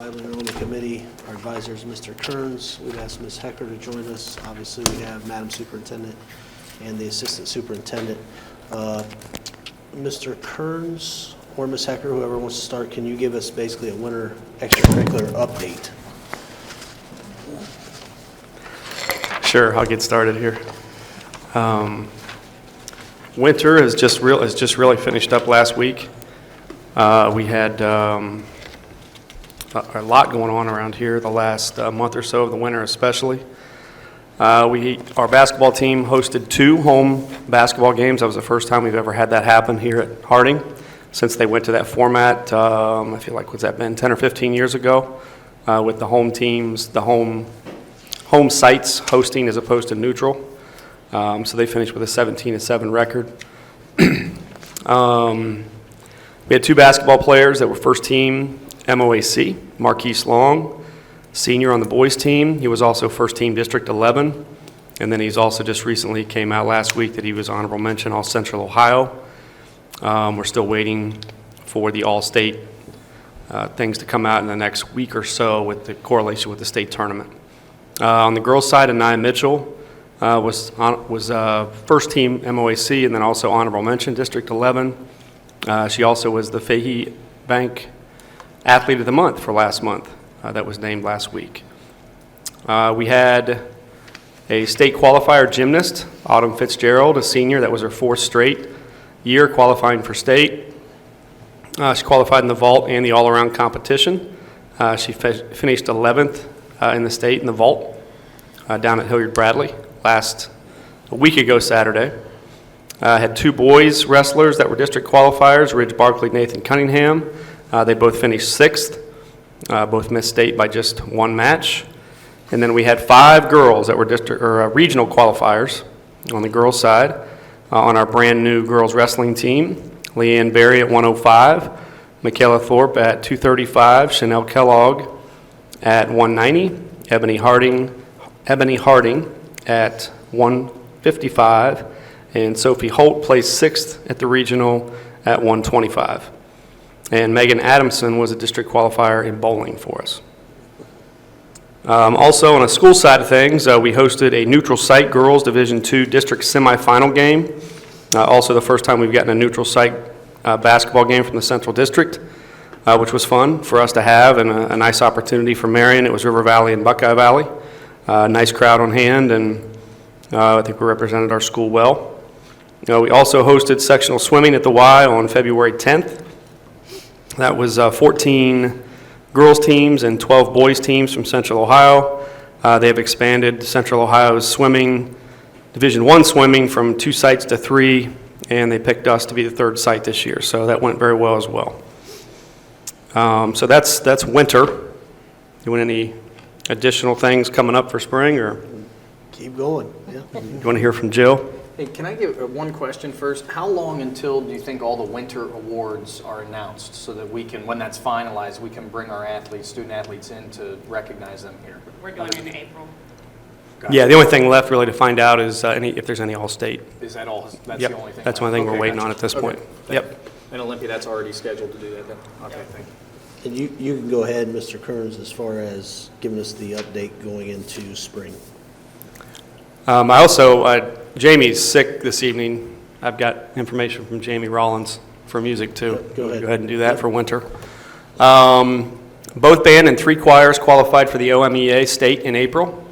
We're on the committee. Our advisor is Mr. Kearns. We've asked Ms. Hecker to join us. Obviously, we have Madam Superintendent and the Assistant Superintendent. Mr. Kearns or Ms. Hecker, whoever wants to start, can you give us basically a winter extracurricular update? Sure, I'll get started here. Winter is just really finished up last week. We had a lot going on around here the last month or so of the winter especially. Our basketball team hosted 2 home basketball games. That was the first time we've ever had that happen here at Harding since they went to that format, I feel like, what's that been, 10 or 15 years ago, with the home teams, the home sites hosting as opposed to neutral. So they finished with a 17-7 record. We had 2 basketball players that were first team MOAC, Marquise Long, senior on the boys team. He was also first team District 11. And then he's also just recently came out last week that he was honorable mention All Central Ohio. We're still waiting for the All-State things to come out in the next week or so with the correlation with the state tournament. On the girls' side, Anaya Mitchell was first team MOAC and then also honorable mention District 11. She also was the Fahey Bank Athlete of the Month for last month. That was named last week. We had a state qualifier gymnast, Autumn Fitzgerald, a senior. That was her 4th straight year qualifying for state. She qualified in the vault and the all-around competition. She finished 11th in the state in the vault down at Hilliard-Bradley a week ago Saturday. Had 2 boys wrestlers that were district qualifiers, Ridge Barkley, Nathan Cunningham. They both finished 6th. Both missed state by just 1 match. And then we had 5 girls that were regional qualifiers on the girls' side on our brand new girls wrestling team. Leanne Berry at 105, Michaela Thorpe at 235, Chanel Kellogg at 190, Ebony Harding at 155, and Sophie Holt placed 6th at the regional at 125. And Megan Adamson was a district qualifier in bowling for us. Also, on a school side of things, we hosted a neutral site girls Division II district semifinal game. Also the first time we've gotten a neutral site basketball game from the Central District, which was fun for us to have and a nice opportunity for Marion. It was River Valley and Buckeye Valley. Nice crowd on hand, and I think we represented our school well. We also hosted sectional swimming at the Y on February 10th. That was 14 girls teams and 12 boys teams from Central Ohio. They have expanded Central Ohio's Division I swimming from 2 sites to 3, and they picked us to be the 3rd site this year. So that went very well as well. So that's winter. You want any additional things coming up for spring, or Keep going. Yeah. you want to hear from Jill? Hey, can I give one question first? How long until do you think all the winter awards are announced so that we can, when that's finalized, we can bring our student athletes in to recognize them here? We're doing it in April. Yeah, the only thing left really to find out is if there's any All-State. Is that all? That's Yep, the only thing? that's one thing we're Okay, waiting gotcha. on at this point. Okay. Yep. And Olympia, that's already scheduled to do that then? Okay, thank you. And you can go ahead, Mr. Kearns, as far as giving us the update going into spring. Jamie's sick this evening. I've got information from Jamie Rollins for music too. Go ahead. Go ahead and do that for winter. Both band and 3 choirs qualified for the OMEA state in April.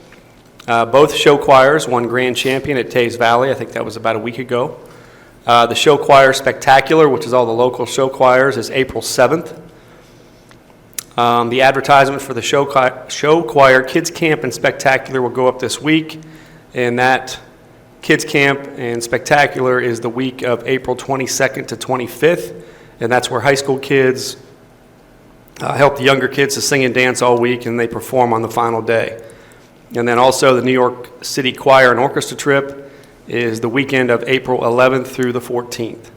Both show choirs won grand champion at Tays Valley. I think that was about a week ago. The show choir spectacular, which is all the local show choirs, is April 7th. The advertisement for the show choir kids camp and spectacular will go up this week, and that kids camp and spectacular is the week of April 22nd to 25th, and that's where high school kids help the younger kids to sing and dance all week, and they perform on the final day. And then also the New York City Choir and Orchestra trip is the weekend of April 11th through the 14th.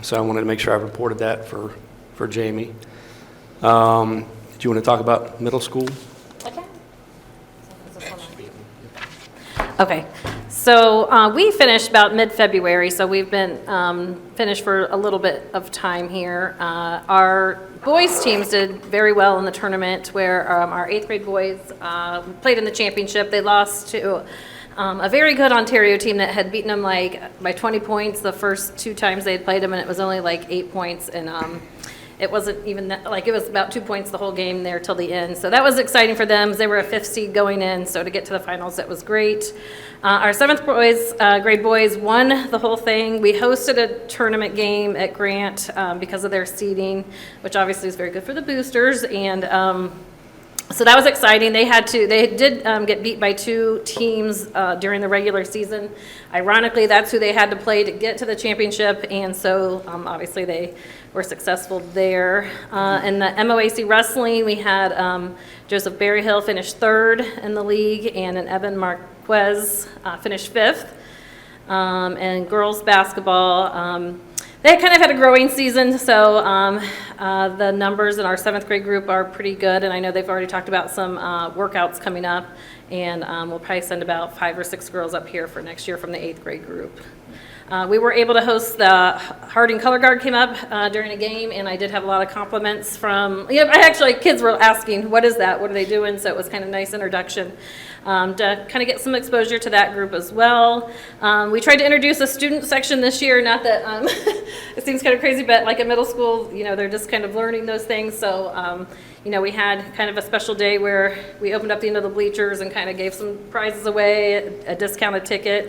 So I wanted to make sure I reported that for Jamie. Do you want to talk about middle school? Okay. Okay. So we finished about mid-February, so we've been finished for a little bit of time here. Our boys' teams did very well in the tournament, where our 8th grade boys played in the championship. They lost to a very good Ontario team that had beaten them by 20 points the first 2 times they had played them, and it was only 8 points, and it wasn't even that, it was about 2 points the whole game there till the end. So that was exciting for them. They were a 5th seed going in, so to get to the finals, that was great. Our 7th grade boys won the whole thing. We hosted a tournament game at Grant because of their seeding, which obviously is very good for the boosters, and so that was exciting. They did get beat by 2 teams during the regular season. Ironically, that's who they had to play to get to the championship, and so obviously they were successful there. In the MOAC wrestling, we had Joseph Berryhill finish 3rd in the league, and Evan Marquez finished 5th. And girls basketball, they kind of had a growing season, so the numbers in our 7th grade group are pretty good, and I know they've already talked about some workouts coming up, and we'll probably send about 5 or 6 girls up here for next year from the 8th grade group. We were able to host the Harding Color Guard came up during a game, and I did have a lot of compliments from, kids were asking, what is that, what are they doing, so it was kind of a nice introduction. To kind of get some exposure to that group as well. We tried to introduce a student section this year, not that, it seems kind of crazy, but like in middle school, they're just kind of learning those things, so, we had kind of a special day where we opened up the end of the bleachers and kind of gave some prizes away, a discounted ticket,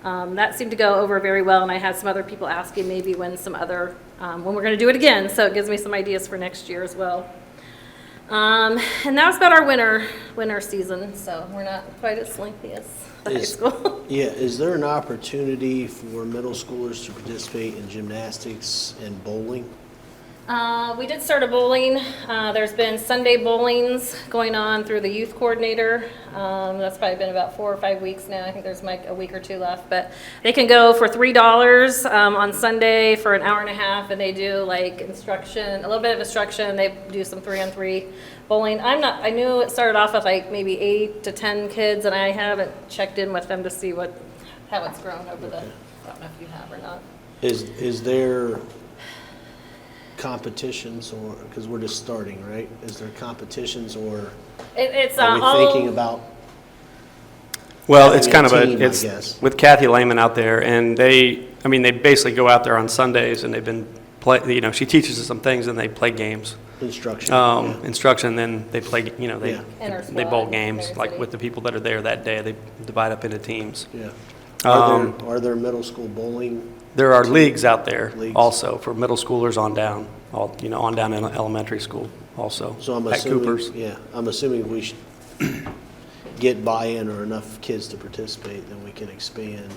and that seemed to go over very well, and I had some other people asking maybe when we're going to do it again, so it gives me some ideas for next year as well. And that was about our winter season, so we're not quite as lengthy as the high school. Yeah, is there an opportunity for middle schoolers to participate in gymnastics and bowling? We did start a bowling. There's been Sunday bowlings going on through the youth coordinator. That's probably been about 4 or 5 weeks now. I think there's a week or 2 left, but they can go for $3 on Sunday for an hour and a half, and they do instruction, a little bit of instruction. They do some 3-on-3 bowling. I knew it started off with maybe 8 to 10 kids, and I haven't checked in with them to see how it's grown over the. I don't know if you have or not. Is there competitions, or because we're just starting, right? Is there competitions, or are we thinking about? Well, it's kind of team, I it's guess. with Kathy Lehman out there, and they basically go out there on Sundays, and they've been she teaches us some things, and they play games. Instruction. Instruction, then they play, they bowl games, Intercity. with the people that are there that day. They divide up into teams. Yeah. Are there middle school bowling? There are leagues out there Leagues. also for middle schoolers on down, on down in elementary school also. So I'm at assuming, Cooper's. I'm assuming we should get buy-in or enough kids to participate, then we can expand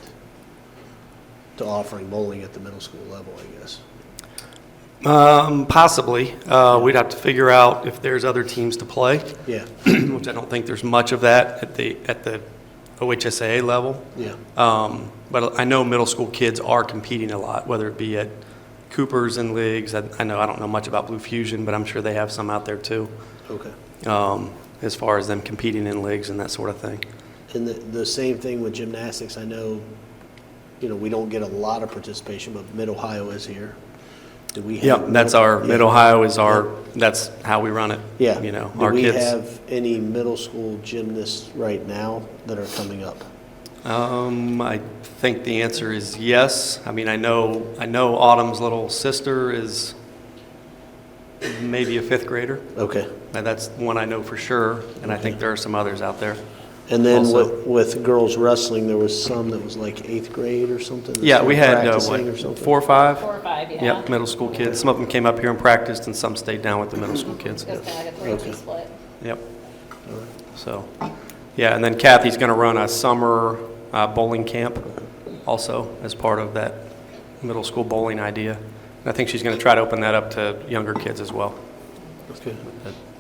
to offering bowling at the middle school level, I guess. Possibly. We'd have to figure out if there's other teams to play, Yeah, which I don't think there's much of that at the OHSAA level. yeah. But I know middle school kids are competing a lot, whether it be at Cooper's and leagues. I don't know much about Blue Fusion, but I'm sure they have some out there too, Okay. as far as them competing in leagues and that sort of thing. And the same thing with gymnastics. I know, we don't get a lot of participation, but Mid-Ohio is here. Do we have? Yep, that's our, Yeah. Mid-Ohio is that's how we run it. Yeah. Our Do we kids. have any middle school gymnasts right now that are coming up? I think the answer is yes. I know Autumn's little sister is maybe a 5th grader. Okay. And that's one I know for sure, and I think there are some others out there. And then Also- with girls wrestling, there was some that was 8th grade or something? that Yeah, we started had, practicing or something? 4 or 5? 4 or 5, yeah. Yep, middle school kids. Some of them came up here and practiced, and some stayed down with the middle school kids. Just kind of like a 3-2 Okay. split. Yep. So, yeah, and then Kathy's going to run a summer bowling camp also as part of that middle school bowling idea. And I think she's going to try to open that up to younger kids as well. Okay.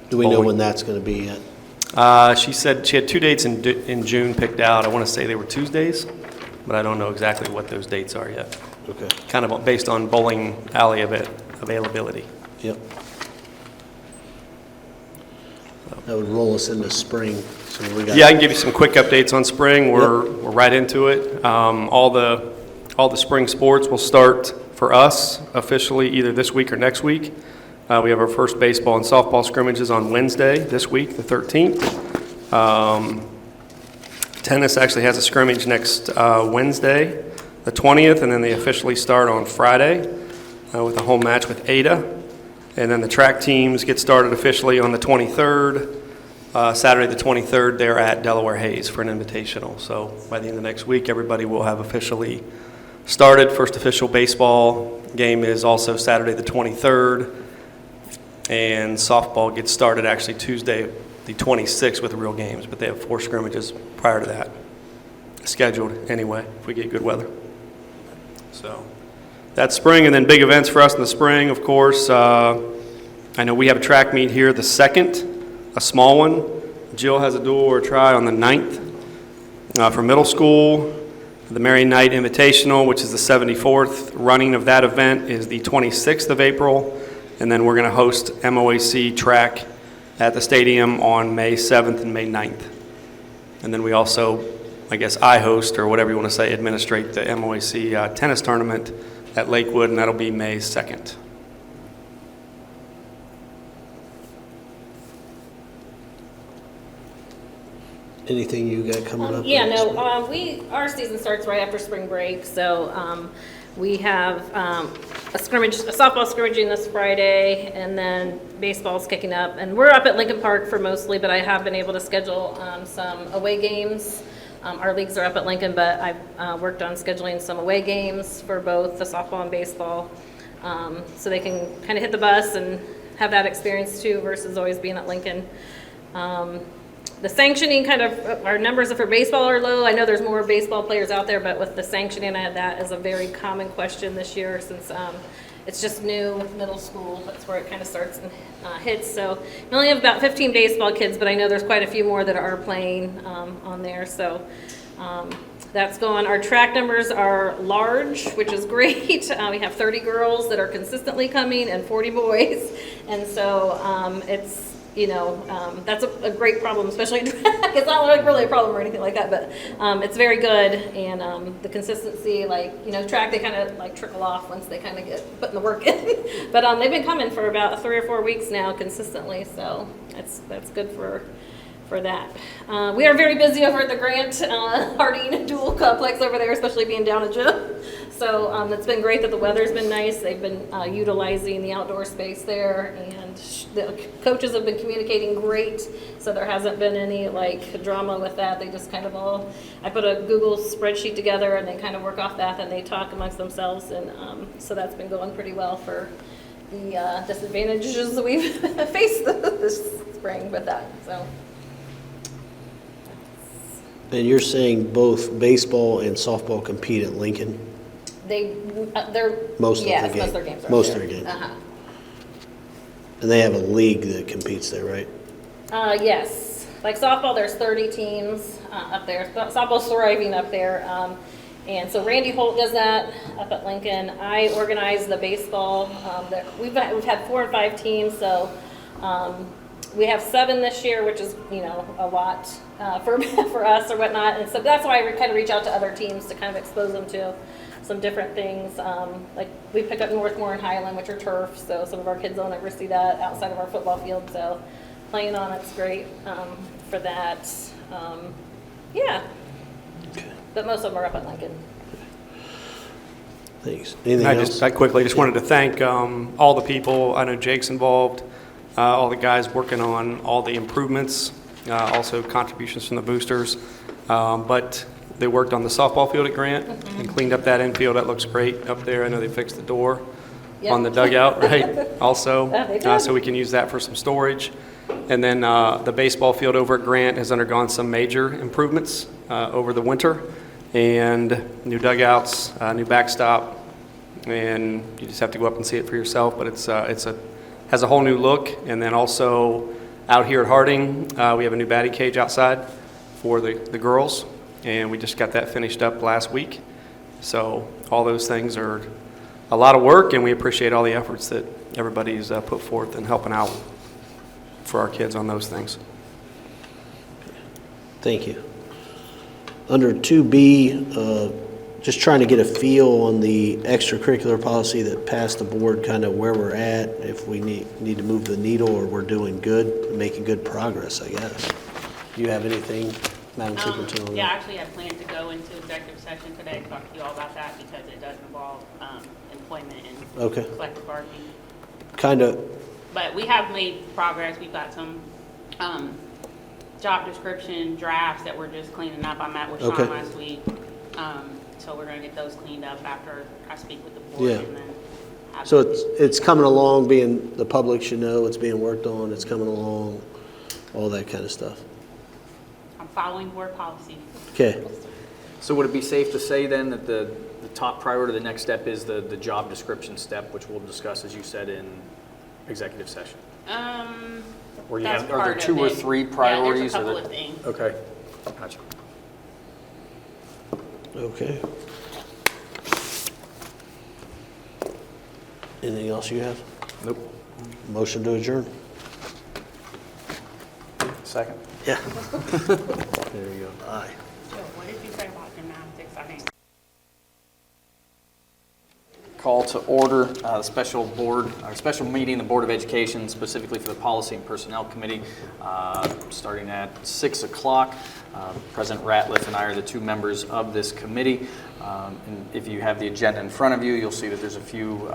Do we know Bowling. when that's going to be yet? She said she had 2 dates in June picked out. I want to say they were Tuesdays, but I don't know exactly what those dates are yet. Okay. Kind of based on bowling alley availability. Yep. That would roll us into spring, so we got. Yeah, I can give you some quick updates on spring. We're right into it. All the spring sports will start for us officially either this week or next week. We have our first baseball and softball scrimmages on Wednesday this week, the 13th. Tennis actually has a scrimmage next Wednesday, the 20th, and then they officially start on Friday with a home match with Ada. And then the track teams get started officially on the 23rd. Saturday the 23rd, they're at Delaware Hayes for an invitational. So by the end of next week, everybody will have officially started. First official baseball game is also Saturday the 23rd. And softball gets started actually Tuesday the 26th with real games, but they have 4 scrimmages prior to that, scheduled anyway, if we get good weather. So that's spring, and then big events for us in the spring, of course. I know we have a track meet here the 2nd, a small one. Jill has a dual or try on the 9th. For middle school, the Marion Night Invitational, which is the 74th running of that event, is the 26th of April. And then we're going to host MOAC track at the stadium on May 7th and May 9th. And then we also, I guess I host, or whatever you want to say, administrate the MOAC tennis tournament at Lakewood, and that'll be May 2nd. Anything you got coming up? Yeah, no, our season starts right after spring break, so we have a softball scrimmaging this Friday, and then baseball's kicking up. And we're up at Lincoln Park for mostly, but I have been able to schedule some away games. Our leagues are up at Lincoln, but I've worked on scheduling some away games for both the softball and baseball, so they can kind of hit the bus and have that experience too versus always being at Lincoln. The sanctioning our numbers for baseball are low. I know there's more baseball players out there, but with the sanctioning, that is a very common question this year since it's just new with middle school. That's where it kind of starts and hits. So we only have about 15 baseball kids, but I know there's quite a few more that are playing on there. So that's going. Our track numbers are large, which is great. We have 30 girls that are consistently coming and 40 boys. And so it's, that's a great problem, especially in track. It's not really a problem or anything like that, but it's very good. And the consistency, track, they kind of trickle off once they kind of get putting the work in. But they've been coming for about 3 or 4 weeks now consistently, so that's good for that. We are very busy over at the Grant Harding Dual Complex over there, especially being down a gym. So it's been great that the weather's been nice. They've been utilizing the outdoor space there, and the coaches have been communicating great. So there hasn't been any drama with that. They just kind of I put a Google spreadsheet together, and they kind of work off that, and they talk amongst themselves, and so that's been going pretty well for the disadvantages that we've faced this spring with that. So. And you're saying both baseball and softball compete at Lincoln? They're most of their games. Most of their games. And they have a league that competes there, right? Yes. Like softball, there's 30 teams up there. Softball's thriving up there. And so Randy Holt does that up at Lincoln. I organize the baseball. We've had 4 and 5 teams, so we have 7 this year, which is a lot for us or whatnot. And so that's why I kind of reach out to other teams to kind of expose them to some different things. Like we pick up Northmore and Highland, which are turf, so some of our kids don't ever see that outside of our football field. So playing on it's great for that. Yeah. Okay. But most of them are up at Lincoln. Thanks. Anything else? I quickly just wanted to thank all the people. I know Jake's involved, all the guys working on all the improvements, also contributions from the boosters. But they worked on the softball field at Grant and cleaned up that infield. That looks great up there. I know they fixed the door on the dugout, right? Also, so we can use that for some storage. And then the baseball field over at Grant has undergone some major improvements over the winter, and new dugouts, new backstop, and you just have to go up and see it for yourself. But has a whole new look. And then also out here at Harding, we have a new batting cage outside for the girls, and we just got that finished up last week. So all those things are a lot of work, and we appreciate all the efforts that everybody's put forth in helping out. for our kids on those things. Thank you. Under 2B, just trying to get a feel on the extracurricular policy that passed the board, kind of where we're at, if we need to move the needle or we're doing good, making good progress, I guess. Do you have anything, Madam Superintendent? Yeah, actually, I plan to go into executive session today and talk to you all about that because it does involve employment and Okay. collective bargaining. Kind of, But we have made progress. We've got some job description drafts that we're just cleaning up. I met with Sean Okay. last week. So we're going to get those cleaned up after I speak with the board. Yeah. And then have so it's coming along, being, the public should know it's being worked on, it's coming along, all that kind of stuff. I'm following board policy. Okay. So would it be safe to say then that the top priority, the next step is the job description step, which we'll discuss, as you said, in executive session? Or you That's have, are there part of 2 or it. 3 Yeah, priorities? there's a or couple the- of things. Okay, gotcha. Okay. Anything else you have? Nope. Motion to adjourn? Second. Yeah. There you go. Aye. Joe, what did you say about gymnastics? I didn't. Call to order a special meeting, the Board of Education, specifically for the Policy and Personnel Committee, starting at 6 o'clock. President Ratliff and I are the 2 members of this committee. And if you have the agenda in front of you, you'll see that there's a few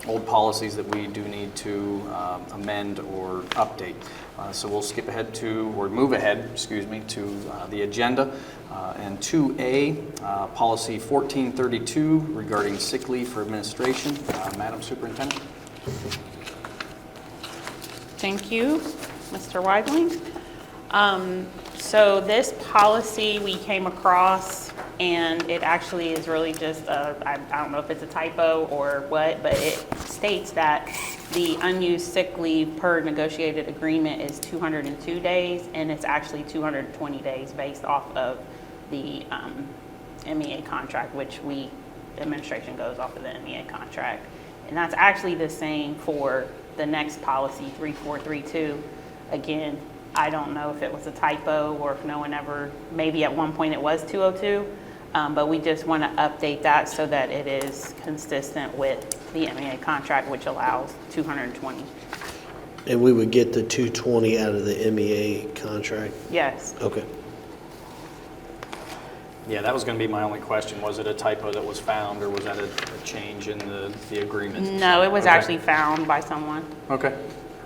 old policies that we do need to amend or update. So we'll skip ahead to, or move ahead, excuse me, to the agenda. And 2A, Policy 1432 regarding sick leave for administration. Madam Superintendent. Thank you, Mr. Weidling. So this policy we came across, and it actually is really just, I don't know if it's a typo or what, but it states that the unused sick leave per negotiated agreement is 202 days, and it's actually 220 days based off of the MEA contract, which administration goes off of the MEA contract. And that's actually the same for the next policy, 3432. Again, I don't know if it was a typo or if no one ever, maybe at one point it was 202, but we just want to update that so that it is consistent with the MEA contract, which allows 220. And we would get the 220 out of the MEA contract? Yes. Okay. Yeah, that was going to be my only question. Was it a typo that was found, or was that a change in the agreement? No, it was Okay. actually found by someone. Okay.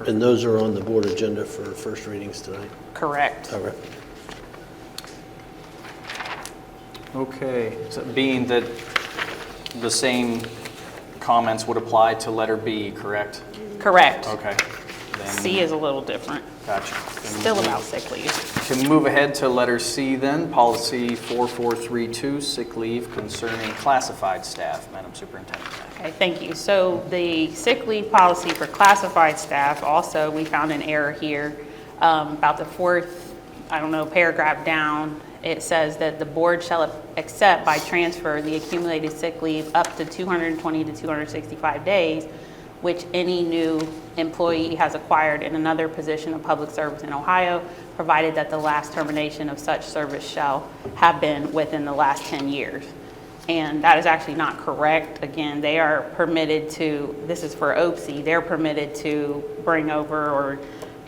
And those are on the board agenda for first readings tonight? Correct. Okay. Okay, so being that the same comments would apply to letter B, correct? Correct. Okay. Then- C is a little different. Gotcha. Still about sick leave. Can we move ahead to letter C then, policy 4432, sick leave concerning classified staff, Madam Superintendent. Okay, thank you. So the sick leave policy for classified staff, also, we found an error here. About the 4th, paragraph down, it says that the board shall accept by transfer the accumulated sick leave up to 220 to 265 days, which any new employee has acquired in another position of public service in Ohio, provided that the last termination of such service shall have been within the last 10 years. And that is actually not correct. Again, they are permitted to, this is for OPSI, they're permitted to bring over or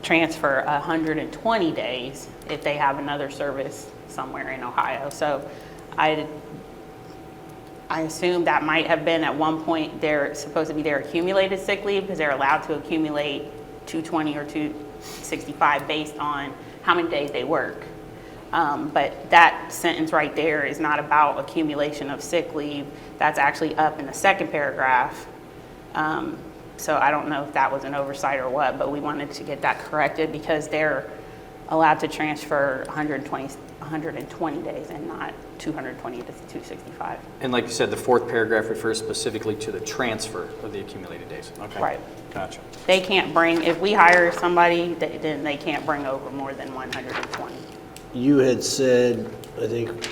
transfer 120 days if they have another service somewhere in Ohio. So I assume that might have been at one point they're supposed to be their accumulated sick leave, because they're allowed to accumulate 220 or 265 based on how many days they work. But that sentence right there is not about accumulation of sick leave. That's actually up in the second paragraph. So I don't know if that was an oversight or what, but we wanted to get that corrected because they're allowed to transfer 120 days and not 220 to 265. And like you said, the 4th paragraph refers specifically to the transfer of the accumulated days. Okay. Right. Gotcha. They can't bring, if we hire somebody, then they can't bring over more than 120. You had said, I think,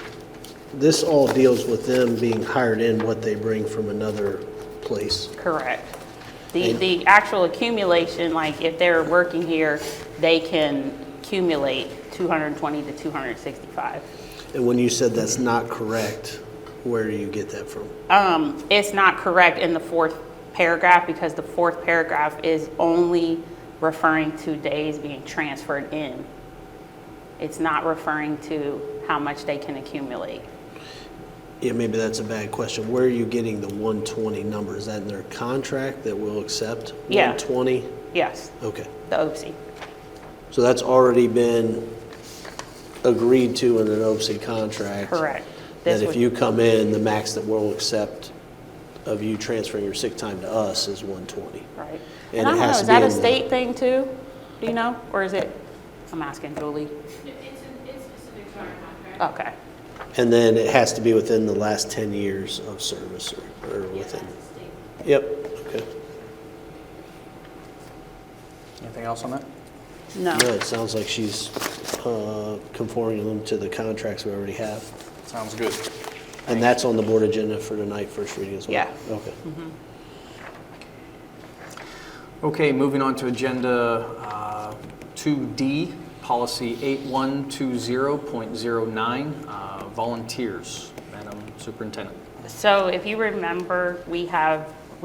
this all deals with them being hired in, what they bring from another place. Correct. The actual accumulation, like if they're working here they can accumulate 220 to 265. And when you said that's not correct, where do you get that from? It's not correct in the fourth paragraph because the fourth paragraph is only referring to days being transferred in. It's not referring to how much they can accumulate. Yeah, maybe that's a bad question. Where are you getting the 120 number? Is that in their contract that will accept Yeah. 120? Yes, Okay. the OPSI. So that's already been agreed to in an OPSI contract? Correct. That This if would- you come in, the max that we'll accept of you transferring your sick time to us is 120. Right. And And I it don't know, has is to that be a in the- state thing too? Do you know? Or is it, I'm asking Julie. It's specific to our contract. Okay. And then it has to be within the last 10 years of service or within. Yep, okay. Anything else on that? No. No, it sounds like she's conforming them to the contracts we already have. Sounds good. And that's on the board agenda for tonight, first reading as well? Yeah. Okay. Okay, moving on to agenda 2D, policy 8120.09, volunteers. Madam Superintendent. So if you remember, we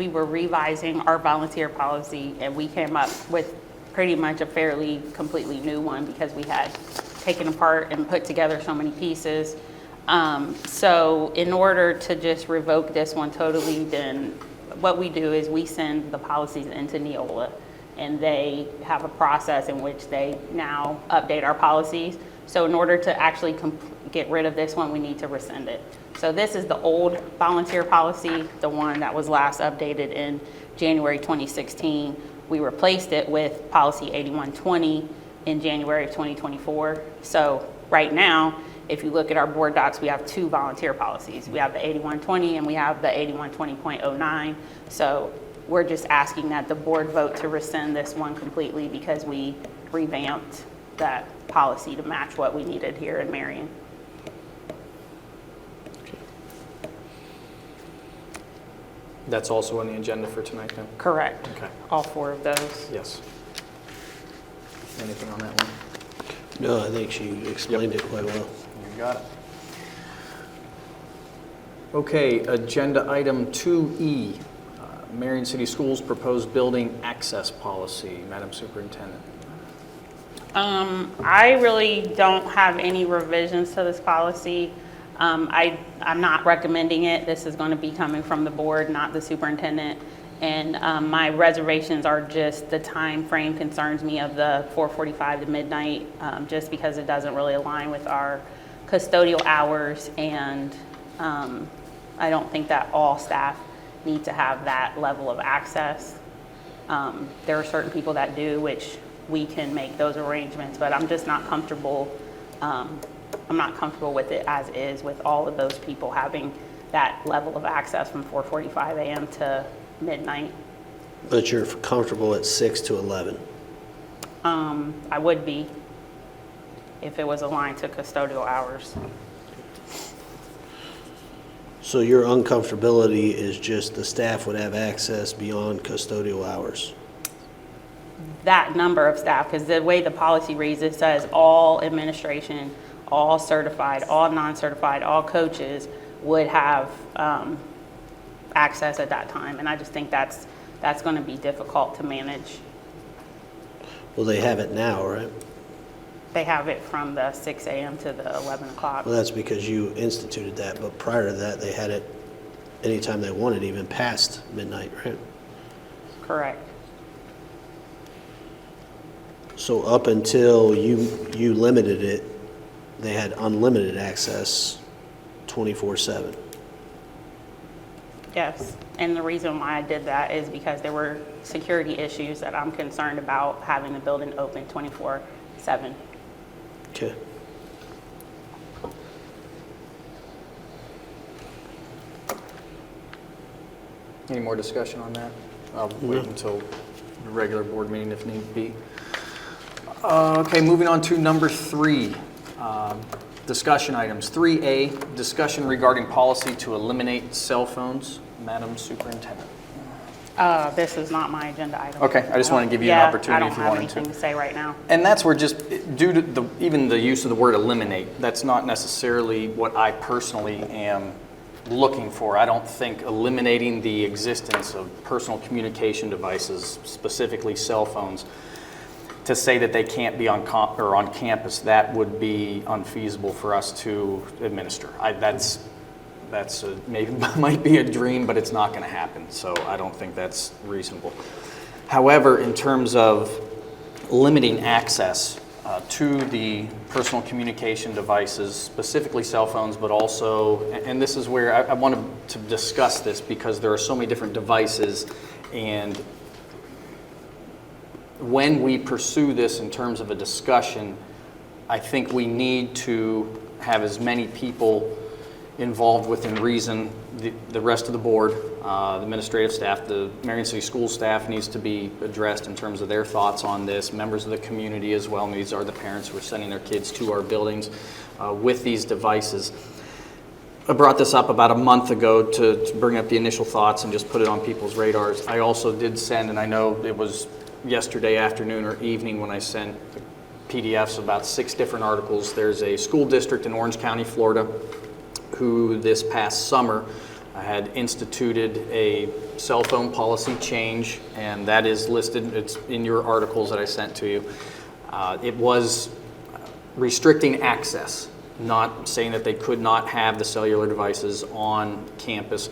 were revising our volunteer policy and we came up with pretty much a fairly completely new one because we had taken apart and put together so many pieces. So in order to just revoke this one totally, then what we do is we send the policies into Neola and they have a process in which they now update our policies. So in order to actually get rid of this one, we need to rescind it. So this is the old volunteer policy, the one that was last updated in January 2016. We replaced it with policy 8120 in January of 2024. So right now, if you look at our board docs, we have two volunteer policies. We have the 8120 and we have the 8120.09. So we're just asking that the board vote to rescind this one completely because we revamped that policy to match what we needed here in Marion. That's also on the agenda for tonight then? Correct. Okay. All four of those. Yes. Anything on that one? No, I think she explained it quite well. You got it. Okay, agenda item 2E, Marion City Schools proposed building access policy. Madam Superintendent. I really don't have any revisions to this policy. I'm not recommending it. This is going to be coming from the board, not the superintendent. And my reservations are just the time frame concerns me of the 4:45 to midnight, just because it doesn't really align with our custodial hours. And I don't think that all staff need to have that level of access. There are certain people that do, which we can make those arrangements, but I'm just not comfortable. I'm not comfortable with it as is, with all of those people having that level of access from 4:45 a.m. to midnight. But you're comfortable at 6 to 11? I would be if it was aligned to custodial hours. So your uncomfortability is just the staff would have access beyond custodial hours? That number of staff, because the way the policy reads, it says all administration, all certified, all non-certified, all coaches would have access at that time. And I just think that's going to be difficult to manage. Well, they have it now, right? They have it from the 6 a.m. to the 11 o'clock. Well, that's because you instituted that, but prior to that, they had it anytime they wanted, even past midnight, right? Correct. So up until you limited it, they had unlimited access 24/7. Yes, and the reason why I did that is because there were security issues that I'm concerned about having the building open 24/7. Okay. Any more discussion on that? I'll wait until the regular board meeting if need be. Okay, moving on to number 3, discussion items. 3A, discussion regarding policy to eliminate cell phones. Madam Superintendent. This is not my agenda item. Okay, I just want to give you an opportunity if you wanted I don't have anything to say right now. And that's where just, due to even the use of the word eliminate, that's not necessarily what I personally am looking for. I don't think eliminating the existence of personal communication devices, specifically cell phones, to say that they can't be on campus, that would be unfeasible for us to administer. Maybe might be a dream, but it's not going to happen. So I don't think that's reasonable. However, in terms of limiting access to the personal communication devices, specifically cell phones, but also, and this is where I wanted to discuss this because there are so many different devices, and when we pursue this in terms of a discussion, I think we need to have as many people involved within reason. The rest of the board, the administrative staff, the Marion City School staff needs to be addressed in terms of their thoughts on this. Members of the community as well. These are the parents who are sending their kids to our buildings with these devices. I brought this up about a month ago to bring up the initial thoughts and just put it on people's radars. I also did send, and I know it was yesterday afternoon or evening when I sent PDFs about 6 different articles. There's a school district in Orange County, Florida, who this past summer had instituted a cell phone policy change, and that is listed, it's in your articles that I sent to you. It was restricting access, not saying that they could not have the cellular devices on campus.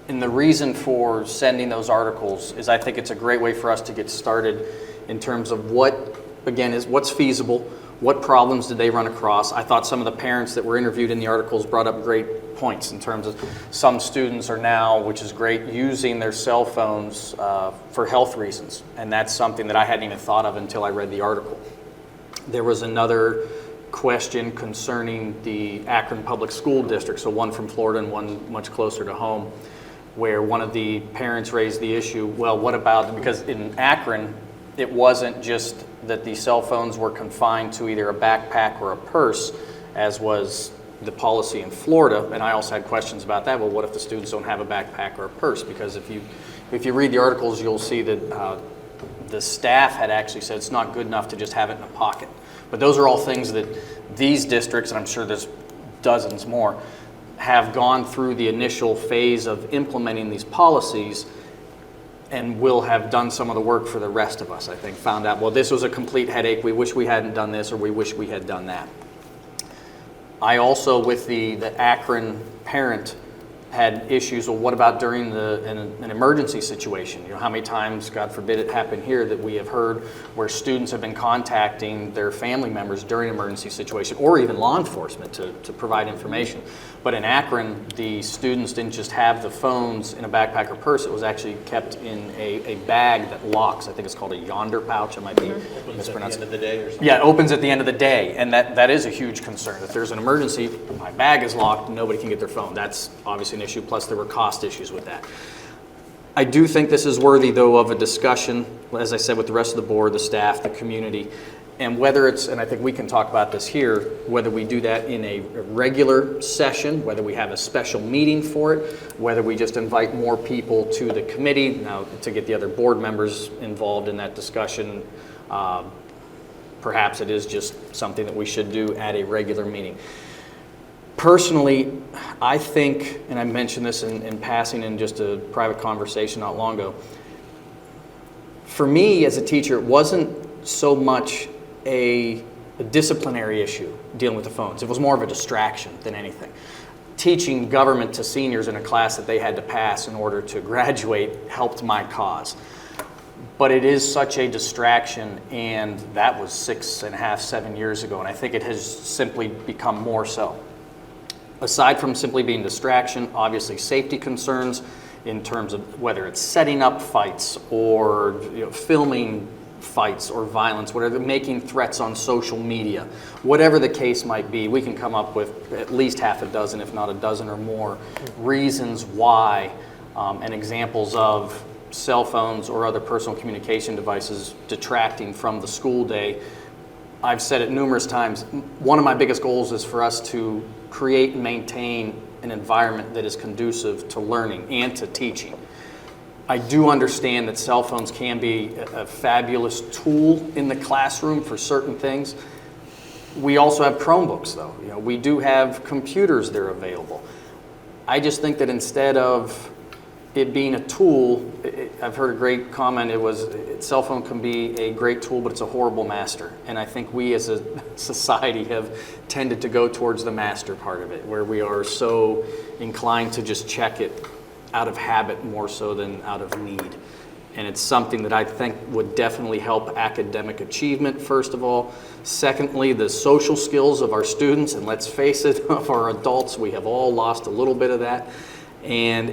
And the reason for sending those articles is I think it's a great way for us to get started in terms of what, again, is what's feasible. What problems did they run across? I thought some of the parents that were interviewed in the articles brought up great points in terms of some students are now, which is great, using their cell phones for health reasons. And that's something that I hadn't even thought of until I read the article. There was another question concerning the Akron Public School District, so one from Florida and one much closer to home, where one of the parents raised the issue, well, what about, because in Akron, it wasn't just that the cell phones were confined to either a backpack or a purse, as was the policy in Florida, and I also had questions about that. Well, what if the students don't have a backpack or a purse? Because if you read the articles, you'll see that the staff had actually said it's not good enough to just have it in a pocket. But those are all things that these districts, and I'm sure there's dozens more, have gone through the initial phase of implementing these policies and will have done some of the work for the rest of us, I think. Found out, well, this was a complete headache. We wish we hadn't done this, or we wish we had done that. I also, with the Akron parent, had issues. Well, what about during an emergency situation? You know, how many times, God forbid it happen here, that we have heard where students have been contacting their family members during an emergency situation, or even law enforcement to provide information. But in Akron, the students didn't just have the phones in a backpack or purse. It was actually kept in a bag that locks. I think it's called a yonder pouch. I might be mispronouncing it. Opens at the end of the day or something? Yeah, it opens at the end of the day, and that is a huge concern. If there's an emergency, my bag is locked, nobody can get their phone. That's obviously an issue, plus there were cost issues with that. I do think this is worthy, though, of a discussion, as I said, with the rest of the board, the staff, the community, and whether it's, and I think we can talk about this here, whether we do that in a regular session, whether we have a special meeting for it, whether we just invite more people to the committee, now to get the other board members involved in that discussion. Perhaps it is just something that we should do at a regular meeting. Personally, I think, and I mentioned this in passing in just a private conversation not long ago, for me as a teacher, it wasn't so much a disciplinary issue dealing with the phones. It was more of a distraction than anything. Teaching government to seniors in a class that they had to pass in order to graduate helped my cause. But it is such a distraction, and that was 6.5, 7 years ago, and I think it has simply become more so. Aside from simply being distraction, obviously safety concerns in terms of whether it's setting up fights or filming fights or violence, whatever, making threats on social media, whatever the case might be, we can come up with at least half a dozen, if not a dozen or more, reasons why and examples of cell phones or other personal communication devices detracting from the school day. I've said it numerous times, one of my biggest goals is for us to create and maintain an environment that is conducive to learning and to teaching. I do understand that cell phones can be a fabulous tool in the classroom for certain things. We also have Chromebooks, though. You know, we do have computers that are available. I just think that instead of it being a tool, I've heard a great comment, cell phone can be a great tool, but it's a horrible master. And I think we as a society have tended to go towards the master part of it, where we are so inclined to just check it out of habit more so than out of need. And it's something that I think would definitely help academic achievement, first of all. Secondly, the social skills of our students, and let's face it, of our adults, we have all lost a little bit of that. And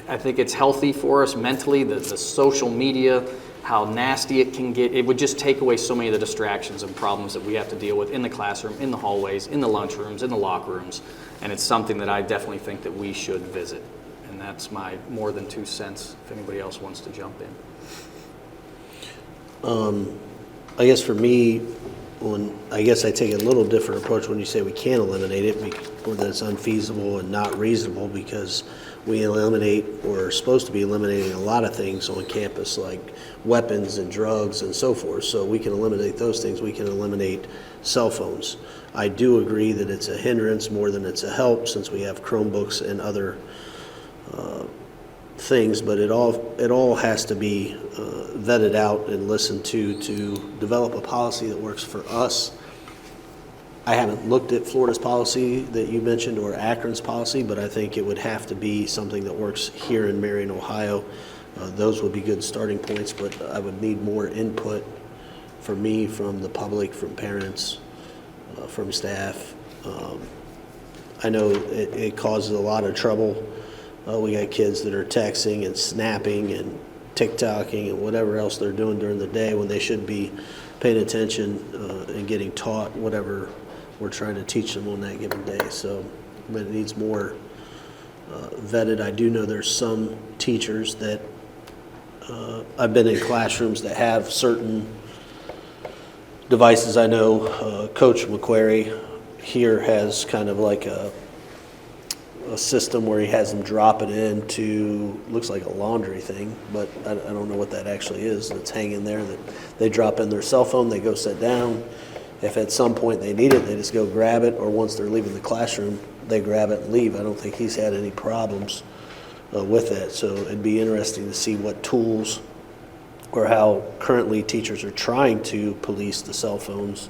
I think it's healthy for us mentally, the social media, how nasty it can get. It would just take away so many of the distractions and problems that we have to deal with in the classroom, in the hallways, in the lunchrooms, in the locker rooms. And it's something that I definitely think that we should visit. And that's my more than 2 cents, if anybody else wants to jump in. I guess for me, I guess I take a little different approach when you say we can't eliminate it, or that it's unfeasible and not reasonable, because we eliminate, or are supposed to be eliminating, a lot of things on campus, like weapons and drugs and so forth. So we can eliminate those things. We can eliminate cell phones. I do agree that it's a hindrance more than it's a help, since we have Chromebooks and other things, but it all has to be vetted out and listened to develop a policy that works for us. I haven't looked at Florida's policy that you mentioned or Akron's policy, but I think it would have to be something that works here in Marion, Ohio. Those would be good starting points, but I would need more input for me, from the public, from parents, from staff. I know it causes a lot of trouble. We got kids that are texting and snapping and TikToking and whatever else they're doing during the day, when they should be paying attention and getting taught whatever we're trying to teach them on that given day. So, but it needs more vetted. I do know there's some teachers that I've been in classrooms that have certain devices. I know Coach McQuarrie here has kind of like a system where he has them drop it into, looks like a laundry thing, but I don't know what that actually is. It's hanging there, that they drop in their cell phone, they go sit down. If at some point they need it, they just go grab it, or once they're leaving the classroom, they grab it and leave. I don't think he's had any problems with that. So it'd be interesting to see what tools, or how currently teachers are trying to police the cell phones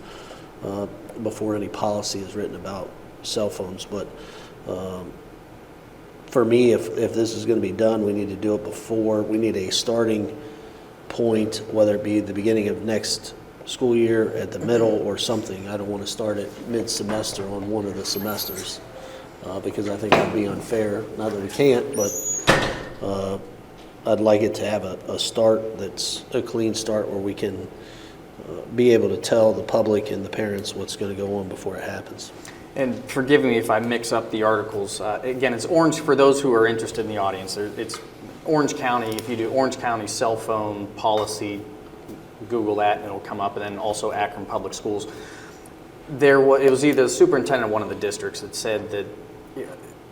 before any policy is written about cell phones. But for me, if this is going to be done, we need to do it before. We need a starting point, whether it be the beginning of next school year, at the middle, or something. I don't want to start at mid-semester on one of the semesters, because I think that'd be unfair. Not that we can't, but I'd like it to have a start that's a clean start, where we can be able to tell the public and the parents what's going to go on before it happens. And forgive me if I mix up the articles. Again, it's Orange, for those who are interested in the audience. It's Orange County. If you do Orange County cell phone policy, Google that and it'll come up, and then also Akron Public Schools. It was either the superintendent of one of the districts that said that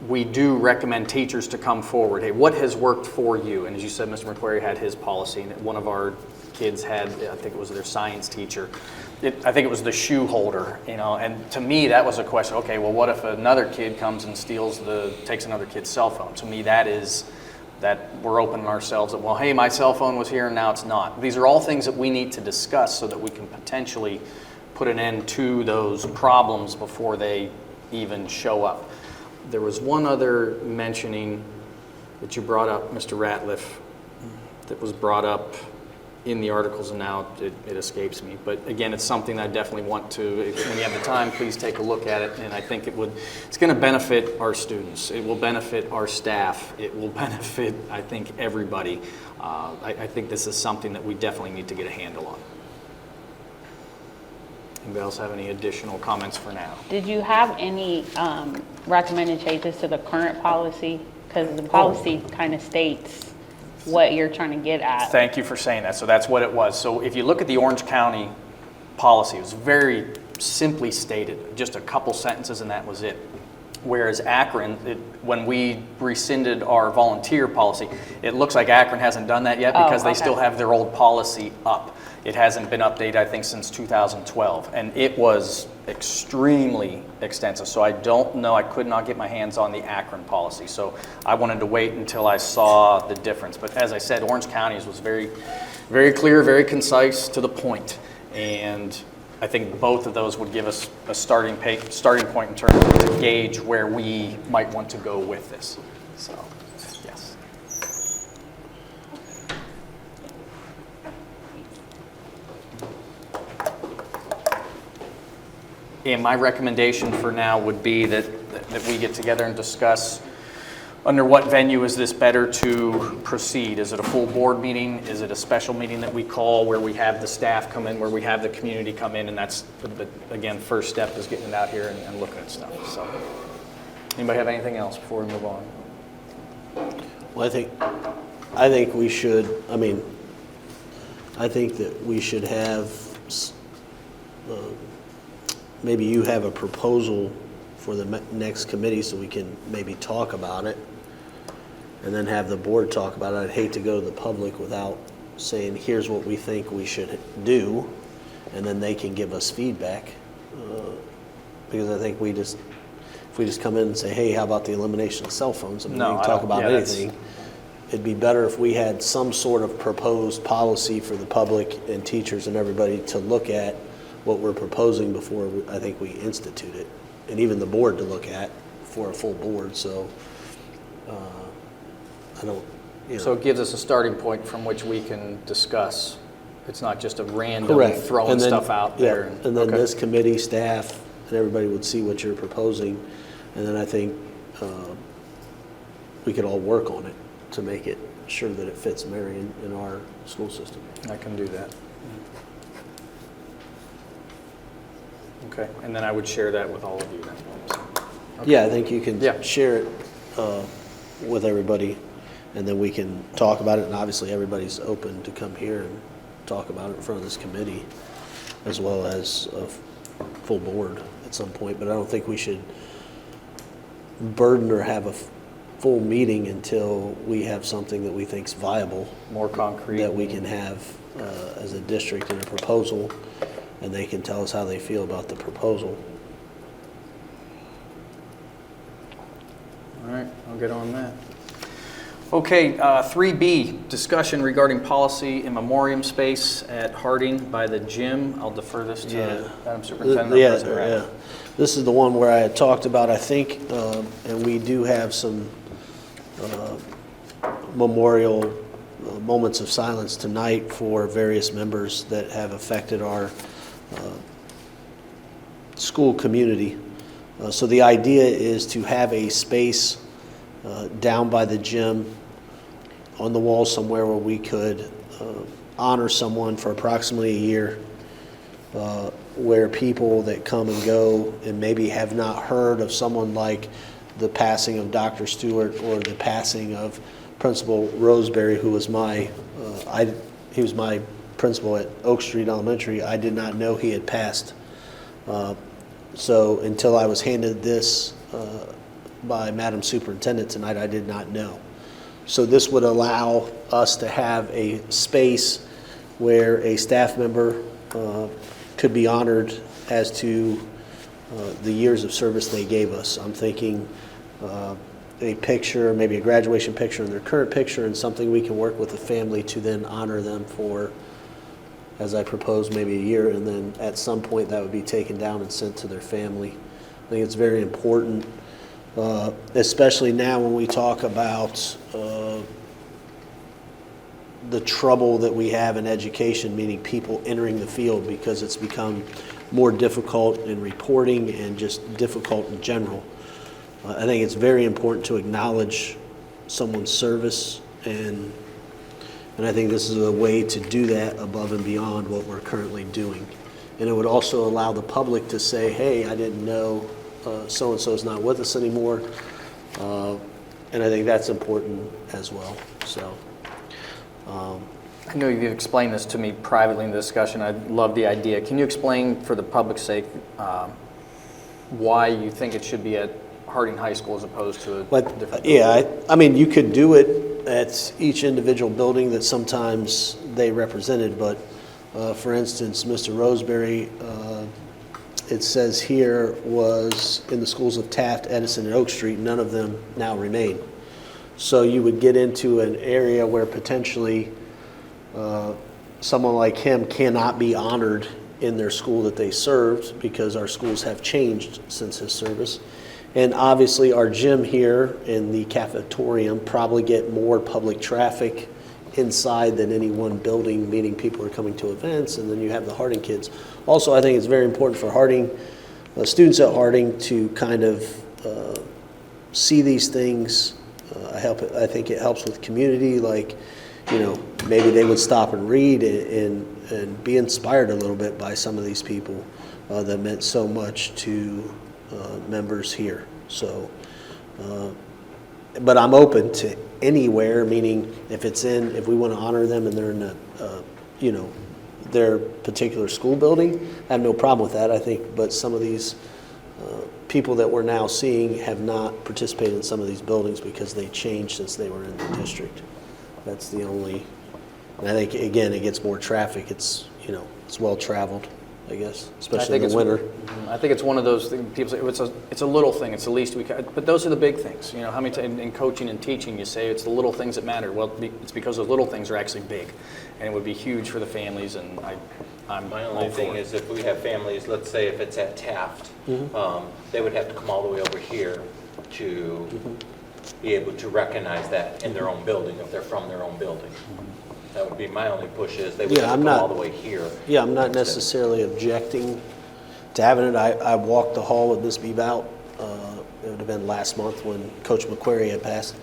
we do recommend teachers to come forward. Hey, what has worked for you? And as you said, Mr. McQuarrie had his policy, and one of our kids had, I think it was their science teacher, I think it was the shoe holder, and to me that was a question. Okay, well, what if another kid comes and takes another kid's cell phone? To me, that is that we're opening ourselves up. Well, hey, my cell phone was here and now it's not. These are all things that we need to discuss so that we can potentially put an end to those problems before they even show up. There was one other mentioning that you brought up, Mr. Ratliff, that was brought up in the articles, and now it escapes me. But again, it's something I definitely want to, when you have the time, please take a look at it. And I think it's going to benefit our students. It will benefit our staff. It will benefit, I think, everybody. I think this is something that we definitely need to get a handle on. Anybody else have any additional comments for now? Did you have any recommended changes to the current policy? Because the policy kind of states what you're trying to get at. Thank you for saying that. So that's what it was. So if you look at the Orange County policy, it was very simply stated, just a couple sentences, and that was it. Whereas Akron, when we rescinded our volunteer policy, it looks like Akron hasn't done that yet because they still have their old policy up. It hasn't been updated, I think, since 2012, and it was extremely extensive. So I don't know, I could not get my hands on the Akron policy. So I wanted to wait until I saw the difference. But as I said, Orange County's was very, very clear, very concise, to the point. And I think both of those would give us a starting point in terms of to gauge where we might want to go with this. So, yes. And my recommendation for now would be that we get together and discuss under what venue is this better to proceed? Is it a full board meeting? Is it a special meeting that we call where we have the staff come in, where we have the community come in? And that's, again, first step is getting it out here and looking at stuff. So, anybody have anything else before we move on? Well, I think we should, I think that we should have, maybe you have a proposal for the next committee so we can maybe talk about it and then have the board talk about it. I'd hate to go to the public without saying, here's what we think we should do, and then they can give us feedback. Because I think if we just come in and say, hey, how about the elimination of cell phones? We can talk about anything. It'd be better if we had some sort of proposed policy for the public and teachers and everybody to look at what we're proposing before I think we institute it. And even the board to look at for a full board. So I don't, So it gives us a starting point from which we can discuss. It's not just a random throwing stuff out there. And then this committee, staff, and everybody would see what you're proposing. And then I think we could all work on it to make it sure that it fits Marion in our school system. I can do that. Okay, and then I would share that with all of you then. So, okay. Yeah, I think you can share it with everybody, and then we can talk about it. And obviously, everybody's open to come here and talk about it in front of this committee, as well as a full board at some point. But I don't think we should burden or have a full meeting until we have something that we think is viable, more concrete, that we can have as a district in a proposal, and they can tell us how they feel about the proposal. All right, I'll get on that. Okay, 3B, discussion regarding policy in memoriam space at Harding by the gym. I'll defer this to Madam Superintendent. Yeah. This is the one where I had talked about, I think, and we do have some memorial moments of silence tonight for various members that have affected our school community. So the idea is to have a space down by the gym on the wall somewhere where we could honor someone for approximately a year, where people that come and go and maybe have not heard of someone like the passing of Dr. Stewart or the passing of Principal Roseberry, who was he was my principal at Oak Street Elementary. I did not know he had passed. So until I was handed this by Madam Superintendent tonight, I did not know. So this would allow us to have a space where a staff member could be honored as to the years of service they gave us. I'm thinking a picture, maybe a graduation picture and their current picture, and something we can work with the family to then honor them for, as I proposed, maybe a year, and then at some point that would be taken down and sent to their family. I think it's very important, especially now when we talk about the trouble that we have in education, meaning people entering the field, because it's become more difficult in reporting and just difficult in general. I think it's very important to acknowledge someone's service, and I think this is a way to do that above and beyond what we're currently doing. And it would also allow the public to say, hey, I didn't know so-and-so is not with us anymore. And I think that's important as well. So, I know you've explained this to me privately in the discussion. I love the idea. Can you explain, for the public's sake, why you think it should be at Harding High School as opposed to a But, different. yeah, I mean, you could do it at each individual building that sometimes they represented, but for instance, Mr. Roseberry, it says here, was in the schools of Taft, Edison, and Oak Street. None of them now remain. So you would get into an area where potentially someone like him cannot be honored in their school that they served because our schools have changed since his service. And obviously our gym here and the cafetorium probably get more public traffic inside than any one building, meaning people are coming to events, and then you have the Harding kids. Also, I think it's very important for Harding, students at Harding to kind of see these things. I think it helps with community, like, you know, maybe they would stop and read and be inspired a little bit by some of these people that meant so much to members here. So, but I'm open to anywhere, meaning if we want to honor them and they're in a, you know, their particular school building, I have no problem with that, I think, but some of these people that we're now seeing have not participated in some of these buildings because they changed since they were in the district. That's the only, and I think, again, it gets more traffic. It's, you know, it's well-traveled, I guess, especially in the winter. I think it's one of those things, people say, it's a little thing, it's the least we can, but those are the big things. You know, how many times in coaching and teaching you say it's the little things that matter? Well, it's because those little things are actually big, and it would be huge for the families, and I'm My all only for thing it. is if we have families, let's say if it's at Taft, they would have to come all the way over here to be able to recognize that in their own building, if they're from their own building. That would be my only push, is they would Yeah, have I'm to come not- all the way here. Yeah, I'm not necessarily objecting to having it. I walked the hall with Miss Bebout. It would have been last month when Coach McQuarrie had passed.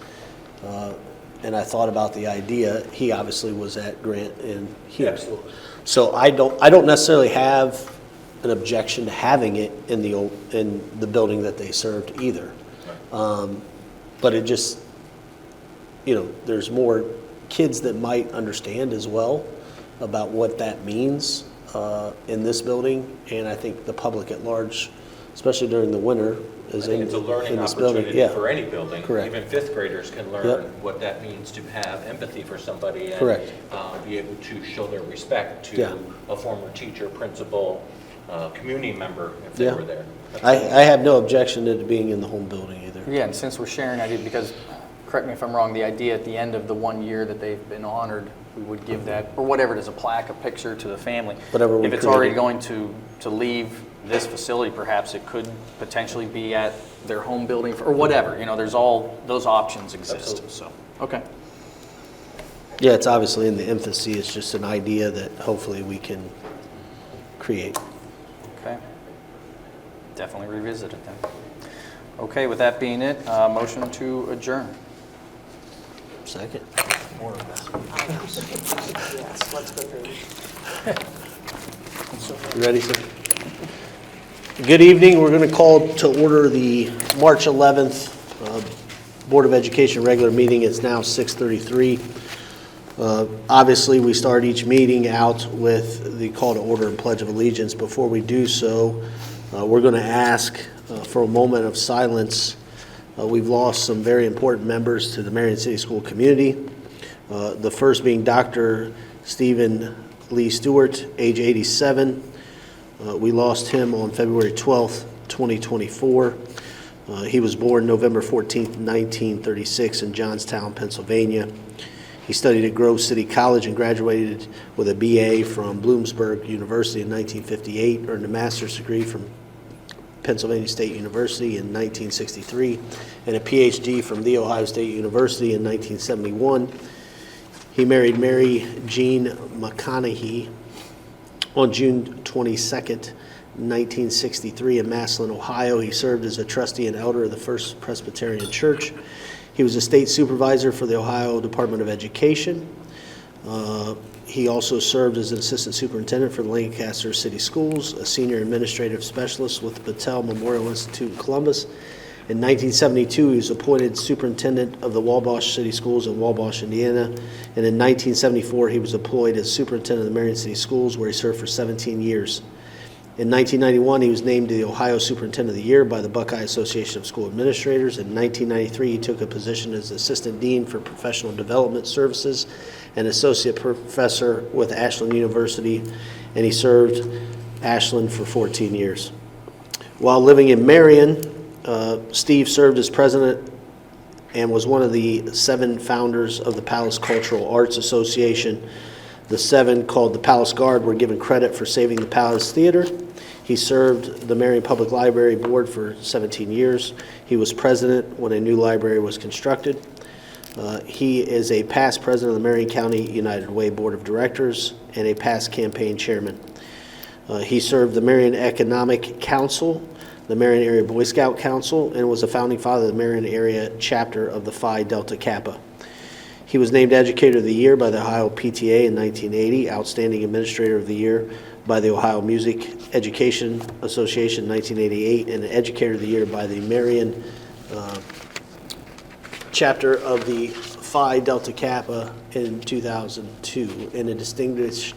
And I thought about the idea. He obviously was at Grant and here. Absolutely. So I don't necessarily have an objection to having it in the building that they served either. But it just, you know, there's more kids that might understand as well about what that means in this building, and I think the public at large, especially during the winter, I is think in it's a learning this building. opportunity Yeah. for any building. Correct. Even fifth graders can learn Yep. what that means to have empathy for somebody and Correct. Be able to show their respect to Yeah. a former teacher, principal, community member if they Yeah. were there. I have no objection to it being in the home building either. Yeah, and since we're sharing ideas, because, correct me if I'm wrong, the idea at the end of the 1 year that they've been honored, we would give that, or whatever it is, a plaque, a picture to the family. Whatever we If it's already created. going to leave this facility, perhaps it could potentially be at their home building, or whatever, you know, there's all, those options exist, Absolutely. so, okay. Yeah, it's obviously in the infancy. It's just an idea that hopefully we can create. Okay. Definitely revisit it then. Okay, with that being it, motion to adjourn. Second. Yes, let's go through. You ready, sir? Good evening. We're going to call to order the March 11th Board of Education regular meeting. It's now 6:33. Obviously, we start each meeting out with the call to order and pledge of allegiance. Before we do so, we're going to ask for a moment of silence. We've lost some very important members to the Marion City School community. The first being Dr. Stephen Lee Stewart, age 87. We lost him on February 12th, 2024. He was born November 14th, 1936 in Johnstown, Pennsylvania. He studied at Grove City College and graduated with a BA from Bloomsburg University in 1958, earned a master's degree from Pennsylvania State University in 1963, and a PhD from The Ohio State University in 1971. He married Mary Jean McConaughey on June 22nd, 1963 in Massillon, Ohio. He served as a trustee and elder of the First Presbyterian Church. He was a state supervisor for the Ohio Department of Education. He also served as an assistant superintendent for the Lancaster City Schools, a senior administrative specialist with the Battelle Memorial Institute in Columbus. In 1972, he was appointed superintendent of the Wabash City Schools in Wabash, Indiana. And in 1974, he was appointed as superintendent of the Marion City Schools, where he served for 17 years. In 1991, he was named the Ohio Superintendent of the Year by the Buckeye Association of School Administrators. In 1993, he took a position as Assistant Dean for Professional Development Services and Associate Professor with Ashland University, and he served Ashland for 14 years. While living in Marion, Steve served as president and was one of the 7 founders of the Palace Cultural Arts Association. The 7, called the Palace Guard, were given credit for saving the Palace Theater. He served the Marion Public Library Board for 17 years. He was president when a new library was constructed. He is a past president of the Marion County United Way Board of Directors and a past campaign chairman. He served the Marion Economic Council, the Marion Area Boy Scout Council, and was a founding father of the Marion Area chapter of the Phi Delta Kappa. He was named Educator of the Year by the Ohio PTA in 1980, Outstanding Administrator of the Year by the Ohio Music Education Association in 1988, and Educator of the Year by the Marion chapter of the Phi Delta Kappa in 2002, and a Distinguished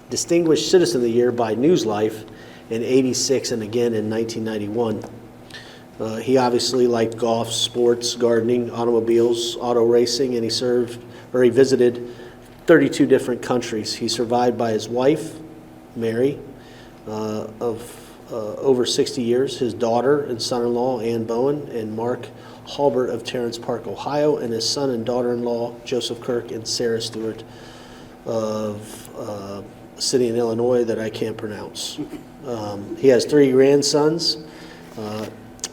Citizen of the Year by Newslife in 86 and again in 1991. He obviously liked golf, sports, gardening, automobiles, auto racing, and he visited 32 different countries. He's survived by his wife, Mary, of over 60 years, his daughter and son-in-law, Ann Bowen and Mark Halbert of Terrence Park, Ohio, and his son and daughter-in-law, Joseph Kirk and Sarah Stewart of a city in Illinois that I can't pronounce. He has 3 grandsons.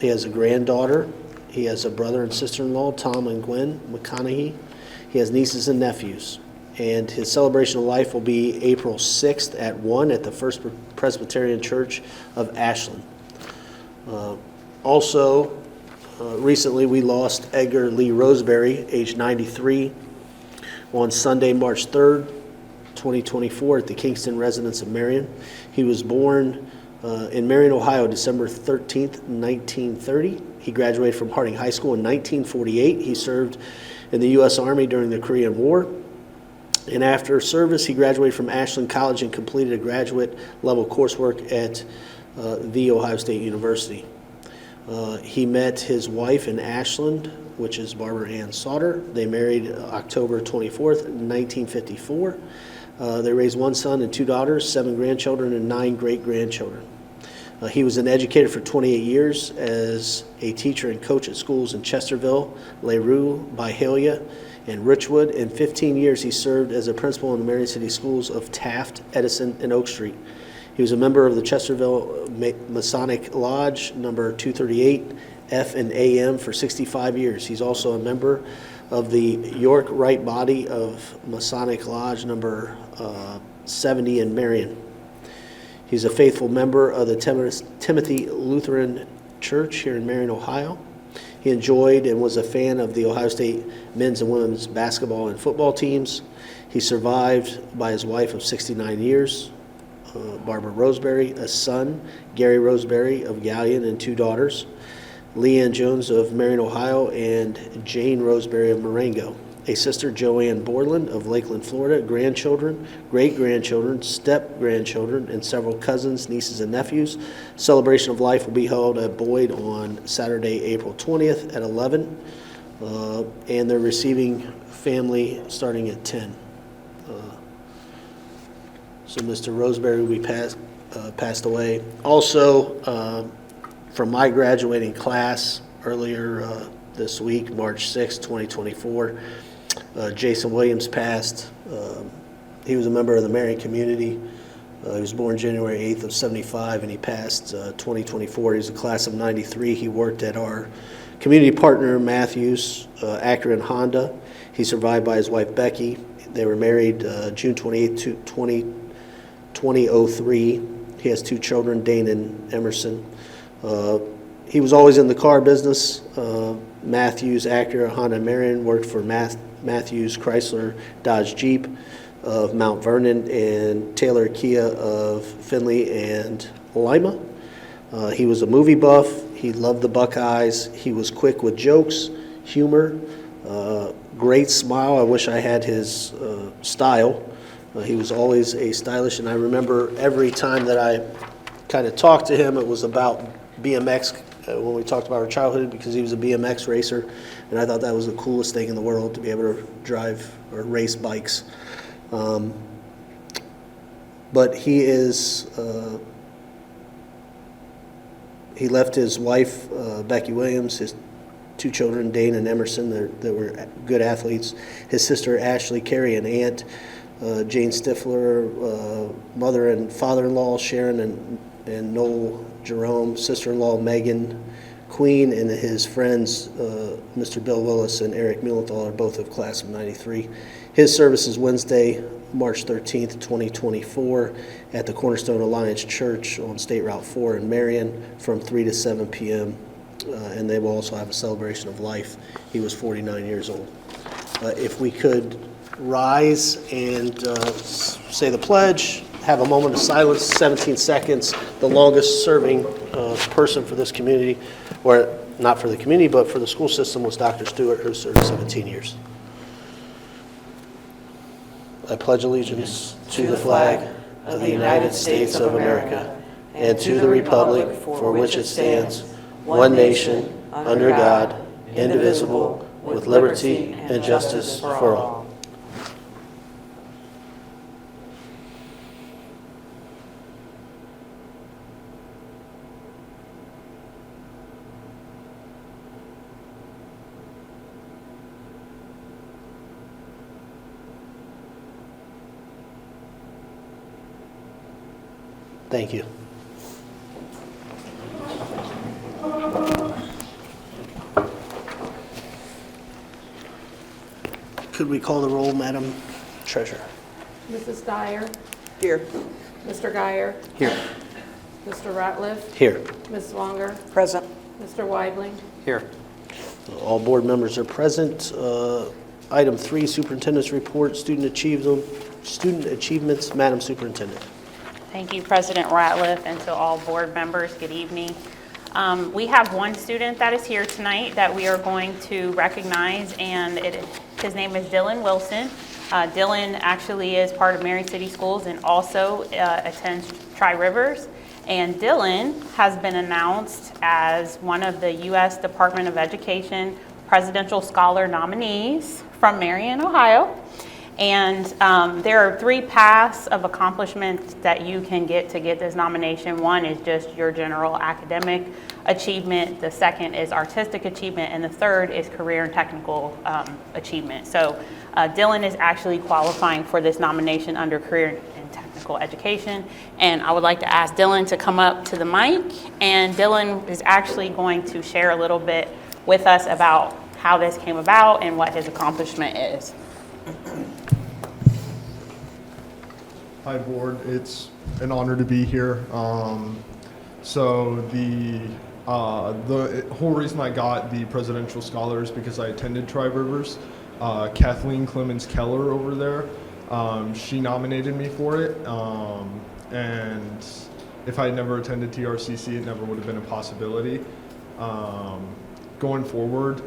He has a granddaughter. He has a brother and sister-in-law, Tom and Gwen McConaughey. He has nieces and nephews. And his celebration of life will be April 6th at 1 at the First Presbyterian Church of Ashland. Recently we lost Edgar Lee Roseberry, age 93, on Sunday, March 3rd, 2024, at the Kingston residence of Marion. He was born in Marion, Ohio, December 13th, 1930. He graduated from Harding High School in 1948. He served in the U.S. Army during the Korean War. And after service, he graduated from Ashland College and completed a graduate-level coursework at The Ohio State University. He met his wife in Ashland, which is Barbara Ann Sauter. They married October 24th, 1954. They raised 1 son and 2 daughters, 7 grandchildren, and 9 great-grandchildren. He was an educator for 28 years as a teacher and coach at schools in Chesterville, LaRue, Byhalia, and Richwood. In 15 years, he served as a principal in the Marion City Schools of Taft, Edison, and Oak Street. He was a member of the Chesterville Masonic Lodge, number 238, F and AM, for 65 years. He's also a member of the York Right Body of Masonic Lodge, number 70 in Marion. He's a faithful member of the Timothy Lutheran Church here in Marion, Ohio. He enjoyed and was a fan of the Ohio State men's and women's basketball and football teams. He's survived by his wife of 69 years, Barbara Roseberry, a son, Gary Roseberry of Gallion, and 2 daughters, Leanne Jones of Marion, Ohio, and Jane Roseberry of Marengo, a sister, Joanne Borland of Lakeland, Florida, grandchildren, great-grandchildren, step-grandchildren, and several cousins, nieces, and nephews. Celebration of life will be held at Boyd on Saturday, April 20th at 11, and they're receiving family starting at 10. So Mr. Roseberry will be passed away. Also, from my graduating class earlier this week, March 6, 2024, Jason Williams passed. He was a member of the Marion community. He was born January 8th of 75, and he passed 2024. He was a class of 93. He worked at our community partner, Matthews, Acura and Honda. He's survived by his wife, Becky. They were married June 28, 2003. He has 2 children, Dane and Emerson. He was always in the car business. Matthews, Acura, Honda, Marion, worked for Matthews, Chrysler, Dodge, Jeep of Mount Vernon, and Taylor Kia of Findlay and Lima. He was a movie buff. He loved the Buckeyes. He was quick with jokes, humor, great smile. I wish I had his style. He was always a stylish, and I remember every time that I kind of talked to him, it was about BMX when we talked about our childhood, because he was a BMX racer, and I thought that was the coolest thing in the world to be able to drive or race bikes. But he is, he left his wife, Becky Williams, his 2 children, Dane and Emerson, that were good athletes, his sister Ashley, Carrie, and aunt, Jane Stifler, mother and father-in-law, Sharon and Noel Jerome, sister-in-law Megan Queen, and his friends, Mr. Bill Willis and Eric Mulenthal, are both of class of 93. His service is Wednesday, March 13th, 2024, at the Cornerstone Alliance Church on State Route 4 in Marion from 3 to 7 p.m. And they will also have a celebration of life. He was 49 years old. If we could rise and say the pledge, have a moment of silence, 17 seconds. The longest serving person for this community, or not for the community, but for the school system, was Dr. Stewart, who served 17 years. I pledge allegiance to the flag of the United States of America and to the republic for which it stands, one nation, under God, indivisible, with liberty and justice for all. Thank you. Could we call the roll, Madam Treasurer? Mrs. Dyer, Here. Mr. Guyer, Here. Mr. Ratliff, Here. Ms. Swanger, Present. Mr. Weidling. Here. All board members are present. Item 3, Superintendent's Report, Student Achievements. Madam Superintendent. Thank you, President Ratliff, and to all board members, good evening. We have one student that is here tonight that we are going to recognize, and his name is Dylan Wilson. Dylan actually is part of Marion City Schools and also attends Tri-Rivers. And Dylan has been announced as one of the U.S. Department of Education Presidential Scholar nominees from Marion, Ohio. And there are 3 paths of accomplishment that you can get to get this nomination. One is just your general academic achievement. The second is artistic achievement. And the third is career and technical achievement. So Dylan is actually qualifying for this nomination under career and technical education. And I would like to ask Dylan to come up to the mic. And Dylan is actually going to share a little bit with us about how this came about and what his accomplishment is. Hi, board. It's an honor to be here. So the whole reason I got the Presidential Scholar is because I attended Tri-Rivers. Kathleen Clemens Keller over there, she nominated me for it. And if I had never attended TRCC, it never would have been a possibility. Going forward,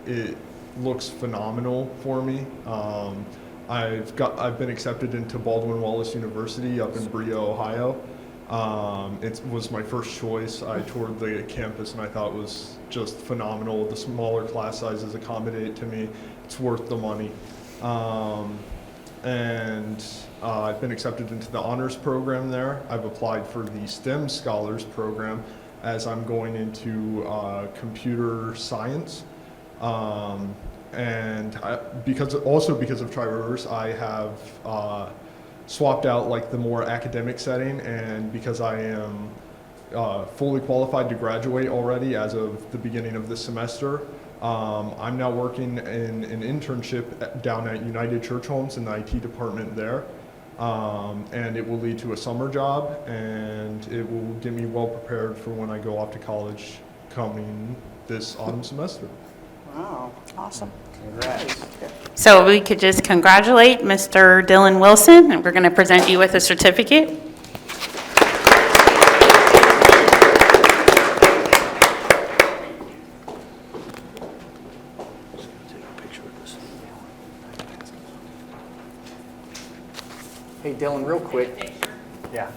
it looks phenomenal for me. I've been accepted into Baldwin Wallace University up in Brio, Ohio. It was my first choice. I toured the campus and I thought it was just phenomenal. The smaller class sizes accommodate to me. It's worth the money. And I've been accepted into the honors program there. I've applied for the STEM Scholars program as I'm going into computer science. And because of Tri-Rivers, I have swapped out like the more academic setting, and because I am fully qualified to graduate already as of the beginning of this semester, I'm now working in an internship down at United Church Homes in the IT department there. And it will lead to a summer job, and it will get me well prepared for when I go off to college coming this autumn semester. Wow, awesome. Congrats. So we could just congratulate Mr. Dylan Wilson, and we're going to present you with a certificate. Hey, Dylan, real quick. Yeah,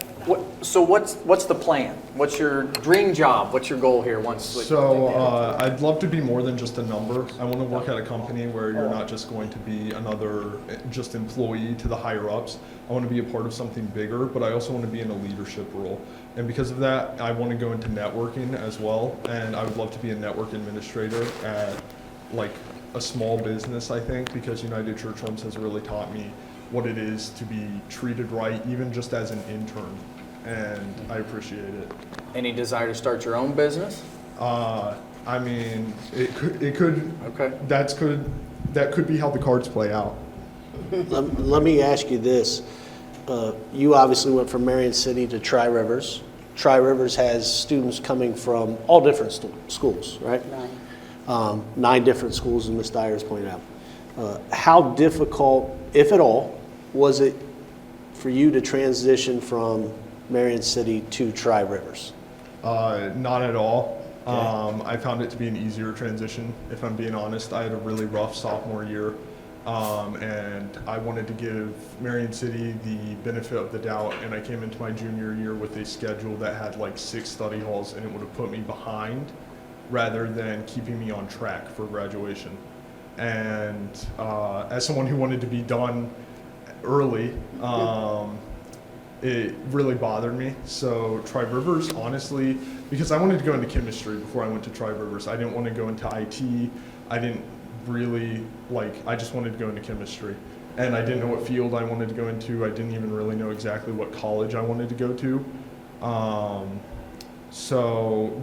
So what's the plan? What's your dream job? What's your goal here once? So I'd love to be more than just a number. I want to work at a company where you're not just going to be another just employee to the higher ups. I want to be a part of something bigger, but I also want to be in a leadership role. And because of that, I want to go into networking as well. And I would love to be a network administrator at like a small business, I think, because United Church Homes has really taught me what it is to be treated right, even just as an intern. And I appreciate it. Any desire to start your own business? I mean, it could. Okay. That could be how the cards play out. Let me ask you this. You obviously went from Marion City to Tri-Rivers. Tri-Rivers has students coming from all different schools, right? 9 different schools, as Ms. Dyers pointed out. How difficult, if at all, was it for you to transition from Marion City to Tri-Rivers? Not at all. I found it to be an easier transition, if I'm being honest. I had a really rough sophomore year, and I wanted to give Marion City the benefit of the doubt, and I came into my junior year with a schedule that had like 6 study halls, and it would have put me behind rather than keeping me on track for graduation. And as someone who wanted to be done early, it really bothered me. So Tri-Rivers, honestly, because I wanted to go into chemistry before I went to Tri-Rivers. I didn't want to go into IT. I didn't really, I just wanted to go into chemistry. And I didn't know what field I wanted to go into. I didn't even really know exactly what college I wanted to go to. So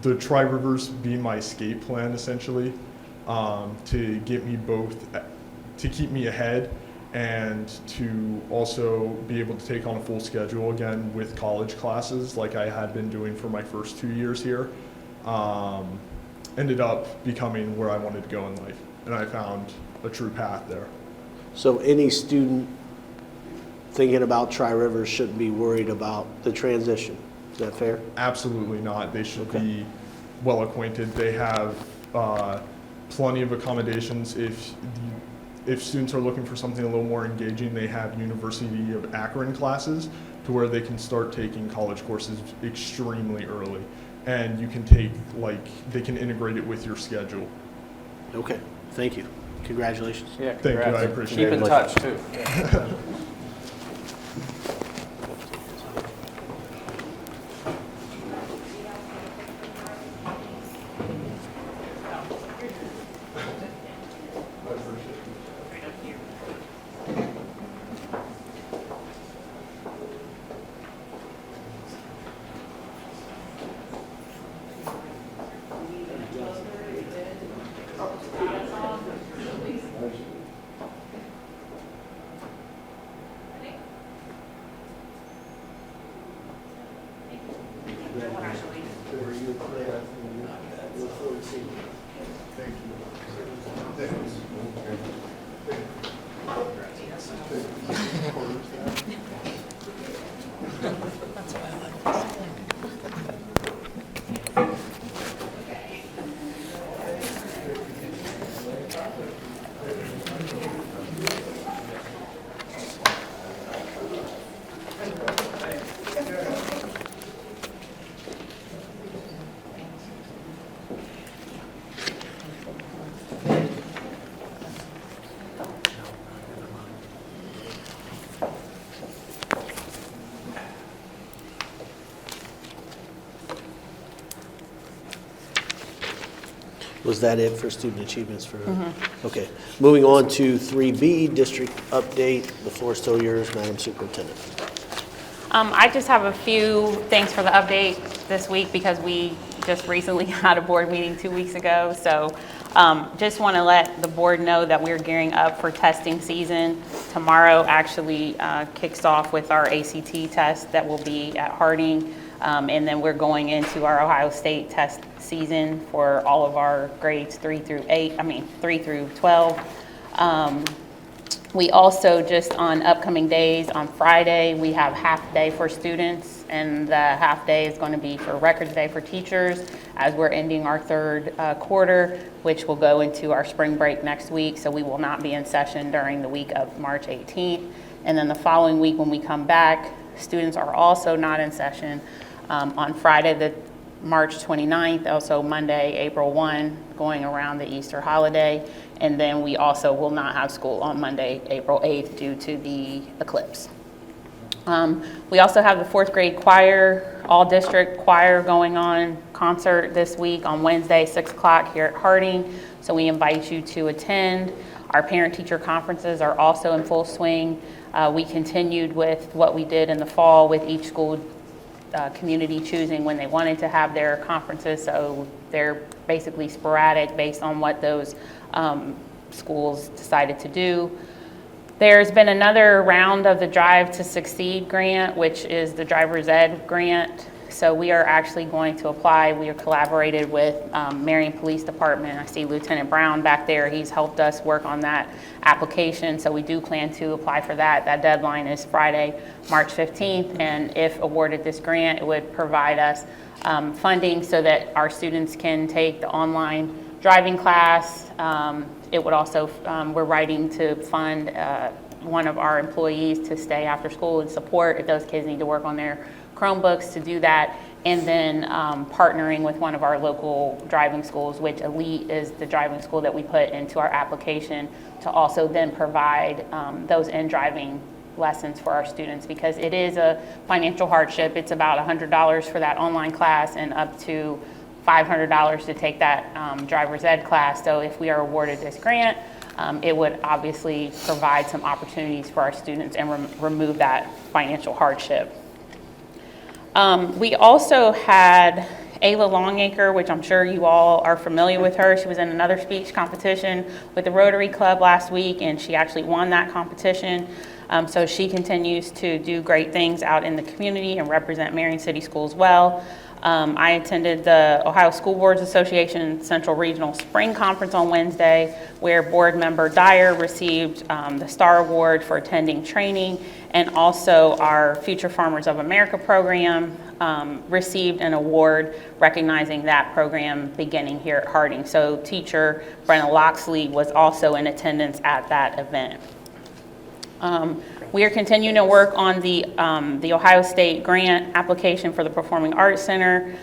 the Tri-Rivers being my escape plan, essentially, to get me both, to keep me ahead and to also be able to take on a full schedule again with college classes like I had been doing for my first 2 years here, ended up becoming where I wanted to go in life. And I found a true path there. So any student thinking about Tri-Rivers shouldn't be worried about the transition. Is that fair? Absolutely not. They should be well acquainted. They have plenty of accommodations. If students are looking for something a little more engaging, they have University of Akron classes to where they can start taking college courses extremely early. And you can take, they can integrate it with your schedule. Okay, thank you. Congratulations. Yeah, Thank you, I congrats. appreciate Keep in it. touch, too. Was that it for student achievements for? Okay. Moving on to 3B, district update. The floor is still yours, Madam Superintendent. I just have a few things for the update this week because we just recently had a board meeting 2 weeks ago. So just want to let the board know that we're gearing up for testing season. Tomorrow actually kicks off with our ACT test that will be at Harding. And then we're going into our Ohio State test season for all of our grades 3 through 12. We also, just on upcoming days, on Friday, we have half day for students, and the half day is going to be for Records Day for teachers as we're ending our third quarter, which will go into our spring break next week. So we will not be in session during the week of March 18th. And then the following week when we come back, students are also not in session on Friday, the March 29th, also Monday, April 1, going around the Easter holiday. And then we also will not have school on Monday, April 8th, due to the eclipse. We also have the 4th grade choir, all-district choir going on concert this week on Wednesday, 6 o'clock here at Harding. So we invite you to attend. Our parent-teacher conferences are also in full swing. We continued with what we did in the fall with each school community choosing when they wanted to have their conferences. So they're basically sporadic based on what those schools decided to do. There's been another round of the Drive to Succeed grant, which is the driver's ed grant. So we are actually going to apply. We have collaborated with Marion Police Department. I see Lieutenant Brown back there. He's helped us work on that application. So we do plan to apply for that. That deadline is Friday, March 15th. And if awarded this grant, it would provide us funding so that our students can take the online driving class. It would also, we're writing to fund one of our employees to stay after school and support if those kids need to work on their Chromebooks to do that, and then partnering with one of our local driving schools, which Elite is the driving school that we put into our application, to also then provide those in-driving lessons for our students, because it is a financial hardship. It's about $100 for that online class and up to $500 to take that driver's ed class. So if we are awarded this grant, it would obviously provide some opportunities for our students and remove that financial hardship. We also had Ayla Longacre, which I'm sure you all are familiar with her. She was in another speech competition with the Rotary Club last week, and she actually won that competition. So she continues to do great things out in the community and represent Marion City Schools well. I attended the Ohio School Boards Association Central Regional Spring Conference on Wednesday, where board member Dyer received the Star Award for attending training, and also our Future Farmers of America program received an award recognizing that program beginning here at Harding. So teacher Brenna Loxley was also in attendance at that event. We are continuing to work on the Ohio State grant application for the Performing Arts Center.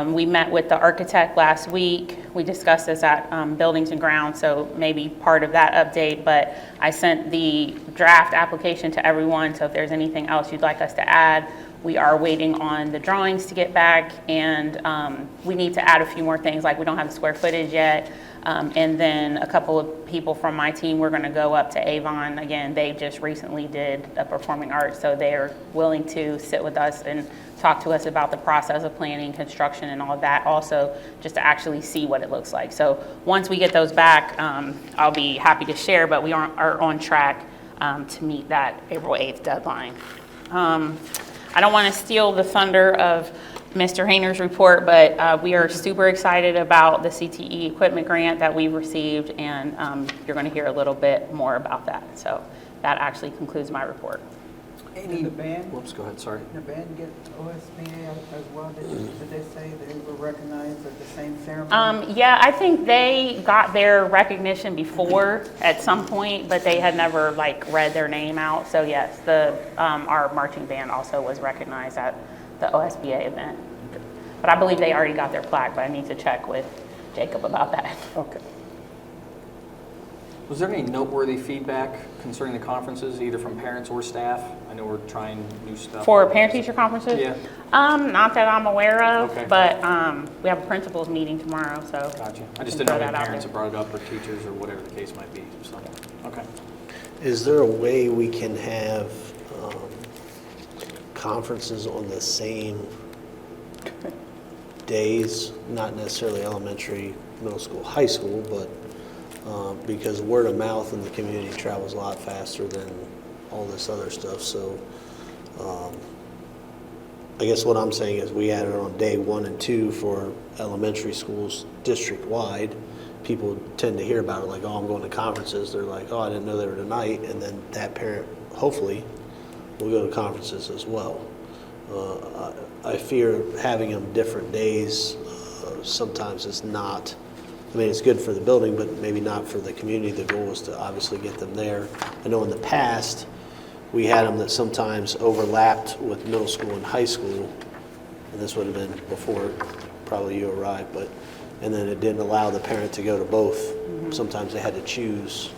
We met with the architect last week. We discussed this at Buildings and Grounds, so maybe part of that update, but I sent the draft application to everyone, so if there's anything else you'd like us to add, we are waiting on the drawings to get back, and we need to add a few more things, like we don't have the square footage yet. And then a couple of people from my team, we're going to go up to Avon. Again, they just recently did a performing arts, so they're willing to sit with us and talk to us about the process of planning, construction, and all of that, also just to actually see what it looks like. So once we get those back, I'll be happy to share, but we are on track to meet that April 8th deadline. I don't want to steal the thunder of Mr. Hayner's report, but we are super excited about the CTE equipment grant that we've received, and you're going to hear a little bit more about that. So that actually concludes my report. Did the band, Whoops, go ahead, sorry. the band get OSBA as well? Did they say they were recognized at the same ceremony? Yeah, I think they got their recognition before at some point, but they had never read their name out. So yes, our marching band also was recognized at the OSBA event. But I believe they already got their plaque, but I need to check with Jacob about that. Okay. Was there any noteworthy feedback concerning the conferences, either from parents or staff? I know we're trying new stuff. For parent-teacher conferences? Yeah. Not that I'm aware of, Okay. but we have a principals meeting tomorrow, so. Gotcha. I just can didn't know throw if that out parents there. have brought it up, or teachers, or whatever the case might be. So, okay. Is there a way we can have conferences on the same days? Not necessarily elementary, middle school, high school, but because word of mouth in the community travels a lot faster than all this other stuff. So I guess what I'm saying is we had it on day 1 and 2 for elementary schools district-wide. People tend to hear about it like, oh, I'm going to conferences. They're like, oh, I didn't know they were tonight. And then that parent, hopefully, will go to conferences as well. I fear having them different days sometimes is not, I mean, it's good for the building, but maybe not for the community. The goal is to obviously get them there. I know in the past, we had them that sometimes overlapped with middle school and high school, and this would have been before probably you arrived, and then it didn't allow the parent to go to both. Sometimes they had to choose,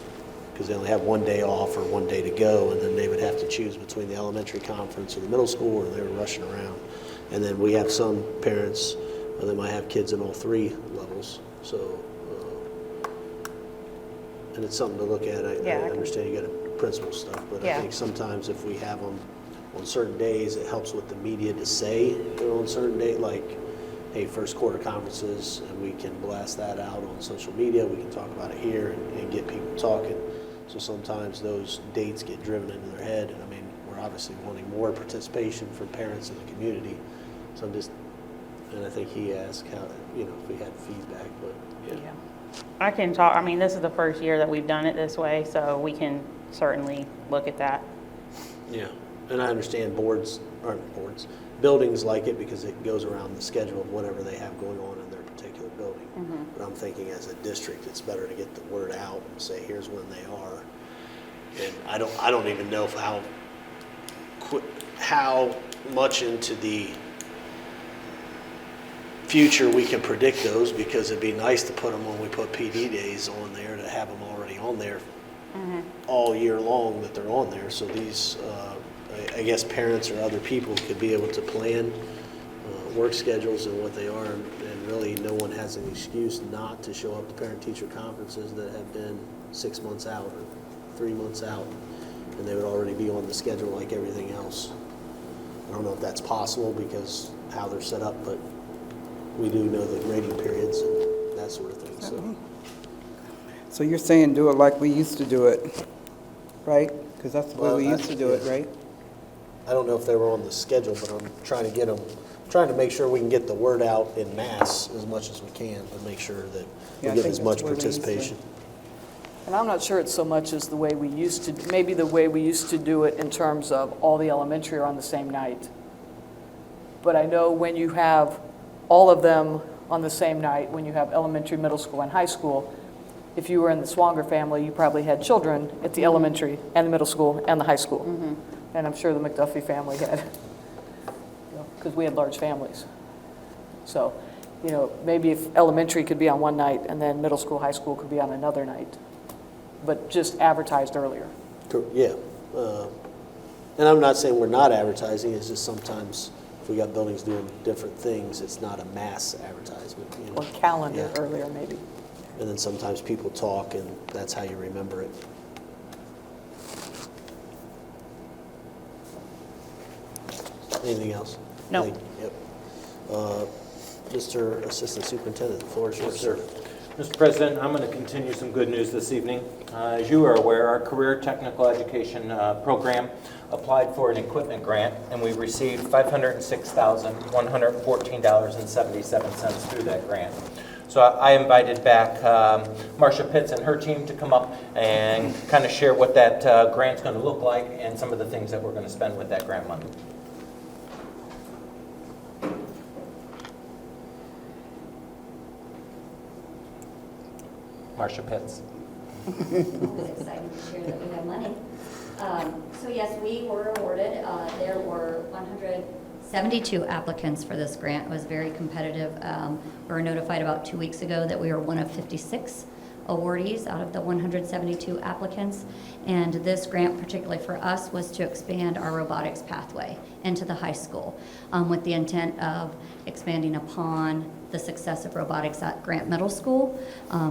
because they only have one day off or one day to go, and then they would have to choose between the elementary conference or the middle school, or they were rushing around. And then we have some parents, they might have kids in all three levels, so, and it's something to look at. I understand you got to principal stuff, but I think sometimes if we have them on certain days, it helps with the media to say they're on certain day, like, hey, first quarter conferences, and we can blast that out on social media, we can talk about it here and get people talking. So sometimes those dates get driven into their head, and I mean, we're obviously wanting more participation from parents in the community. So I'm just, and I think he asked how, if we had feedback, but yeah. I can talk, I mean, this is the first year that we've done it this way, so we can certainly look at that. Yeah, and I understand buildings like it because it goes around the schedule of whatever they have going on in their particular building. But I'm thinking as a district, it's better to get the word out and say, here's when they are. And I don't even know how much into the future we can predict those, because it'd be nice to put them when we put PD days on there, to have them already on there all year long, that they're on there. So these, I guess parents or other people could be able to plan work schedules and what they are, and really no one has an excuse not to show up to parent-teacher conferences that have been 6 months out or 3 months out, and they would already be on the schedule like everything else. I don't know if that's possible because how they're set up, but we do know the grading periods and that sort of thing. So you're saying do it like we used to do it, right? Because that's the way we used to do it, right? I don't know if they were on the schedule, but I'm trying to make sure we can get the word out in mass as much as we can, to make sure that we get as much participation. And I'm not sure it's so much as the way we used to, maybe the way we used to do it in terms of all the elementary are on the same night. But I know when you have all of them on the same night, when you have elementary, middle school, and high school, if you were in the Swanger family, you probably had children at the elementary and the middle school and the high school. And I'm sure the McDuffie family had, because we had large families. So, maybe if elementary could be on one night and then middle school, high school could be on another night, but just advertised earlier. Yeah. And I'm not saying we're not advertising, it's just sometimes if we got buildings doing different things, it's not a mass advertisement. Or calendar earlier, maybe. And then sometimes people talk, and that's how you remember it. Anything else? No. Yep. Mr. Assistant Superintendent, the floor is yours, sir. Mr. President, I'm going to continue some good news this evening. As you are aware, our Career Technical Education program applied for an equipment grant, and we received $506,114.77 through that grant. So I invited back Marcia Pitts and her team to come up and kind of share what that grant's going to look like and some of the things that we're going to spend with that grant money. Marcia Pitts. Always excited to share that we have money. So yes, we were awarded. There were 172 applicants for this grant. It was very competitive. We were notified about 2 weeks ago that we were one of 56 awardees out of the 172 applicants. And this grant, particularly for us, was to expand our robotics pathway into the high school with the intent of expanding upon the success of robotics at Grant Middle School.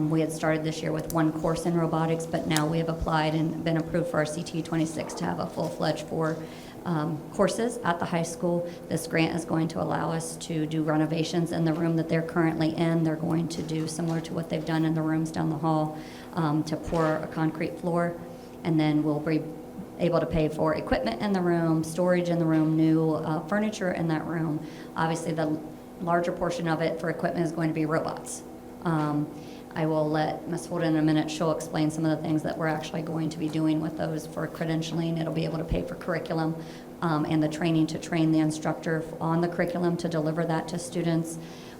We had started this year with one course in robotics, but now we have applied and been approved for our CT 26 to have a full-fledged 4 courses at the high school. This grant is going to allow us to do renovations in the room that they're currently in. They're going to do similar to what they've done in the rooms down the hall to pour a concrete floor, and then we'll be able to pay for equipment in the room, storage in the room, new furniture in that room. Obviously, the larger portion of it for equipment is going to be robots. I will let Ms. Holden in a minute. She'll explain some of the things that we're actually going to be doing with those for credentialing. It'll be able to pay for curriculum and the training to train the instructor on the curriculum to deliver that to students.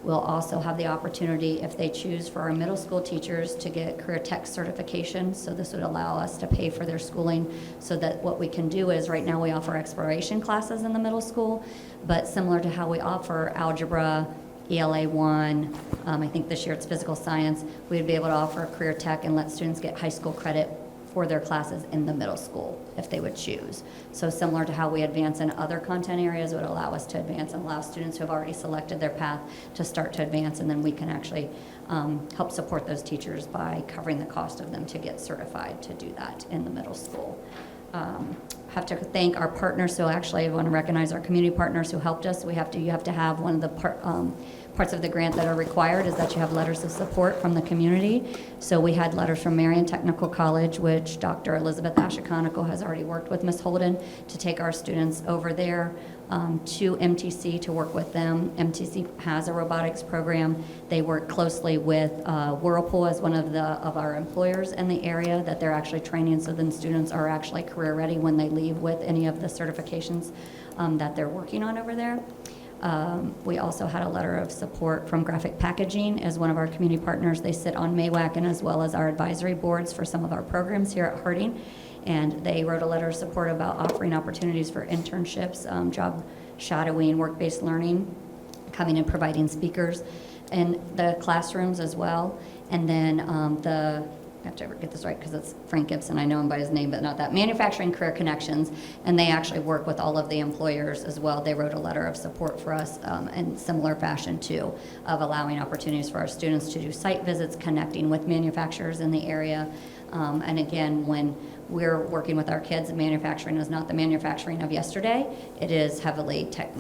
We'll also have the opportunity, if they choose, for our middle school teachers to get career tech certification. So this would allow us to pay for their schooling, so that what we can do is, right now we offer exploration classes in the middle school, but similar to how we offer algebra, ELA 1, I think this year it's physical science, we'd be able to offer career tech and let students get high school credit for their classes in the middle school if they would choose. So similar to how we advance in other content areas, it would allow us to advance and allow students who have already selected their path to start to advance, and then we can actually help support those teachers by covering the cost of them to get certified to do that in the middle school. Have to thank our partners. So actually, I want to recognize our community partners who helped us. You have to have one of the parts of the grant that are required is that you have letters of support from the community. So we had letters from Marion Technical College, which Dr. Elizabeth Ashikanico has already worked with Ms. Holden to take our students over there to MTC to work with them. MTC has a robotics program. They work closely with Whirlpool as one of our employers in the area that they're actually training, so then students are actually career ready when they leave with any of the certifications that they're working on over there. We also had a letter of support from Graphic Packaging as one of our community partners. They sit on MAWAC and as well as our advisory boards for some of our programs here at Harding. And they wrote a letter of support about offering opportunities for internships, job shadowing, work-based learning, coming and providing speakers in the classrooms as well. And then I have to get this right because it's Frank Gibson, I know him by his name, but not that, Manufacturing Career Connections, and they actually work with all of the employers as well. They wrote a letter of support for us in similar fashion too, of allowing opportunities for our students to do site visits, connecting with manufacturers in the area. And again, when we're working with our kids, manufacturing is not the manufacturing of yesterday. It is heavily tech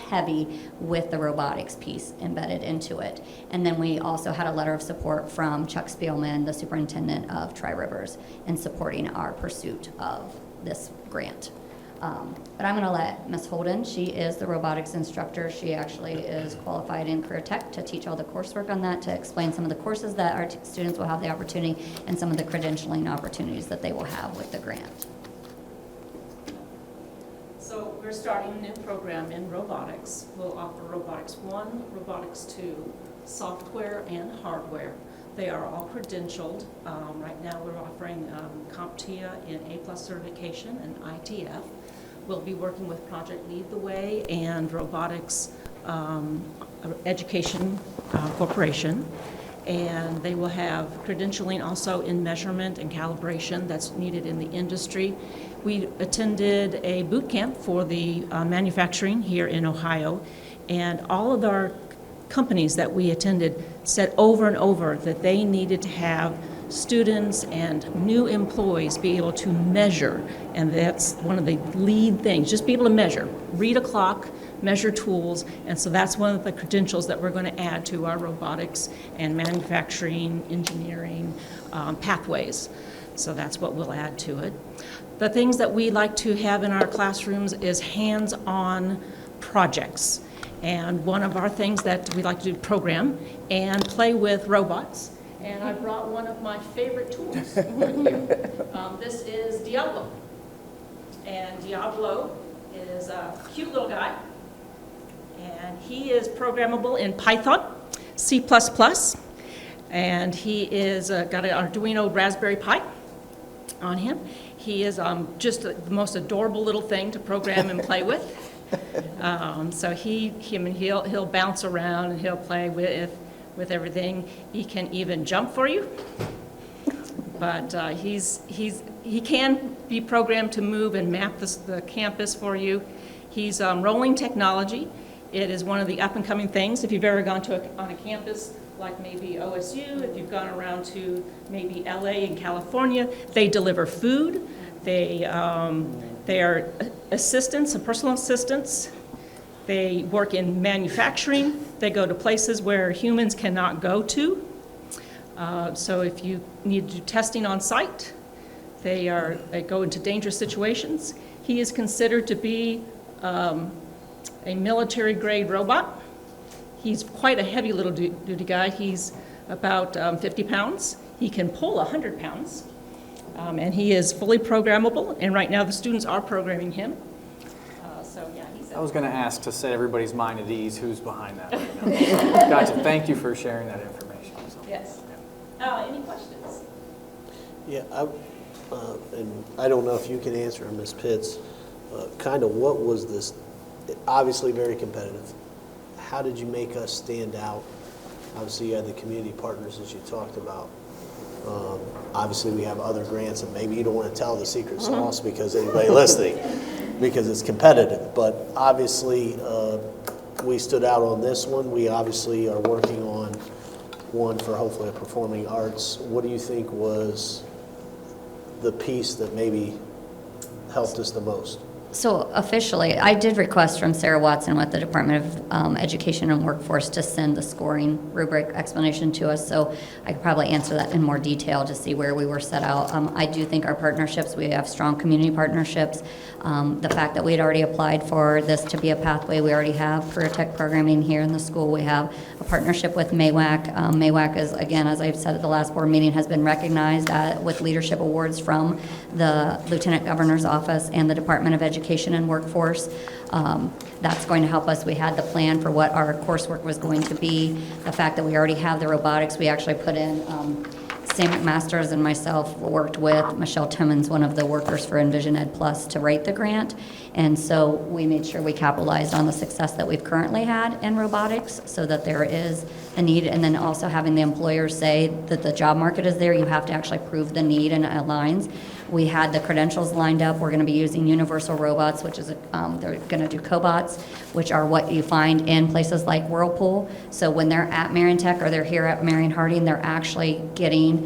heavy with the robotics piece embedded into it. And then we also had a letter of support from Chuck Spielman, the superintendent of Tri-Rivers, in supporting our pursuit of this grant. But I'm going to let Ms. Holden, she is the robotics instructor. She actually is qualified in career tech to teach all the coursework on that, to explain some of the courses that our students will have the opportunity and some of the credentialing opportunities that they will have with the grant. So we're starting a new program in robotics. We'll offer Robotics 1, Robotics 2, software and hardware. They are all credentialed. Right now we're offering CompTIA in A+ certification and ITF. We'll be working with Project Lead the Way and Robotics Education Corporation. And they will have credentialing also in measurement and calibration that's needed in the industry. We attended a boot camp for the manufacturing here in Ohio, and all of our companies that we attended said over and over that they needed to have students and new employees be able to measure, and that's one of the lead things, just be able to measure, read a clock, measure tools, and so that's one of the credentials that we're going to add to our robotics and manufacturing, engineering pathways. So that's what we'll add to it. The things that we like to have in our classrooms is hands-on projects. And one of our things that we like to do, program and play with robots. And I brought one of my favorite tools with you. This is Diablo. And Diablo is a cute little guy. And he is programmable in Python, C++, and he is got an Arduino Raspberry Pi on him. He is just the most adorable little thing to program and play with. So he'll bounce around and he'll play with everything. He can even jump for you, but he can be programmed to move and map the campus for you. He's rolling technology. It is one of the up-and-coming things. If you've ever gone on a campus like maybe OSU, if you've gone around to maybe LA in California, they deliver food. They are assistants and personal assistants. They work in manufacturing. They go to places where humans cannot go to. So if you need to do testing on site, they go into dangerous situations. He is considered to be a military-grade robot. He's quite a heavy little duty guy. He's about 50 pounds. He can pull 100 pounds. And he is fully programmable, and right now the students are programming him. So yeah, he's I was going to ask to set everybody's mind at ease, who's behind that right now. Gotcha. Thank you for sharing that information. So, Yes. Any questions? Yeah, and I don't know if you can answer, Ms. Pitts, kind of what was this, obviously very competitive. How did you make us stand out? Obviously, you had the community partners that you talked about. Obviously, we have other grants, and maybe you don't want to tell the secret sauce because anybody listening, because it's competitive. But obviously, we stood out on this one. We obviously are working on one for hopefully performing arts. What do you think was the piece that maybe helped us the most? So officially, I did request from Sarah Watson with the Department of Education and Workforce to send the scoring rubric explanation to us, so I could probably answer that in more detail to see where we were set out. I do think our partnerships, we have strong community partnerships. The fact that we had already applied for this to be a pathway, we already have career tech programming here in the school. We have a partnership with MAWAC. MAWAC is, again, as I've said at the last board meeting, has been recognized with leadership awards from the Lieutenant Governor's Office and the Department of Education and Workforce. That's going to help us. We had the plan for what our coursework was going to be. The fact that we already have the robotics, we actually put in, Sam McMasters and myself worked with Michelle Timmons, one of the workers for Envision Ed Plus, to write the grant. And so we made sure we capitalized on the success that we've currently had in robotics so that there is a need. And then also having the employers say that the job market is there, you have to actually prove the need and it aligns. We had the credentials lined up. We're going to be using universal robots, which is, they're going to do cobots, which are what you find in places like Whirlpool. So when they're at Marion Tech or they're here at Marion Harding, they're actually getting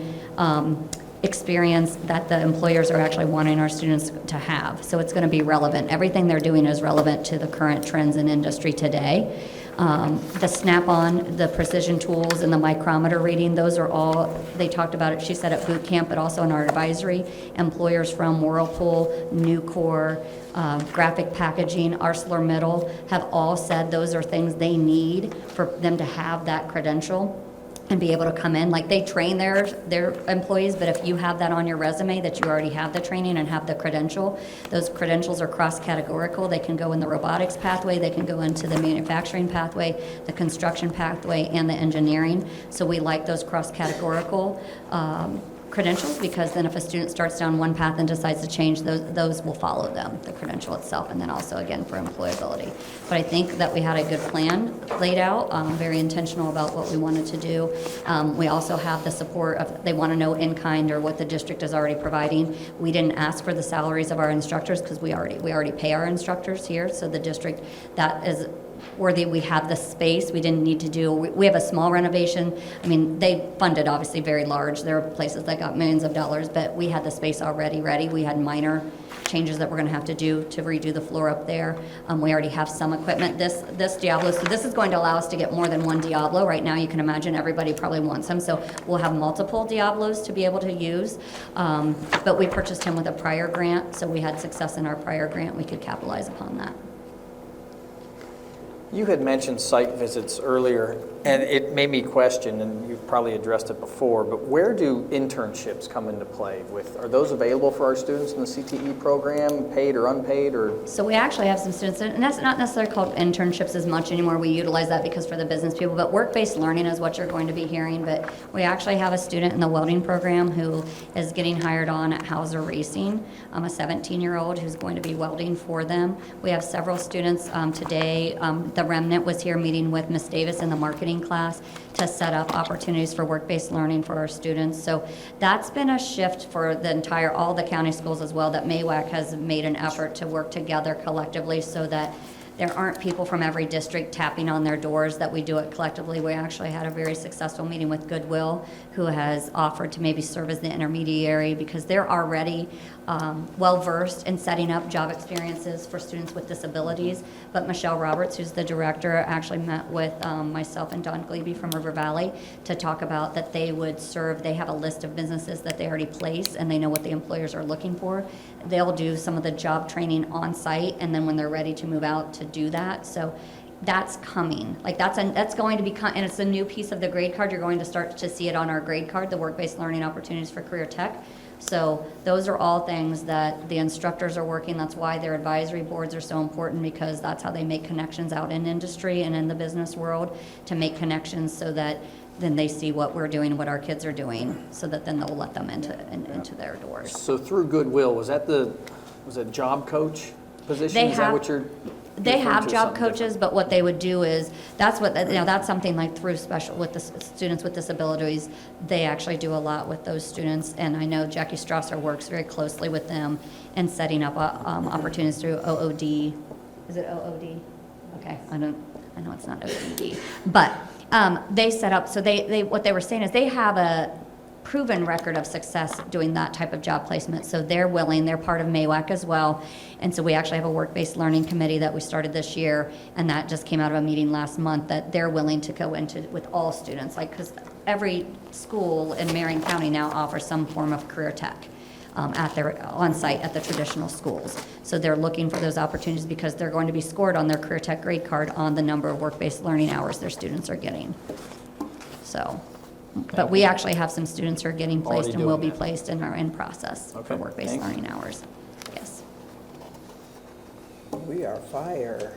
experience that the employers are actually wanting our students to have. So it's going to be relevant. Everything they're doing is relevant to the current trends in industry today. The Snap-on, the precision tools, and the micrometer reading, those are all, they talked about it, she said at boot camp, but also in our advisory. Employers from Whirlpool, Nucor, Graphic Packaging, ArcelorMittal have all said those are things they need for them to have that credential and be able to come in. Like, they train their employees, but if you have that on your resume that you already have the training and have the credential, those credentials are cross-categorical. They can go in the robotics pathway, they can go into the manufacturing pathway, the construction pathway, and the engineering. So we like those cross-categorical credentials, because then if a student starts down one path and decides to change, those will follow them, the credential itself, and then also, again, for employability. But I think that we had a good plan laid out, very intentional about what we wanted to do. We also have the support of, they want to know in kind or what the district is already providing. We didn't ask for the salaries of our instructors because we already pay our instructors here, so the district, that is worthy. We have the space. We didn't need to do, we have a small renovation. I mean, they funded obviously very large. There are places that got millions of dollars, but we had the space already ready. We had minor changes that we're going to have to do to redo the floor up there. We already have some equipment. This Diablo, so this is going to allow us to get more than one Diablo. Right now, you can imagine everybody probably wants them, so we'll have multiple Diablos to be able to use. But we purchased him with a prior grant, so we had success in our prior grant. We could capitalize upon that. You had mentioned site visits earlier, and it made me question, and you've probably addressed it before, but where do internships come into play? Are those available for our students in the CTE program, paid or unpaid, or? So we actually have some students, and that's not necessarily called internships as much anymore. We utilize that because for the business people, but work-based learning is what you're going to be hearing. But we actually have a student in the welding program who is getting hired on at Hauser Racing, a 17-year-old who's going to be welding for them. We have several students today. The Remnant was here meeting with Ms. Davis in the marketing class to set up opportunities for work-based learning for our students. So that's been a shift for all the county schools as well, that MAWAC has made an effort to work together collectively so that there aren't people from every district tapping on their doors, that we do it collectively. We actually had a very successful meeting with Goodwill, who has offered to maybe serve as the intermediary because they're already well-versed in setting up job experiences for students with disabilities. But Michelle Roberts, who's the director, actually met with myself and Don Glebe from River Valley to talk about that they would serve. They have a list of businesses that they already place, and they know what the employers are looking for. They'll do some of the job training on site, and then when they're ready to move out, to do that. So that's coming. Like that's going to become, and it's a new piece of the grade card. You're going to start to see it on our grade card, the work-based learning opportunities for career tech. So those are all things that the instructors are working. That's why their advisory boards are so important, because that's how they make connections out in industry and in the business world, to make connections so that then they see what we're doing, what our kids are doing, so that then they'll let them into their doors. So through Goodwill, was that job coach position? They Is that have- what you're They referring have to, job something coaches, different? but what they would do is, that's something like through special, with the students with disabilities, they actually do a lot with those students, and I know Jackie Strasser works very closely with them in setting up opportunities through OOD. Is it OOD? Okay, I know it's not OOD, but they set up, so what they were saying is they have a proven record of success doing that type of job placement. So they're willing, they're part of MAWAC as well. And so we actually have a work-based learning committee that we started this year, and that just came out of a meeting last month, that they're willing to go into with all students, like, because every school in Marion County now offers some form of career tech on site at the traditional schools. So they're looking for those opportunities because they're going to be scored on their career tech grade card on the number of work-based learning hours their students are getting. So, but we actually have some students who are getting placed and will be placed and are in process for work-based thanks. learning hours. Yes. We are fire.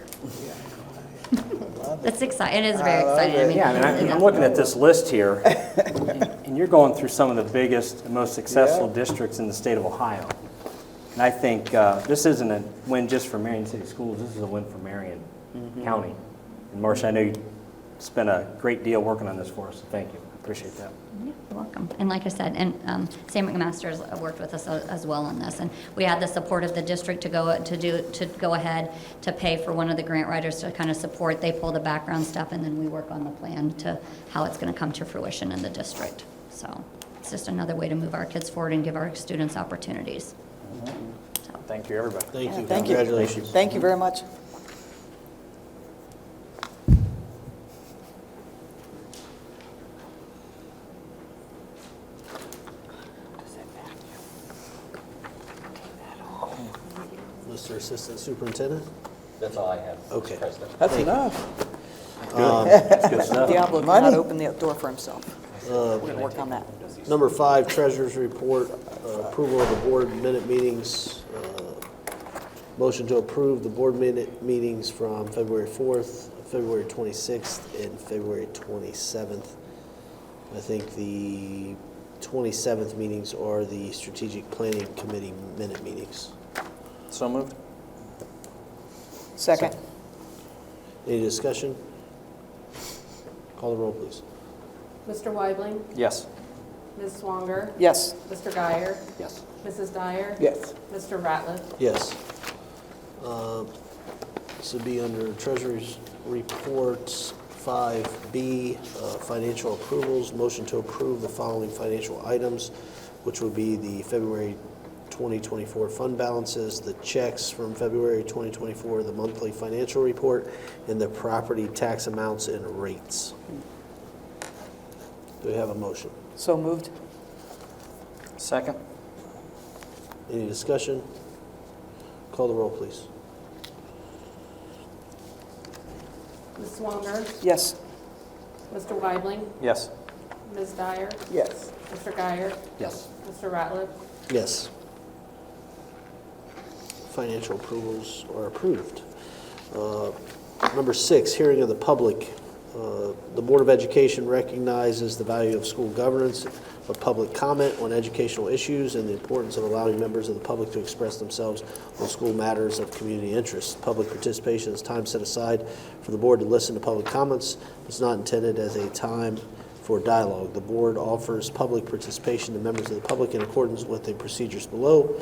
That's exciting. It is very exciting. I mean, Yeah, I mean, I'm looking at this list here, and you're going through some of the biggest and most successful districts in the state of Ohio. And I think this isn't a win just for Marion City Schools, this is a win for Marion County. And Marcia, I know you spent a great deal working on this for us, so thank you. Appreciate that. Yeah, you're welcome. And like I said, and Sam McMaster's worked with us as well on this, and we had the support of the district to go ahead to pay for one of the grant writers to kind of support. They pull the background stuff, and then we work on the plan to how it's going to come to fruition in the district. So it's just another way to move our kids forward and give our students opportunities. So. Thank you, everybody. Thank you. Thank you. Congratulations. Thank you very much. Mr. Assistant Superintendent? That's all I have, Okay. Mr. President. That's enough. Diablo did Money. not open the door for himself. We're going to work on that. Number 5, Treasurer's Report, approval of the board minute meetings. Motion to approve the board minute meetings from February 4th, February 26th, and February 27th. I think the 27th meetings are the Strategic Planning Committee minute meetings. So moved? Second. Any discussion? Call the roll, please. Mr. Weibling, Yes. Ms. Swanger, Yes. Mr. Guyer, Yes. Mrs. Dyer, Yes. Mr. Ratliff. Yes. This would be under Treasury's Reports 5B, financial approvals. Motion to approve the following financial items, which would be the February 2024 fund balances, the checks from February 2024, the monthly financial report, and the property tax amounts and rates. Do we have a motion? So moved. Second? Any discussion? Call the roll, please. Ms. Swanger, Yes. Mr. Weibling, Yes. Ms. Dyer, Yes. Mr. Guyer, Yes. Mr. Ratliff. Yes. Financial approvals are approved. Number 6, hearing of the public. The Board of Education recognizes the value of school governance, of public comment on educational issues, and the importance of allowing members of the public to express themselves on school matters of community interest. Public participation is time set aside for the board to listen to public comments. It's not intended as a time for dialogue. The board offers public participation to members of the public in accordance with the procedures below.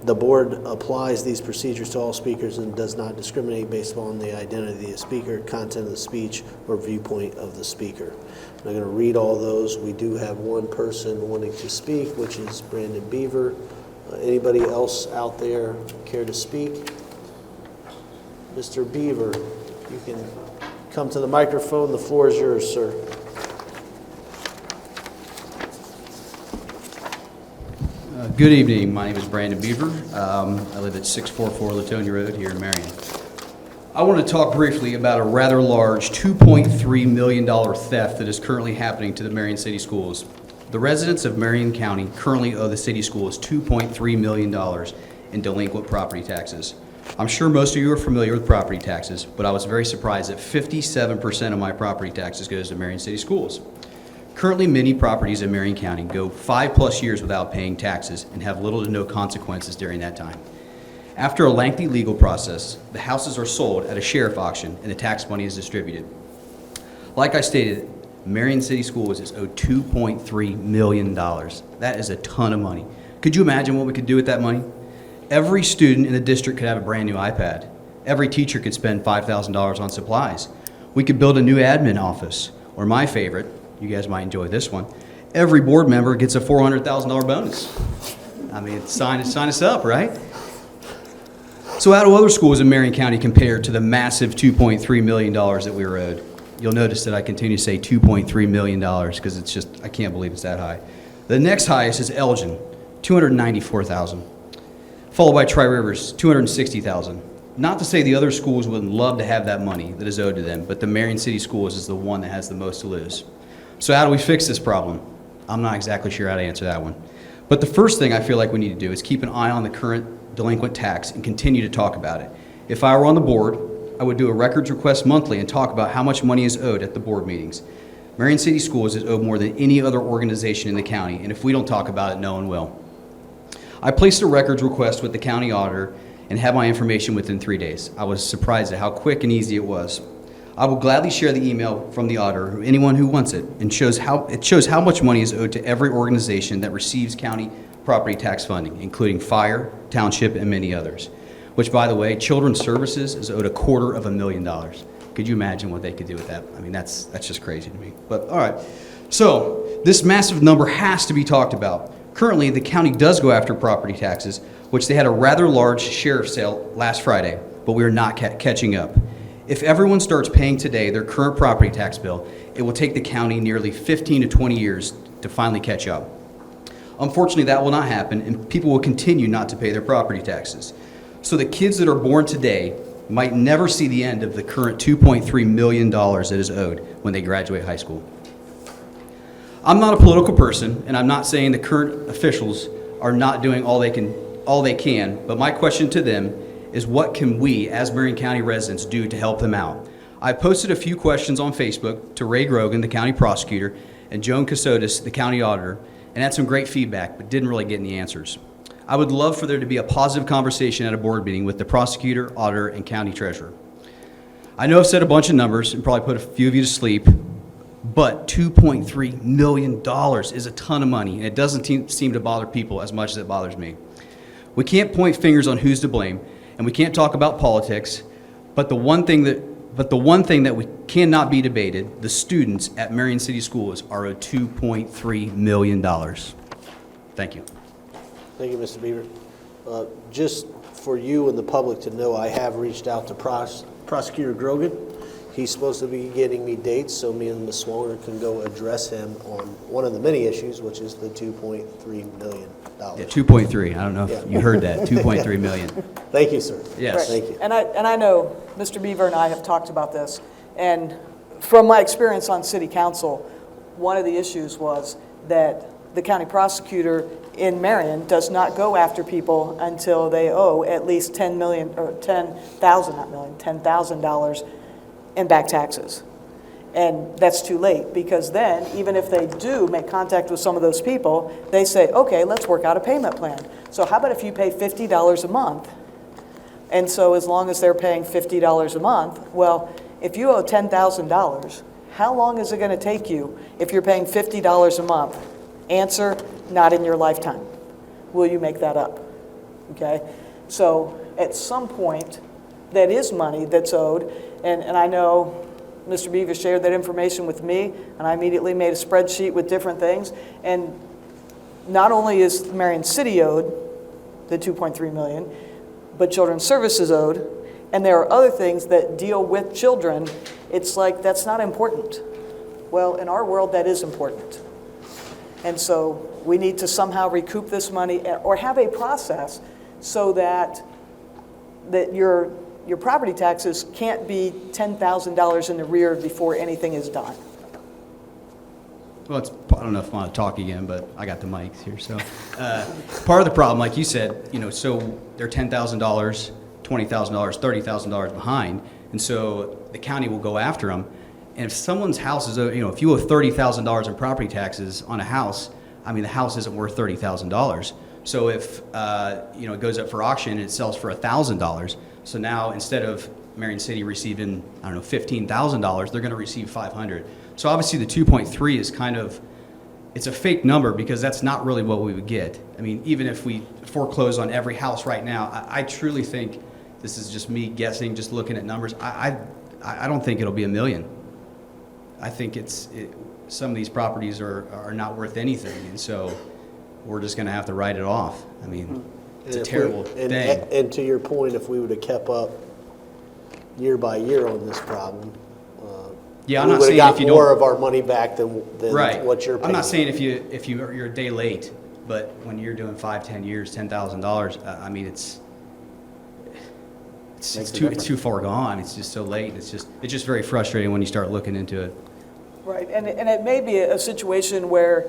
The board applies these procedures to all speakers and does not discriminate based upon the identity of the speaker, content of the speech, or viewpoint of the speaker. I'm not going to read all those. We do have one person wanting to speak, which is Brandon Beaver. Anybody else out there care to speak? Mr. Beaver, you can come to the microphone. The floor is yours, sir. Good evening. My name is Brandon Beaver. I live at 644 Latonia Road here in Marion. I want to talk briefly about a rather large $2.3 million theft that is currently happening to the Marion City Schools. The residents of Marion County currently owe the city schools $2.3 million in delinquent property taxes. I'm sure most of you are familiar with property taxes, but I was very surprised that 57% of my property taxes goes to Marion City Schools. Currently, many properties in Marion County go 5+ years without paying taxes and have little to no consequences during that time. After a lengthy legal process, the houses are sold at a sheriff auction and the tax money is distributed. Like I stated, Marion City Schools is owed $2.3 million. That is a ton of money. Could you imagine what we could do with that money? Every student in the district could have a brand new iPad. Every teacher could spend $5,000 on supplies. We could build a new admin office. Or my favorite, you guys might enjoy this one, every board member gets a $400,000 bonus. I mean, sign us up, right? So how do other schools in Marion County compare to the massive $2.3 million that we were owed? You'll notice that I continue to say $2.3 million because it's just, I can't believe it's that high. The next highest is Elgin, $294,000, followed by Tri-Rivers, $260,000. Not to say the other schools wouldn't love to have that money that is owed to them, but the Marion City Schools is the one that has the most to lose. So how do we fix this problem? I'm not exactly sure how to answer that one. But the first thing I feel like we need to do is keep an eye on the current delinquent tax and continue to talk about it. If I were on the board, I would do a records request monthly and talk about how much money is owed at the board meetings. Marion City Schools is owed more than any other organization in the county, and if we don't talk about it, no one will. I placed a records request with the county auditor and had my information within 3 days. I was surprised at how quick and easy it was. I will gladly share the email from the auditor, anyone who wants it, and it shows how much money is owed to every organization that receives county property tax funding, including fire, township, and many others. Which, by the way, Children's Services is owed $250,000. Could you imagine what they could do with that? I mean, that's just crazy to me. But all right, so this massive number has to be talked about. Currently, the county does go after property taxes, which they had a rather large sheriff sale last Friday, but we are not catching up. If everyone starts paying today their current property tax bill, it will take the county nearly 15 to 20 years to finally catch up. Unfortunately, that will not happen, and people will continue not to pay their property taxes. So the kids that are born today might never see the end of the current $2.3 million that is owed when they graduate high school. I'm not a political person, and I'm not saying the current officials are not doing all they can, but my question to them is what can we, as Marion County residents, do to help them out? I posted a few questions on Facebook to Ray Grogan, the county prosecutor, and Joan Casotis, the county auditor, and had some great feedback, but didn't really get any answers. I would love for there to be a positive conversation at a board meeting with the prosecutor, auditor, and county treasurer. I know I've said a bunch of numbers and probably put a few of you to sleep, but $2.3 million is a ton of money, and it doesn't seem to bother people as much as it bothers me. We can't point fingers on who's to blame, and we can't talk about politics, but the one thing that we cannot be debated, the students at Marion City Schools are owed $2.3 million. Thank you. Thank you, Mr. Beaver. Just for you and the public to know, I have reached out to Prosecutor Grogan. He's supposed to be getting me dates so me and Ms. Swanger can go address him on one of the many issues, which is the $2.3 million. Yeah, 2.3. I don't know if you heard that. 2.3 million. Thank you, sir. Yes. Thank you. And I know Mr. Beaver and I have talked about this, and from my experience on city council, one of the issues was that the county prosecutor in Marion does not go after people until they owe at least $10,000 in back taxes. And that's too late, because then, even if they do make contact with some of those people, they say, okay, let's work out a payment plan. So how about if you pay $50 a month? And so as long as they're paying $50 a month, well, if you owe $10,000, how long is it going to take you if you're paying $50 a month? Answer, not in your lifetime. Will you make that up? Okay? So at some point, that is money that's owed, and I know Mr. Beaver shared that information with me, and I immediately made a spreadsheet with different things, and not only is Marion City owed the $2.3 million, but Children's Services owed, and there are other things that deal with children. It's like, that's not important. Well, in our world, that is important. And so we need to somehow recoup this money or have a process so that your property taxes can't be $10,000 in the rear before anything is done. well, I don't know if I want to talk again, but I got the mics here. So part of the problem, like you said, so they're $10,000, $20,000, $30,000 behind. And so the county will go after them. And if someone's house is, if you owe $30,000 in property taxes on a house, I mean, the house isn't worth $30,000. So if, it goes up for auction and it sells for $1,000, so now instead of Marion City receiving, I don't know, $15,000, they're going to receive $500. So obviously the 2.3 is it's a fake number because that's not really what we would get. I mean, even if we foreclose on every house right now, I truly think, this is just me guessing, just looking at numbers, I don't think it'll be $1 million. I think some of these properties are not worth anything, and so we're just going to have to write it off. I mean, it's a terrible thing. And to your point, if we would have kept up year by year on this problem, yeah, I'm we not would have saying got if you more don't, of our money back than right. what you're paying. I'm not saying if you're a day late, but when you're doing 5-10 years, $10,000, I mean, it's too far gone. It's just so late. It's just very frustrating when you start looking into it. Right, and it may be a situation where,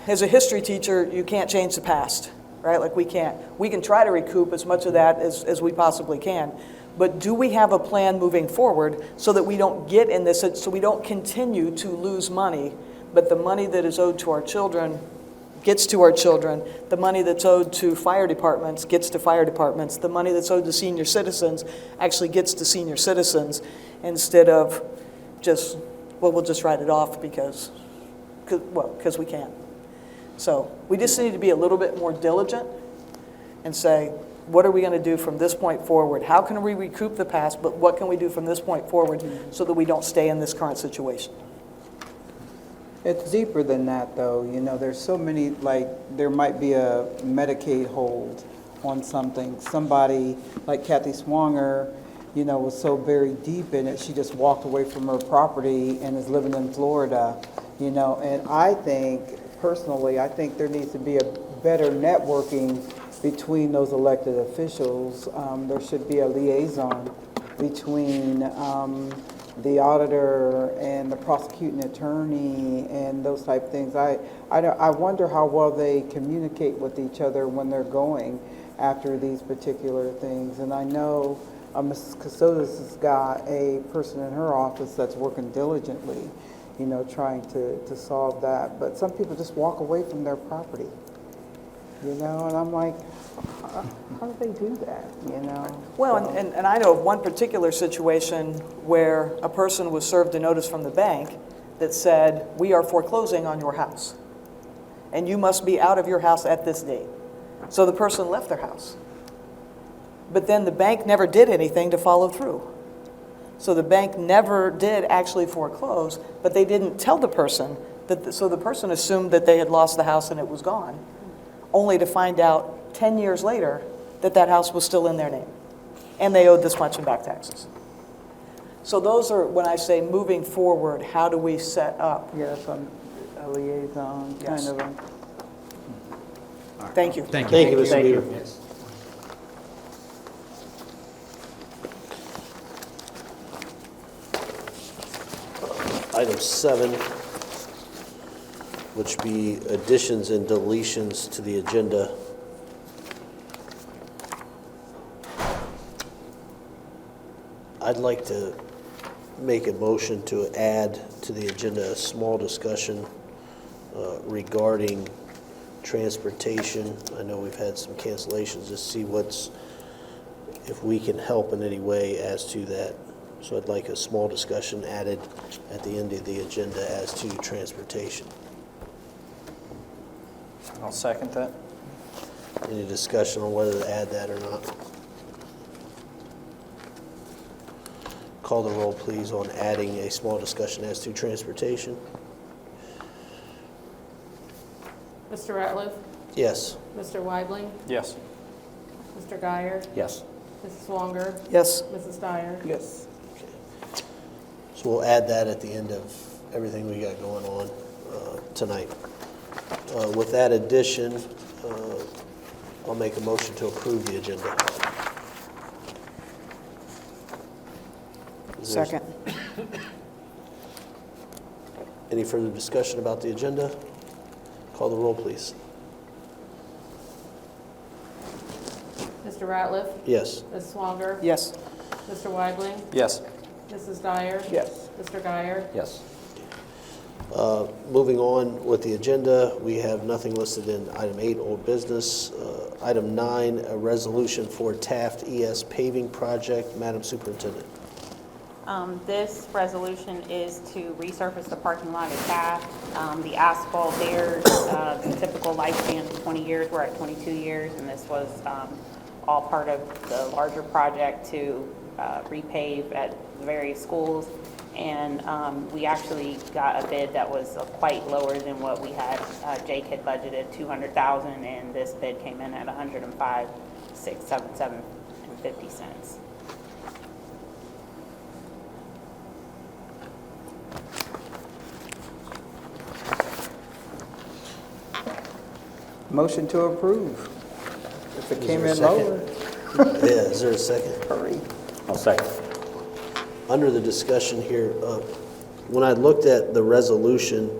as a history teacher, you can't change the past, right? Like we can't. We can try to recoup as much of that as we possibly can. But do we have a plan moving forward so that we don't get in this, so we don't continue to lose money, but the money that is owed to our children gets to our children, the money that's owed to fire departments gets to fire departments, the money that's owed to senior citizens actually gets to senior citizens, instead of just, we'll just write it off because we can. So we just need to be a little bit more diligent and say, what are we going to do from this point forward? How can we recoup the past, but what can we do from this point forward so that we don't stay in this current situation? It's deeper than that, though. There's so many, like, there might be a Medicaid hold on something. Somebody, like Kathy Swanger, was so very deep in it, she just walked away from her property and is living in Florida, and I think, personally, there needs to be a better networking between those elected officials. There should be a liaison between the auditor and the prosecuting attorney and those type of things. I wonder how well they communicate with each other when they're going after these particular things. And I know Mrs. Casotis has got a person in her office that's working diligently, trying to solve that. But some people just walk away from their property, and I'm like, how do they do that, Well, and I know of one particular situation where a person was served a notice from the bank that said, we are foreclosing on your house, and you must be out of your house at this date. So the person left their house. But then the bank never did anything to follow through. So the bank never did actually foreclose, but they didn't tell the person, so the person assumed that they had lost the house and it was gone, only to find out 10 years later that house was still in their name, and they owed this much in back taxes. So those are, when I say moving forward, how do we set up? Yes, a liaison, Yes. kind of a... Thank you. Thank you, Mr. Weaver. Yes. Item 7, which be additions and deletions to the agenda. I'd like to make a motion to add to the agenda a small discussion regarding transportation. I know we've had some cancellations, to see if we can help in any way as to that. So I'd like a small discussion added at the end of the agenda as to transportation. I'll second that. Any discussion on whether to add that or not? Call the roll, please, on adding a small discussion as to transportation. Mr. Ratliff? Yes. Mr. Weibling? Yes. Mr. Guyer? Yes. Mrs. Swanger? Yes. Mrs. Dyer? Yes. So we'll add that at the end of everything we got going on tonight. With that addition, I'll make a motion to approve the agenda. Any further discussion about the agenda? Call the roll, please. Mr. Ratliff? Yes. Ms. Swanger? Yes. Mr. Weidling? Yes. Mrs. Dyer? Yes. Mr. Guyer? Yes. Moving on with the agenda, we have nothing listed in item 8, old business. Item 9, a resolution for Taft ES paving project. Madam Superintendent. This resolution is to resurface the parking lot at Taft. The asphalt there, the typical lifespan is 20 years, we're at 22 years, and this was all part of the larger project to repave at various schools. And we actually got a bid that was quite lower than what we had. Jake had budgeted $200,000, and this bid came in at $105,677.50. Motion to approve. If it came Is in there a lower, Yeah, is there a second? hurry. I'll second. Under the discussion here, when I looked at the resolution,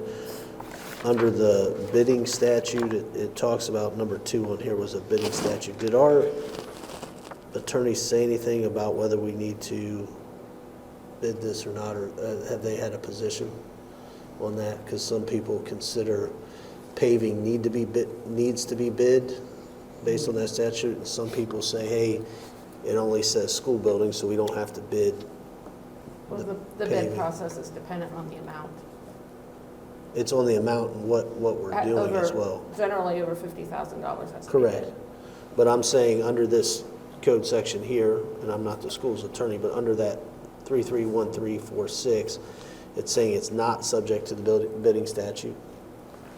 under the bidding statute, it talks about number 2 on here was a bidding statute. Did our attorneys say anything about whether we need to bid this or not, or have they had a position on that? Because some people consider paving needs to be bid based on that statute, and some people say, hey, it only says school buildings, so we don't have to bid. Well, the bid paving. process is dependent on the amount. It's on the amount and what we're doing as well. Generally over $50,000 has to be Correct. bid. But I'm saying under this code section here, and I'm not the school's attorney, but under that 331346, it's saying it's not subject to the bidding statute.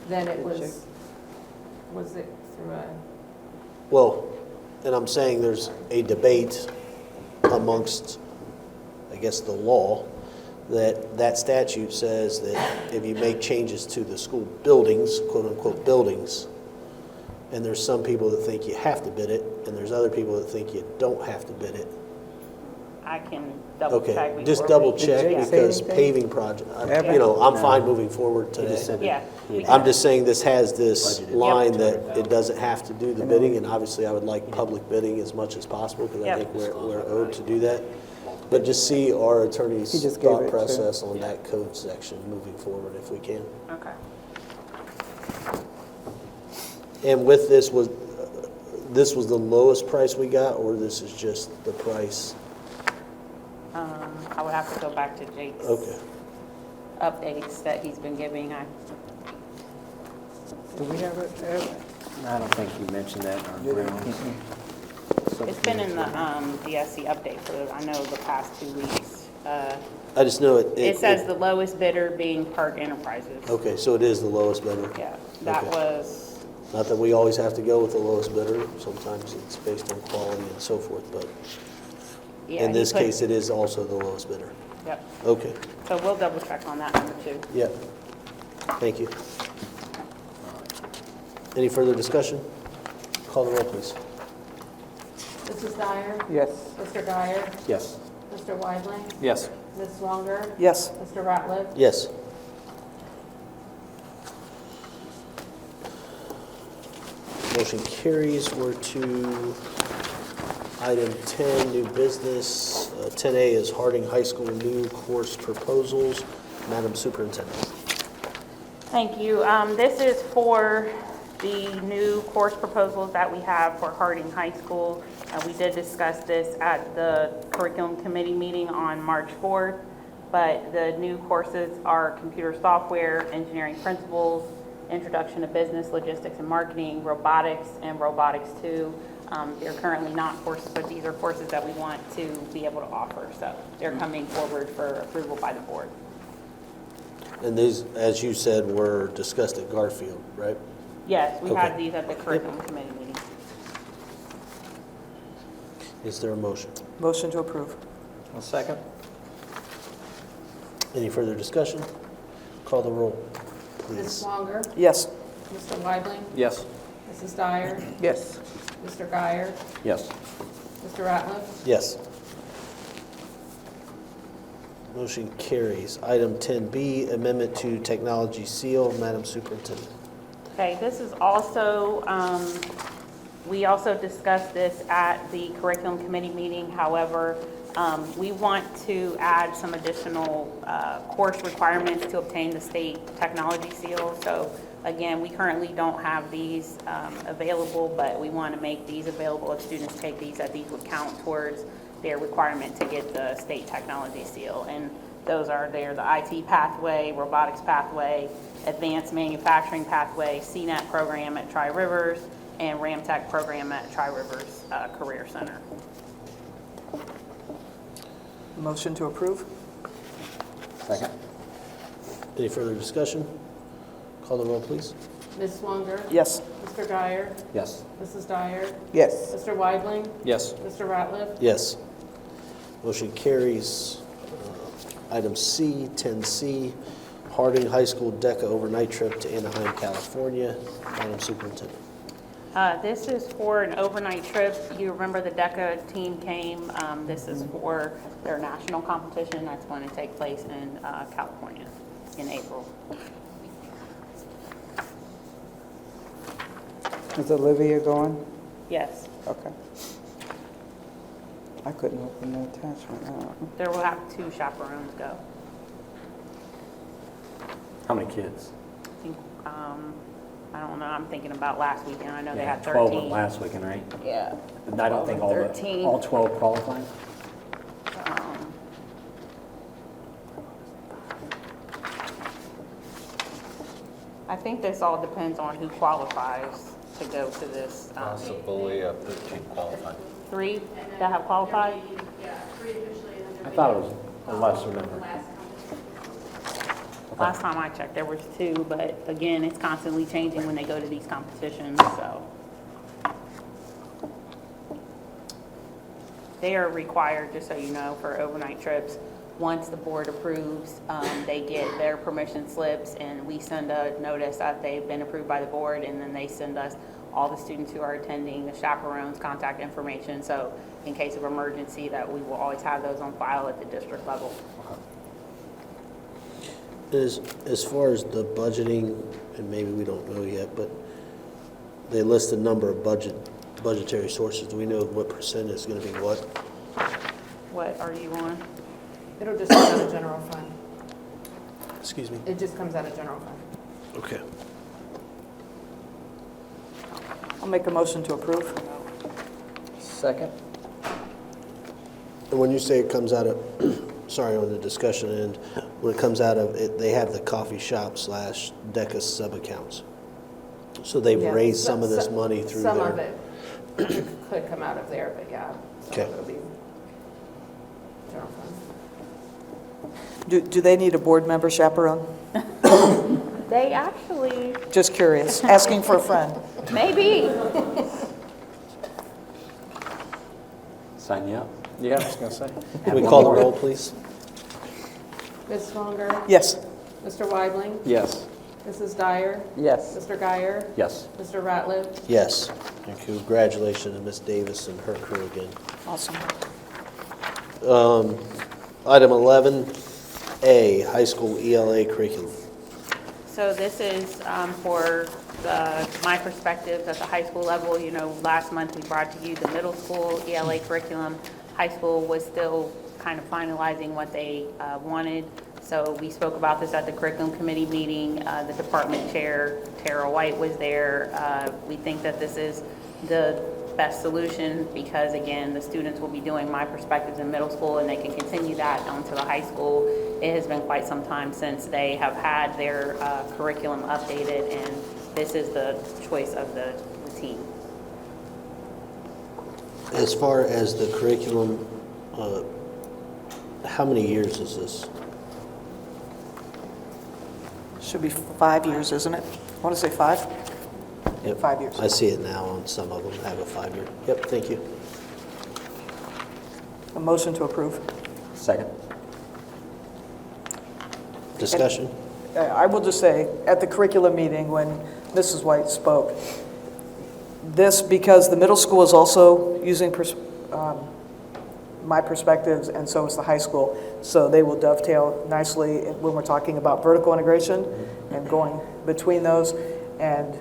Then it was it through a, Well, and I'm saying there's a debate amongst, I guess, the law, that statute says that if you make changes to the school buildings, quote-unquote buildings, and there's some people that think you have to bid it, and there's other people that think you don't have to bid it. I can double check. Okay, before just we- double check, Did Jake say because anything? paving project, Ever? I'm fine moving forward today. Yeah. I'm just saying this has this Budgeted. line Yep. that it doesn't have to do the bidding, and obviously I would like public bidding as much as possible, because I Yep. think we're owed to do that. But just see our He attorney's just gave thought it to- process on that code section moving forward if we can. Okay. And with this was the lowest price we got, or this is just the price? I would have to go back to Jake's Okay. updates that he's been giving. Do we have it? I don't think you mentioned that in our grounds. It's been in the DSC update for, I know, the past 2 weeks. I just know It says the lowest bidder being Park Enterprises. Okay, so it is the lowest bidder. Yeah, that Okay. was, Not that we always have to go with the lowest bidder, sometimes it's based on quality and so forth, but yeah. in he this put- case, it is also the lowest bidder. Yep, Okay, so we'll double check on that number too. yeah, thank you. Any further discussion? Call the roll, please. Mrs. Dyer? Yes. Mr. Guyer? Yes. Mr. Weidling? Yes. Ms. Swanger? Yes. Mr. Ratliff? Yes. Motion carries. We're to item 10, new business. 10A is Harding High School new course proposals. Madam Superintendent. Thank you. This is for the new course proposals that we have for Harding High School. We did discuss this at the curriculum committee meeting on March 4th, but the new courses are computer software, engineering principles, introduction to business, logistics and marketing, robotics, and robotics 2. They're currently not courses, but these are courses that we want to be able to offer. So they're coming forward for approval by the board. And these, as you said, were discussed at Garfield, right? Yes, we had Okay. these at the curriculum committee meeting. Is there a motion? Motion to approve. A second? Any further discussion? Call the roll, Ms. please. Swanger? Yes. Mr. Weidling? Yes. Mrs. Dyer? Yes. Mr. Guyer? Yes. Mr. Ratliff? Yes. Motion carries. Item 10B, amendment to technology seal. Madam Superintendent. Okay, this is also, we also discussed this at the curriculum committee meeting. However, we want to add some additional course requirements to obtain the state technology seal. So again, we currently don't have these available, but we want to make these available if students take these, that these would count towards their requirement to get the state technology seal. And those are there, the IT pathway, robotics pathway, advanced manufacturing pathway, CNET program at Tri-Rivers, and Ramtech program at Tri-Rivers Career Center. Motion to approve? Second. Any further discussion? Call the roll, please. Ms. Swanger. Yes. Mr. Guyer. Yes. Mrs. Dyer. Yes. Mr. Weidling. Yes. Mr. Ratliff. Yes. Motion carries. Item C, 10C, Harding High School DECA overnight trip to Anaheim, California. Madam Superintendent. This is for an overnight trip. You remember the DECA team came. This is for their national competition that's going to take place in California in April. Is Olivia going? Yes. Okay. I couldn't open the attachment. There will have 2 chaperones go. How many kids? I think, I don't know, I'm thinking about last weekend. I know they had 12 13. went last weekend, right? Yeah. And I don't think all 13. all 12 qualified. I think this all depends on who qualifies to go to this. Possibly up to 13 qualified. 3 that have qualified? I thought it was a lesser number. Last time I checked, there was 2, but again, it's constantly changing when they go to these competitions, so. They are required, just so you know, for overnight trips. Once the board approves, they get their permission slips, and we send a notice that they've been approved by the board, and then they send us all the students who are attending, the chaperones, contact information, so in case of emergency, that we will always have those on file at the district level. As far as the budgeting, and maybe we don't know yet, but they list a number of budgetary sources. Do we know what percent is going to be what? What are you on? It'll just come out of general fund. Excuse me? It just comes out of general fund. Okay. I'll make a motion to approve. Second. And when you say it comes out of, sorry, on the discussion end, when it comes out of it, they have the coffee shop / DECA sub-accounts. So they've Yeah, raised some of this money through there. Some of it could come out of there, but yeah, some Okay. of it will be general fund. Do they need a board member chaperone? They actually, Just curious, asking for a friend. maybe. Sign you up. Yeah, I was going to say. Can we call the roll, please? Ms. Swanger. Yes. Mr. Weidling. Yes. Mrs. Dyer. Yes. Mr. Guyer. Yes. Mr. Ratliff. Yes. And congratulations to Ms. Davis and her crew again. Awesome. Item 11A, high school ELA curriculum. So this is for my perspectives at the high school level. You know, last month we brought to you the middle school ELA curriculum. High school was still kind of finalizing what they wanted. So we spoke about this at the curriculum committee meeting. The department chair, Tara White, was there. We think that this is the best solution because, again, the students will be doing my perspectives in middle school and they can continue that onto the high school. It has been quite some time since they have had their curriculum updated, and this is the choice of the team. As far as the curriculum, how many years is this? Should be 5 years, isn't it? I want to say 5? Yep. 5 years. I see it now on some of them have a 5-year. Yep, thank you. A motion to approve. Second. Discussion? I will just say, at the curriculum meeting, when Mrs. White spoke, this, because the middle school is also using my perspectives, and so is the high school. So they will dovetail nicely when we're talking about vertical integration and going between those. And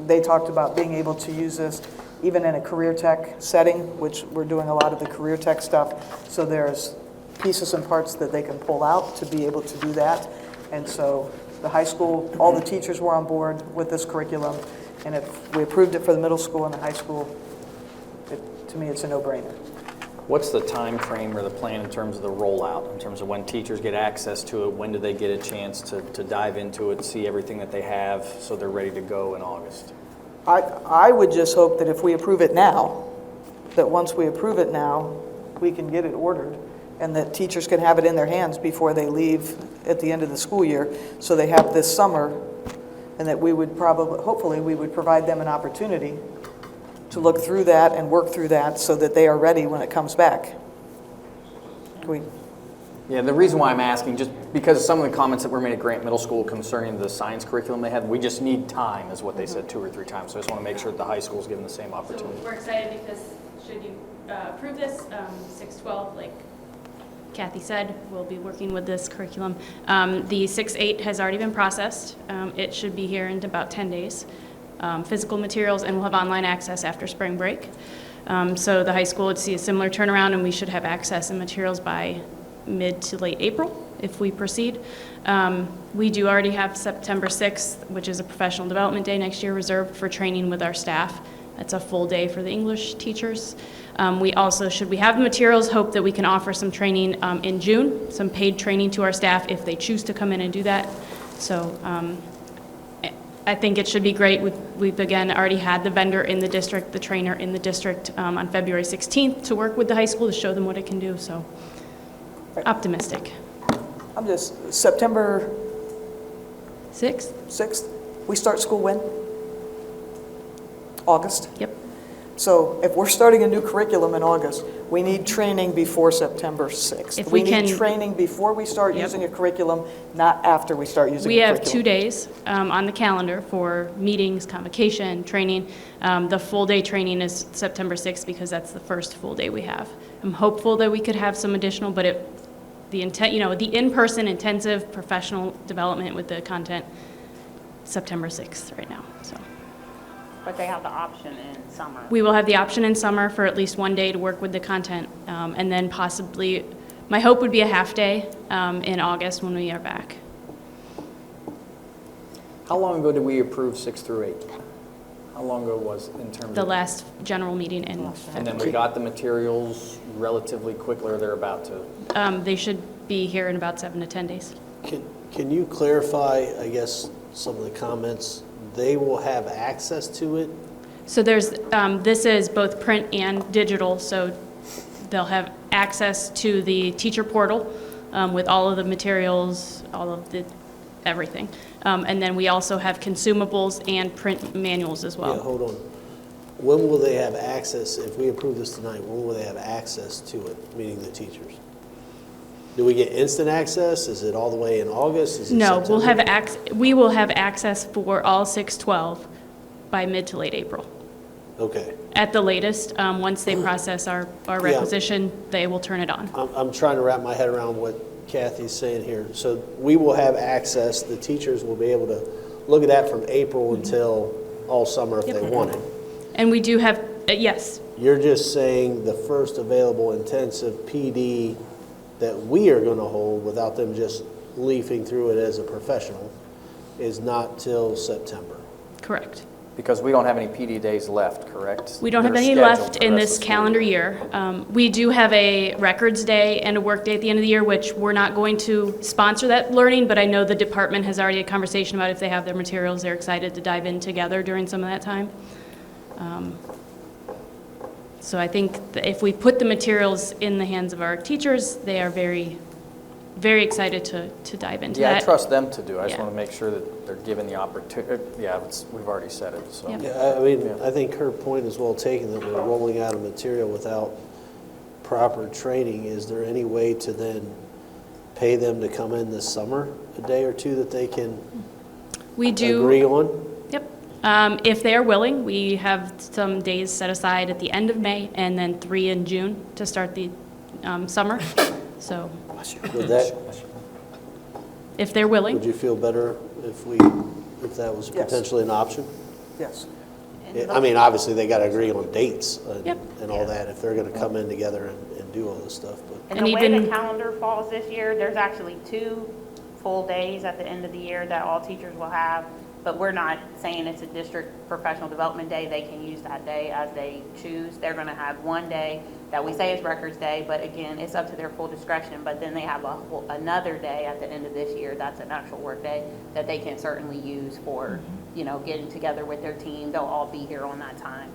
they talked about being able to use this even in a career tech setting, which we're doing a lot of the career tech stuff. So there's pieces and parts that they can pull out to be able to do that. And so the high school, all the teachers were on board with this curriculum. And if we approved it for the middle school and the high school, to me, it's a no-brainer. What's the time frame or the plan in terms of the rollout, in terms of when teachers get access to it? When do they get a chance to dive into it, see everything that they have, so they're ready to go in August? I would just hope that if we approve it now, that once we approve it now, we can get it ordered, and that teachers can have it in their hands before they leave at the end of the school year, so they have this summer, and that we would hopefully, we would provide them an opportunity to look through that and work through that so that they are ready when it comes back. Yeah, the reason why I'm asking, just because some of the comments that were made at Grant Middle School concerning the science curriculum they had, we just need time, is what they said 2 or 3 times. So I just want to make sure that the high school is given the same opportunity. So we're excited because should you approve this, 6-12, like Kathy said, we'll be working with this curriculum. The 6-8 has already been processed. It should be here in about 10 days. Physical materials, and we'll have online access after spring break. So the high school would see a similar turnaround, and we should have access and materials by mid to late April if we proceed. We do already have September 6th, which is a professional development day next year, reserved for training with our staff. That's a full day for the English teachers. We also, should we have the materials, hope that we can offer some training in June, some paid training to our staff if they choose to come in and do that. So I think it should be great. We've again already had the vendor in the district, the trainer in the district on February 16th to work with the high school to show them what it can do. So optimistic. I'm just, September 6th? 6th. We start school when? August? Yep. So if we're starting a new curriculum in August, we need training before September 6th. If we need can- training before we start Yep. using a curriculum, not after we start using We a have curriculum. 2 days on the calendar for meetings, convocation, training. The full day training is September 6th because that's the first full day we have. I'm hopeful that we could have some additional, but the intent, the in-person intensive professional development with the content, September 6th right now, so. But they have the option in summer. We will have the option in summer for at least 1 day to work with the content, and then possibly, my hope would be a half day in August when we are back. How long ago did we approve 6 through 8? How long ago was in terms The of? last general meeting in And then February. we got the materials relatively quickly, or they're about to? They should be here in about 7 to 10 days. Can you clarify, I guess, some of the comments? They will have access to it? So this is both print and digital, so they'll have access to the teacher portal with all of the materials, all of the, everything. And then we also have consumables and print manuals as well. Yeah, hold on. When will they have access, if we approve this tonight, when will they have access to it, meaning the teachers? Do we get instant access? Is it all the way in August? Is it No, September? we will have access for all 6-12 by mid to late April. Okay. At the latest, once they process our requisition, they will turn it on. I'm trying to wrap my head around what Kathy's saying here. So we will have access, the teachers will be able to look at that from April until all summer if they want it. And we do have, yes, You're just saying the first available intensive PD that we are going to hold without them just leafing through it as a professional is not till September. correct. Because we don't have any PD days left, correct? We don't have That are any scheduled left for the in rest this of the school calendar year. year. We do have a records day and a work day at the end of the year, which we're not going to sponsor that learning, but I know the department has already had a conversation about if they have their materials, they're excited to dive in together during some of that time. So I think that if we put the materials in the hands of our teachers, they are very, very excited to dive into that. Yeah, I trust them to do. I just Yeah. want to make sure that they're given the opportunity. Yeah, we've already said it, so. Yep. Yeah, I mean, I think her point is well taken, that we're rolling out a material without proper training. Is there any way to then pay them to come in this summer, a day or two that they can We do. agree on? Yep. If they are willing, we have some days set aside at the end of May and then 3 in June to start the summer. So Would that, if they're willing. would you feel better if that was Yes. potentially an option? Yes. I mean, obviously, they got to agree on dates Yep. and all that, if they're going to come in together and do all this stuff, but. And And the way even- the calendar falls this year, there's actually 2 full days at the end of the year that all teachers will have, but we're not saying it's a district professional development day. They can use that day as they choose. They're going to have one day that we say is Records Day, but again, it's up to their full discretion. But then they have another day at the end of this year that's an actual work day that they can certainly use for, you know, getting together with their team. They'll all be here on that time.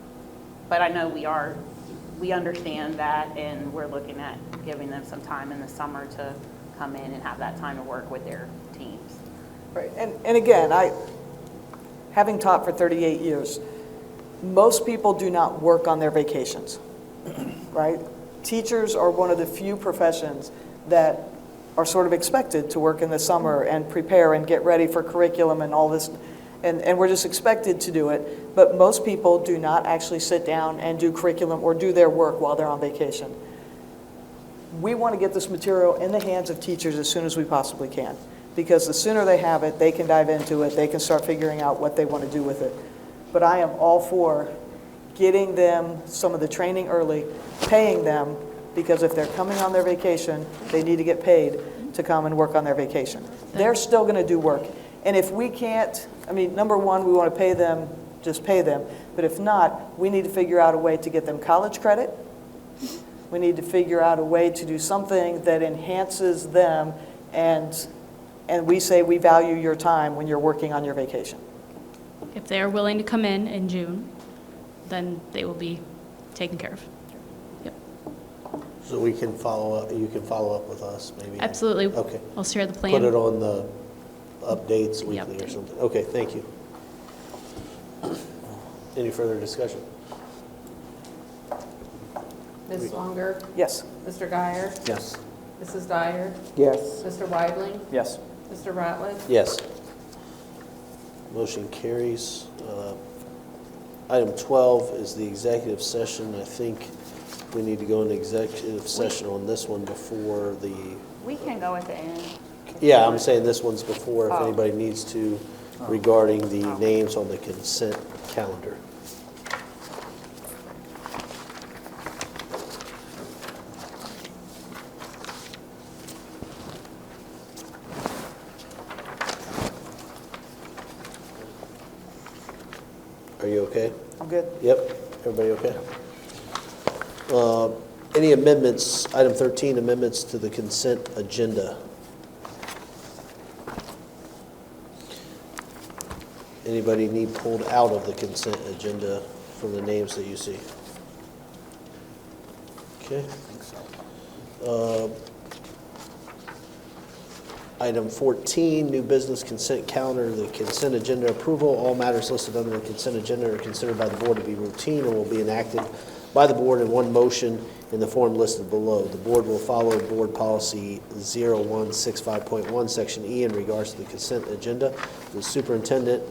But I know we understand that, and we're looking at giving them some time in the summer to come in and have that time to work with their teams. Right, and again, having taught for 38 years, most people do not work on their vacations, right? Teachers are one of the few professions that are sort of expected to work in the summer and prepare and get ready for curriculum and all this, and we're just expected to do it, but most people do not actually sit down and do curriculum or do their work while they're on vacation. We want to get this material in the hands of teachers as soon as we possibly can, because the sooner they have it, they can dive into it, they can start figuring out what they want to do with it. But I am all for getting them some of the training early, paying them, because if they're coming on their vacation, they need to get paid to come and work on their vacation. They're still going to do work. And if we can't, I mean, number one, we want to pay them, just pay them. But if not, we need to figure out a way to get them college credit. We need to figure out a way to do something that enhances them, and we say we value your time when you're working on your vacation. If they are willing to come in June, then they will be taken care of. Yep. So we can follow up, you can follow up with us, maybe? Absolutely. Okay. I'll share the plan. Put it on the updates weekly or update. something. Okay, thank you. Any further discussion? Ms. Swanger, Yes. Mr. Guyer, Yes. Mrs. Dyer, Yes. Mr. Weidling, Yes. Mr. Ratliff. Yes. Motion carries. Item 12 is the executive session. I think we need to go into executive session on this one before the, We can go at the end. yeah, I'm saying this one's before if Oh. anybody needs to regarding the names on the consent calendar. Are you okay? I'm good. Yep, everybody okay? Any amendments, item 13, amendments to the consent agenda? Anybody need pulled out of the consent agenda from the names that you see? Okay. Item 14, new business consent calendar, the consent agenda approval. All matters listed under the consent agenda are considered by the board to be routine and will be enacted by the board in one motion in the form listed below. The board will follow board policy 0165.1 section E in regards to the consent agenda. The superintendent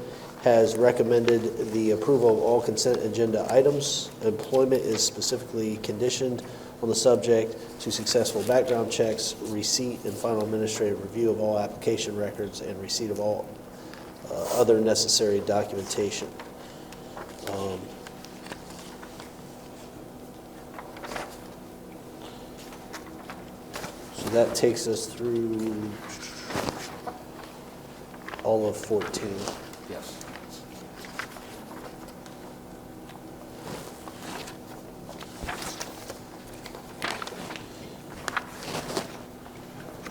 has recommended the approval of all consent agenda items. Employment is specifically conditioned on the subject to successful background checks, receipt and final administrative review of all application records, and receipt of all other necessary documentation. So that takes us through all of 14. Yes.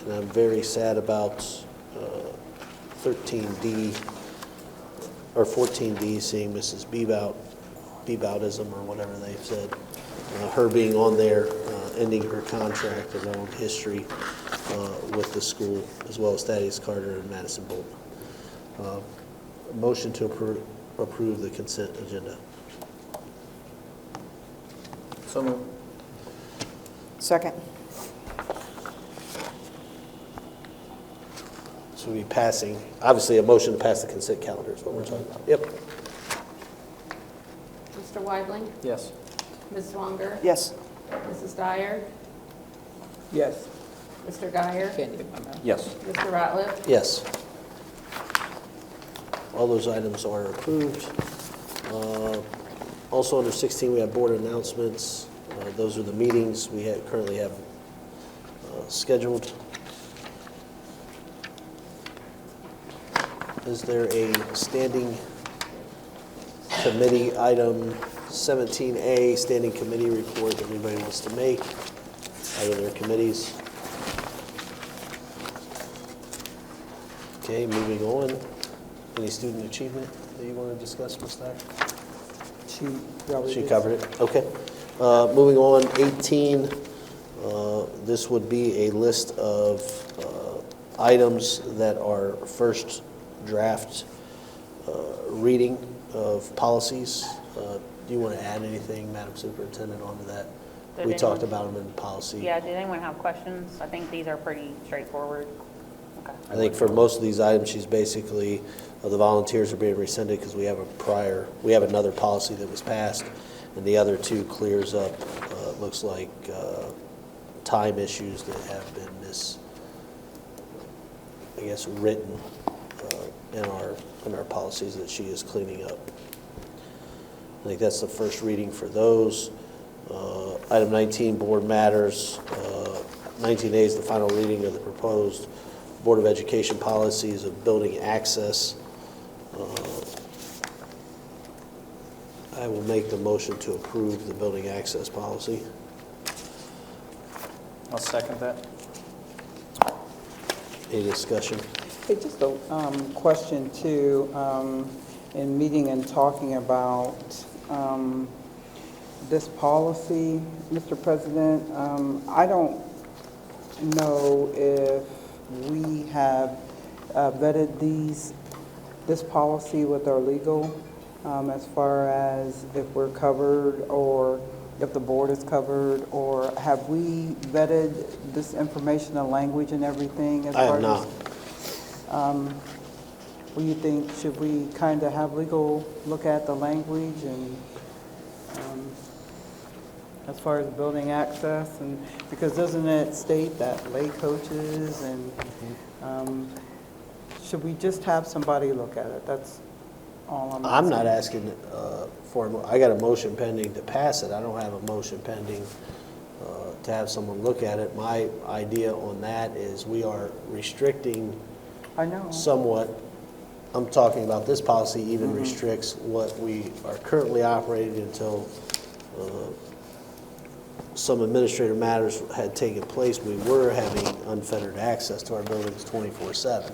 And I'm very sad about 13D, or 14D, seeing Mrs. Beboutism, or whatever they've said. Her being on there, ending her contract, a long history with the school, as well as Thaddeus Carter and Madison Bolton. Motion to approve the consent agenda. So moved. Second. So we'll be passing, obviously, a motion to pass the consent calendar is what we're talking about. Yep. Mr. Weidling, Yes. Ms. Swanger, Yes. Mrs. Dyer, Yes. Mr. Guyer, Can't get my mouth. Yes. Mr. Ratliff. Yes. All those items are approved. Also, under 16, we have board announcements. Those are the meetings we currently have scheduled. Is there a standing committee item 17A, standing committee report that anybody wants to make out of their committees? Okay, moving on. Any student achievement that you want to discuss, Ms. Dyer? She covered it, okay. Moving on, 18, this would be a list of items that are first draft reading of policies. Do you want to add anything, Madam Superintendent, onto that? Did We anyone- talked about them in policy. Yeah, did anyone have questions? I think these are pretty straightforward. Okay. I think for most of these items, she's basically, the volunteers are being rescinded because we have another policy that was passed, and the other two clears up, looks like, time issues that have been written in our policies that she is cleaning up. I think that's the first reading for those. Item 19, board matters. 19A is the final reading of the proposed Board of Education policies of building access. I will make the motion to approve the building access policy. I'll second that. Any discussion? Hey, just a question too, in meeting and talking about this policy, Mr. President, I don't know if we have vetted this policy with our legal, as far as if we're covered or if the board is covered, or have we vetted this information, the language and everything? As I far have not. What do you think, should we kind of have legal look at the language and as far as building access? And because doesn't it state that lay coaches and should we just have somebody look at it? That's all I'm asking. I'm not asking I got a motion pending to pass it. I don't have a motion pending to have someone look at it. My idea on that is we are restricting I know. somewhat. I'm talking about this policy even restricts what we are currently operating until some administrative matters had taken place. We were having unfettered access to our buildings 24/7.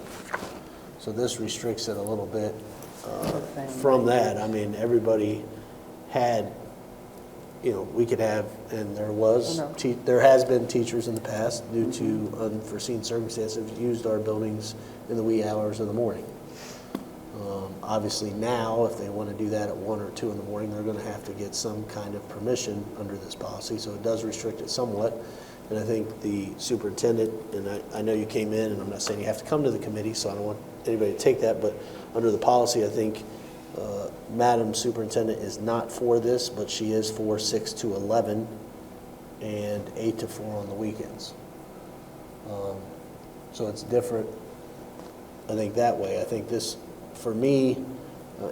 So this restricts it a little bit from that. I mean, everybody had, we could have, and there has been teachers in the past due to unforeseen circumstances used our buildings in the wee hours of the morning. Obviously now, if they want to do that at 1 or 2 in the morning, they're going to have to get some kind of permission under this policy, so it does restrict it somewhat. And I think the superintendent, and I know you came in, and I'm not saying you have to come to the committee, so I don't want anybody to take that, but under the policy, I think Madam Superintendent is not for this, but she is for 6 to 11 and 8 to 4 on the weekends. So it's different, I think, that way. I think this, for me,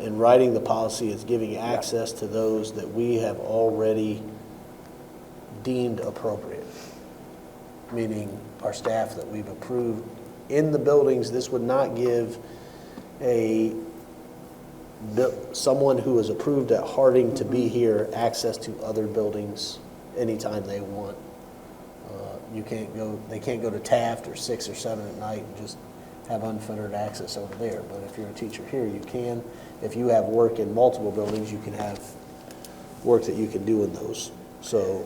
in writing the policy, is giving access to those that we have already deemed appropriate, meaning our staff that we've approved in the buildings. This would not give someone who is approved at Harding to be here access to other buildings anytime they want. They can't go to Taft or 6 or 7 at night and just have unfettered access over there. But if you're a teacher here, you can. If you have work in multiple buildings, you can have work that you can do in those. So,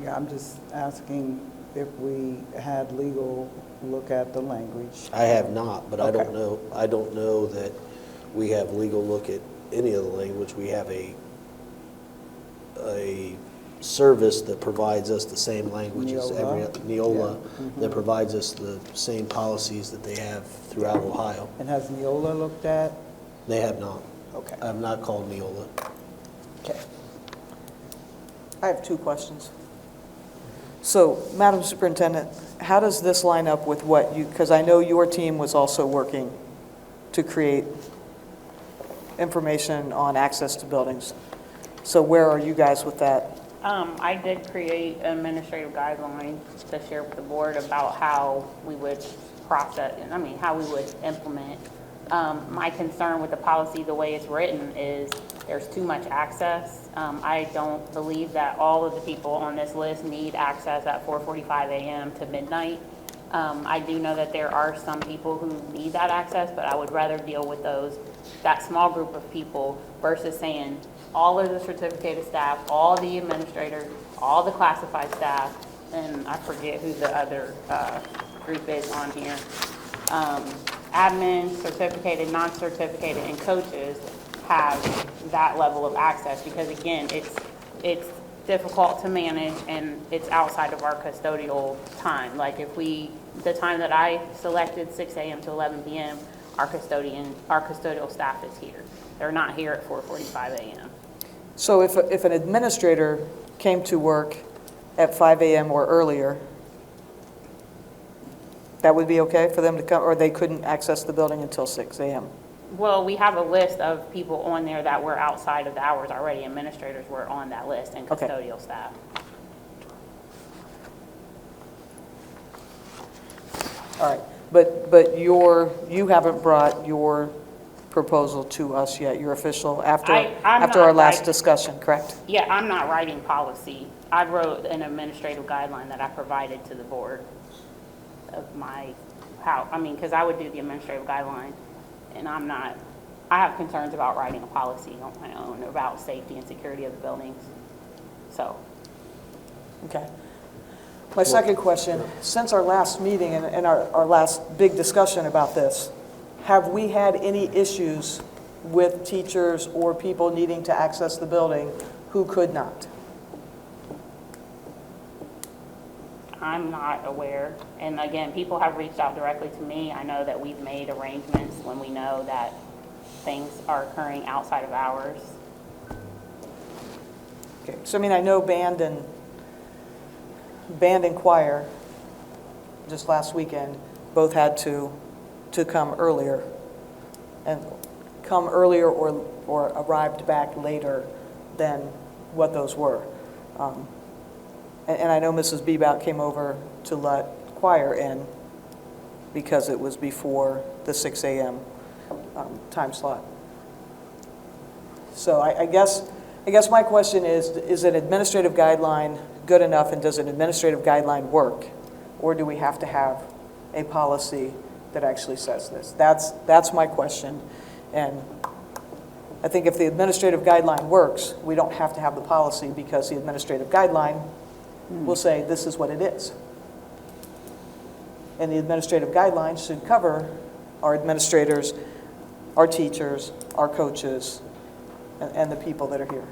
Yeah, I'm just asking if we had legal look at the language. I have not, but I Okay. don't know. I don't know that we have legal look at any of the language. We have a service that provides us the same language as Neola, that provides us the same policies that they have throughout Ohio. And has Neola looked at? They have not. Okay. I have not called Neola. Okay. I have two questions. So, Madam Superintendent, how does this line up with what you, because I know your team was also working to create information on access to buildings. So where are you guys with that? I did create an administrative guideline to share with the board about how we would how we would implement. My concern with the policy, the way it's written, is there's too much access. I don't believe that all of the people on this list need access at 4:45 a.m. to midnight. I do know that there are some people who need that access, but I would rather deal with that small group of people versus saying all of the certificated staff, all the administrators, all the classified staff, and I forget who the other group is on here. Admin, certificated, non-certificated, and coaches have that level of access because again, it's difficult to manage and it's outside of our custodial time. Like the time that I selected, 6 a.m. to 11 p.m., our custodial staff is here. They're not here at 4:45 a.m. So if an administrator came to work at 5 a.m. or earlier, that would be okay for them to come, or they couldn't access the building until 6 a.m.? Well, we have a list of people on there that were outside of the hours already. Administrators were on that list and custodial staff. All right, but you haven't brought your proposal to us yet, your official, after our last discussion, correct? Yeah, I'm not writing policy. I wrote an administrative guideline that I provided to the board of because I would do the administrative guideline, and I have concerns about writing a policy on my own about safety and security of the buildings, so. Okay. My second question, since our last meeting and our last big discussion about this, have we had any issues with teachers or people needing to access the building who could not? I'm not aware. And again, people have reached out directly to me. I know that we've made arrangements when we know that things are occurring outside of hours. Okay. So I know band and choir just last weekend both had to come earlier or arrived back later than what those were. And I know Mrs. Bebout came over to let choir in because it was before the 6 a.m. Time slot. So I guess my question is an administrative guideline good enough, and does an administrative guideline work? Or do we have to have a policy that actually says this? That's my question. And I think if the administrative guideline works, we don't have to have the policy because the administrative guideline will say this is what it is. And the administrative guidelines should cover our administrators, our teachers, our coaches, and the people that are here.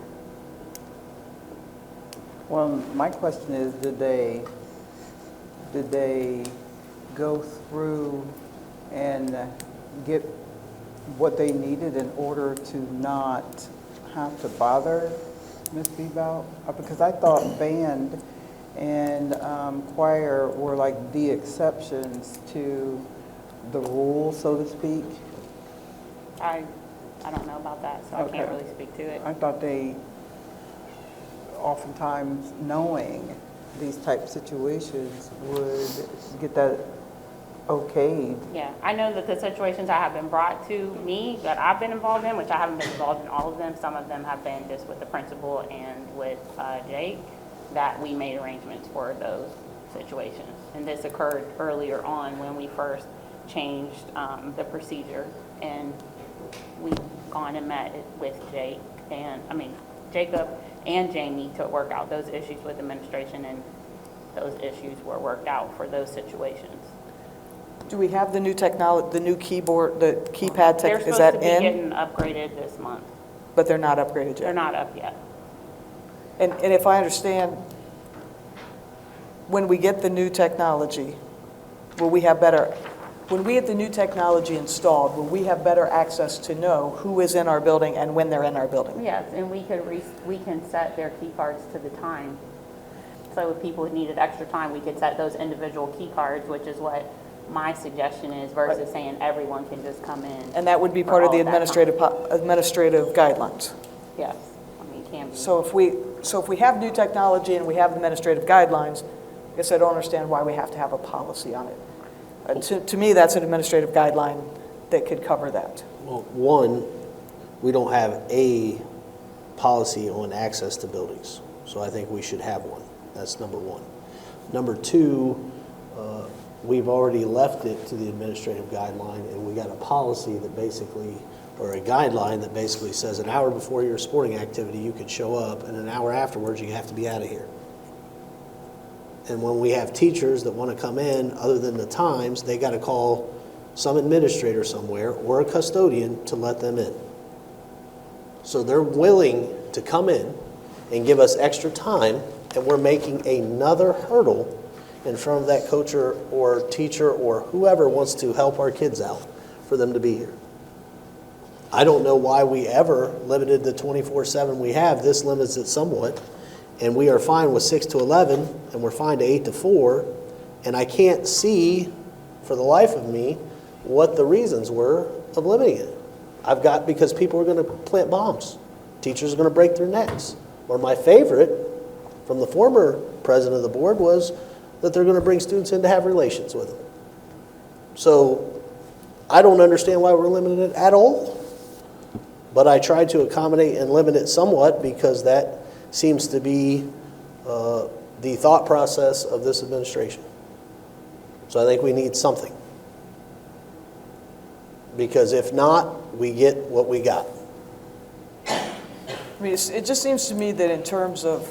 Well, my question is, did they go through and get what they needed in order to not have to bother Ms. Bebout? Because I thought band and choir were like the exceptions to the rule, so to speak. I don't know about that, so I can't really speak to it. I thought they, oftentimes knowing these type situations, would get that okayed. Yeah, I know that the situations that have been brought to me that I've been involved in, which I haven't been involved in all of them, some of them have been just with the principal and with Jake, that we made arrangements for those situations. And this occurred earlier on when we first changed the procedure, and we've gone and met with Jacob and Jamie to work out those issues with administration, and those issues were worked out for those situations. Do we have the new technology, the new keyboard, the keypad tech, is that in? They're supposed to be getting upgraded this month. But they're not upgraded yet? They're not up yet. And if I understand, when we get the new technology, will we have better when we have the new technology installed, will we have better access to know who is in our building and when they're in our building? Yes, and we can set their key cards to the time. So if people needed extra time, we could set those individual key cards, which is what my suggestion is, versus saying everyone can just come in. And that would be for part of all the that time. administrative guidelines. Yes, I mean, it can be. So if we have new technology and we have administrative guidelines, I guess I don't understand why we have to have a policy on it. To me, that's an administrative guideline that could cover that. Well, one, we don't have a policy on access to buildings, so I think we should have one. That's number one. Number two, we've already left it to the administrative guideline, and we got a policy that basically, or a guideline that basically says an hour before your sporting activity, you can show up, and an hour afterwards, you have to be out of here. And when we have teachers that want to come in, other than the times, they got to call some administrator somewhere or a custodian to let them in. So they're willing to come in and give us extra time, and we're making another hurdle in front of that coach or teacher or whoever wants to help our kids out for them to be here. I don't know why we ever limited the 24/7 we have. This limits it somewhat. And we are fine with 6 to 11, and we're fine to 8 to 4. And I can't see, for the life of me, what the reasons were of limiting it. Because people are going to plant bombs. Teachers are going to break their necks. Or my favorite from the former president of the board was that they're going to bring students in to have relations with them. So I don't understand why we're limiting it at all. But I tried to accommodate and limit it somewhat because that seems to be the thought process of this administration. So I think we need something. Because if not, we get what we got. I mean, it just seems to me that in terms of,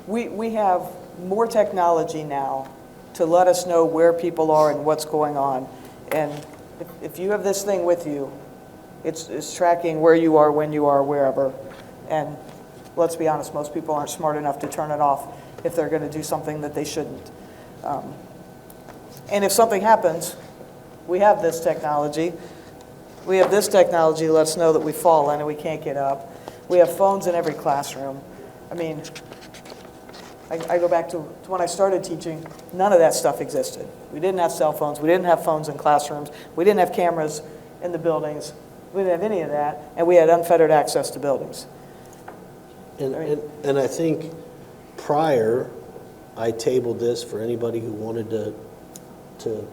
we have more technology now to let us know where people are and what's going on. And if you have this thing with you, it's tracking where you are, when you are, wherever. And let's be honest, most people aren't smart enough to turn it off if they're going to do something that they shouldn't. And if something happens, we have this technology. We have this technology to let us know that we've fallen and we can't get up. We have phones in every classroom. I mean, I go back to when I started teaching, none of that stuff existed. We didn't have cell phones. We didn't have phones in classrooms. We didn't have cameras in the buildings. We didn't have any of that, and we had unfettered access to buildings. And I think prior, I tabled this for anybody who wanted to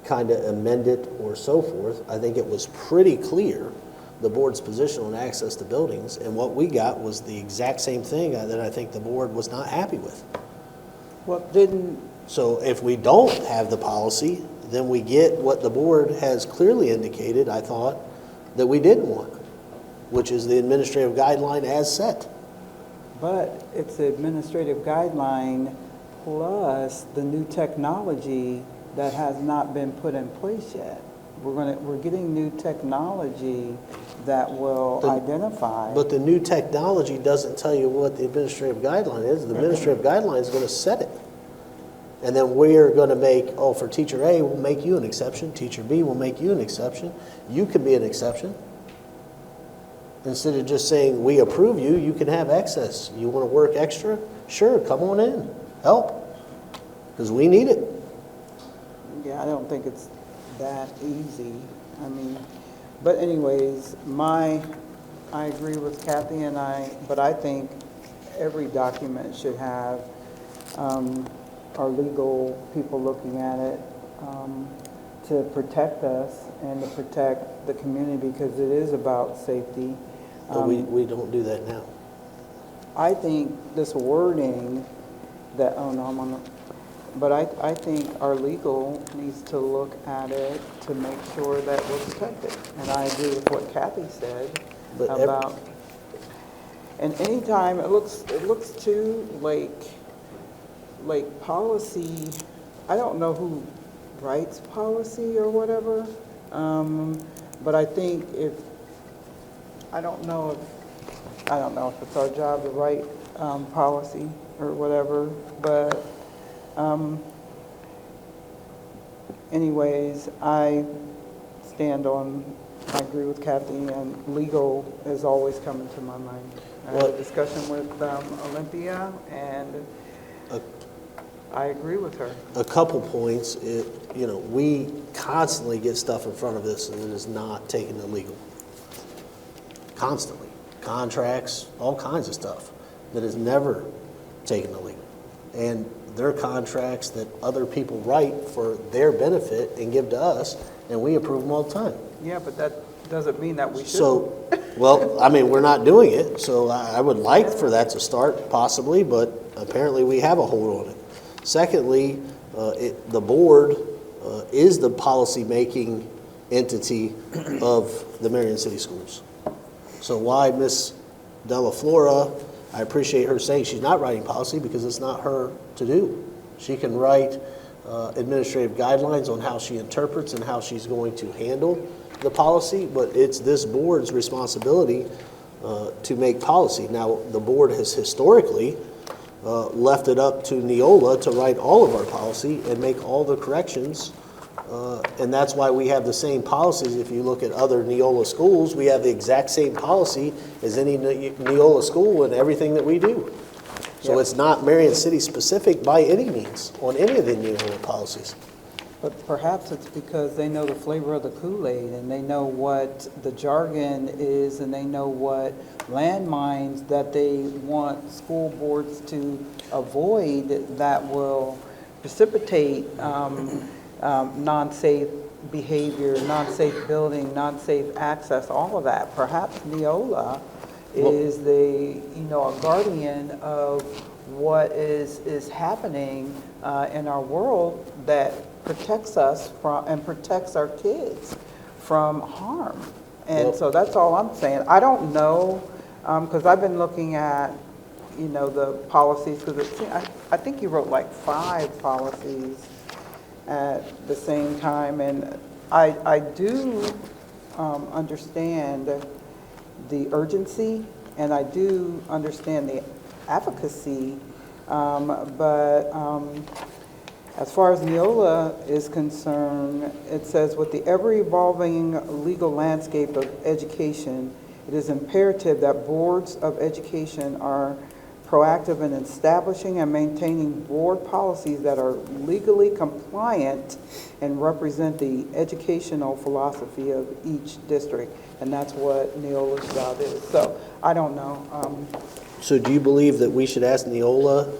kind of amend it or so forth. I think it was pretty clear, the board's position on access to buildings, and what we got was the exact same thing that I think the board was not happy with. So if we don't have the policy, then we get what the board has clearly indicated, I thought, that we didn't want, which is the administrative guideline as set. But it's the administrative guideline plus the new technology that has not been put in place yet. We're getting new technology that will identify. But the new technology doesn't tell you what the administrative guideline is. The administrative guideline is going to set it. And then we're going to make, for teacher A, we'll make you an exception. Teacher B will make you an exception. You can be an exception. Instead of just saying, we approve you, you can have excess. You want to work extra? Sure, come on in. Help. Because we need it. Yeah, I don't think it's that easy. I mean, but anyways, I agree with Kathy but I think every document should have our legal people looking at it to protect us and to protect the community because it is about safety. But we don't do that now. I think this wording that, but I think our legal needs to look at it to make sure that we're protected. And I agree with what Kathy said about, and anytime it looks too like policy, I don't know who writes policy or whatever, but I think I don't know if it's our job to write policy or whatever, but anyways, I stand on, I agree with Kathy, and legal is always coming to my mind. I had a discussion with Olympia, and I agree with her. A couple points, we constantly get stuff in front of this and it is not taken to legal. Constantly. Contracts, all kinds of stuff that is never taken to legal. And they're contracts that other people write for their benefit and give to us, and we approve them all the time. Yeah, but that doesn't mean that we should. So, well, I mean, we're not doing it, so I would like for that to start possibly, but apparently we have a hold on it. Secondly, the board is the policy-making entity of the Marion City Schools. So why Ms. Della Flora, I appreciate her saying she's not writing policy because it's not her to do. She can write administrative guidelines on how she interprets and how she's going to handle the policy, but it's this board's responsibility to make policy. Now, the board has historically left it up to Neola to write all of our policy and make all the corrections, and that's why we have the same policies. If you look at other Neola schools, we have the exact same policy as any Neola school and everything that we do. So it's not Marion City specific by any means on any of the Neola policies. But perhaps it's because they know the flavor of the Kool-Aid, and they know what the jargon is, and they know what landmines that they want school boards to avoid that will precipitate non-safe behavior, non-safe building, non-safe access, all of that. Perhaps Neola is a guardian of what is happening in our world that protects us from and protects our kids from harm. And so that's all I'm saying. I don't know, because I've been looking at, the policies, because I think you wrote like 5 policies at the same time, and I do understand the urgency, and I do understand the advocacy, but as far as Neola is concerned, it says, with the ever-evolving legal landscape of education, it is imperative that boards of education are proactive in establishing and maintaining board policies that are legally compliant and represent the educational philosophy of each district. And that's what Neola's job is. So I don't know. So do you believe that we should ask Neola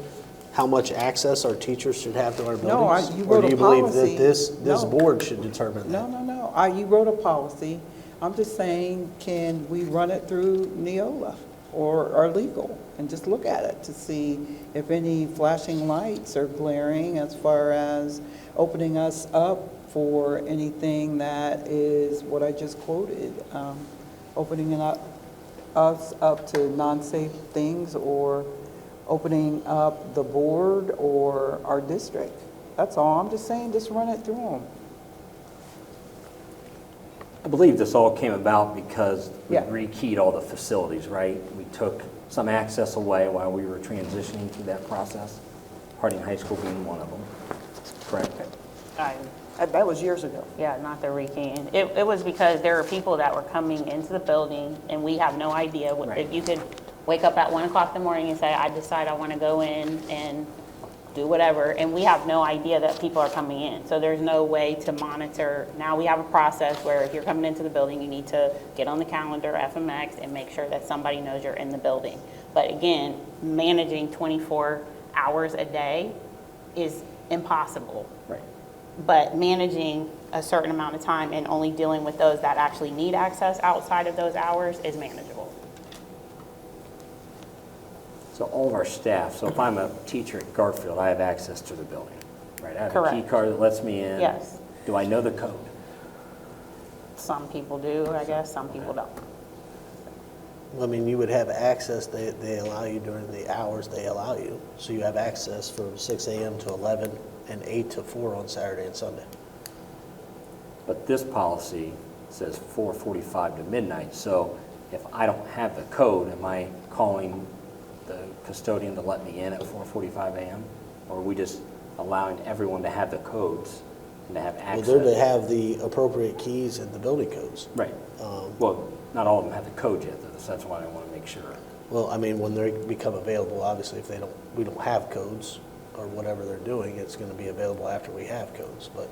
how much access our teachers should have to our buildings? No, you wrote a policy. Or do you believe that this board should determine that? No. You wrote a policy. I'm just saying, can we run it through Neola or our legal and just look at it to see if any flashing lights are glaring as far as opening us up for anything that is what I just quoted, opening us up to non-safe things, or opening up the board or our district. That's all. I'm just saying, just run it through them. I believe this all came about because we rekeyed all the facilities, right? We took some access away while we were transitioning through that process, Harding High School being one of them, correct? That was years ago. Yeah, not the rekeying. It was because there were people that were coming into the building, and we have no idea. If you could wake up at 1 o'clock in the morning and say, I decide I want to go in and do whatever, and we have no idea that people are coming in. So there's no way to monitor. Now we have a process where if you're coming into the building, you need to get on the calendar, FMX, and make sure that somebody knows you're in the building. But again, managing 24 hours a day is impossible. Right. But managing a certain amount of time and only dealing with those that actually need access outside of those hours is manageable. So all of our staff, so if I'm a teacher at Garfield, I have access to the building, right? I have a key card that lets me in. Yes. Do I know the code? Some people do, I guess, some people don't. I mean, you would have access, they allow you during the hours they allow you. So you have access from 6 a.m. to 11 and 8 to 4 on Saturday and Sunday. But this policy says 4:45 to midnight. So if I don't have the code, am I calling the custodian to let me in at 4:45 a.m.? Or are we just allowing everyone to have the codes and to have Well, access. they're to have the appropriate keys and the building codes. Right. Well, not all of them have the code yet, though, so that's why I want to make sure. Well, I mean, when they become available, obviously, if we don't have codes or whatever they're doing, it's going to be available after we have codes, but,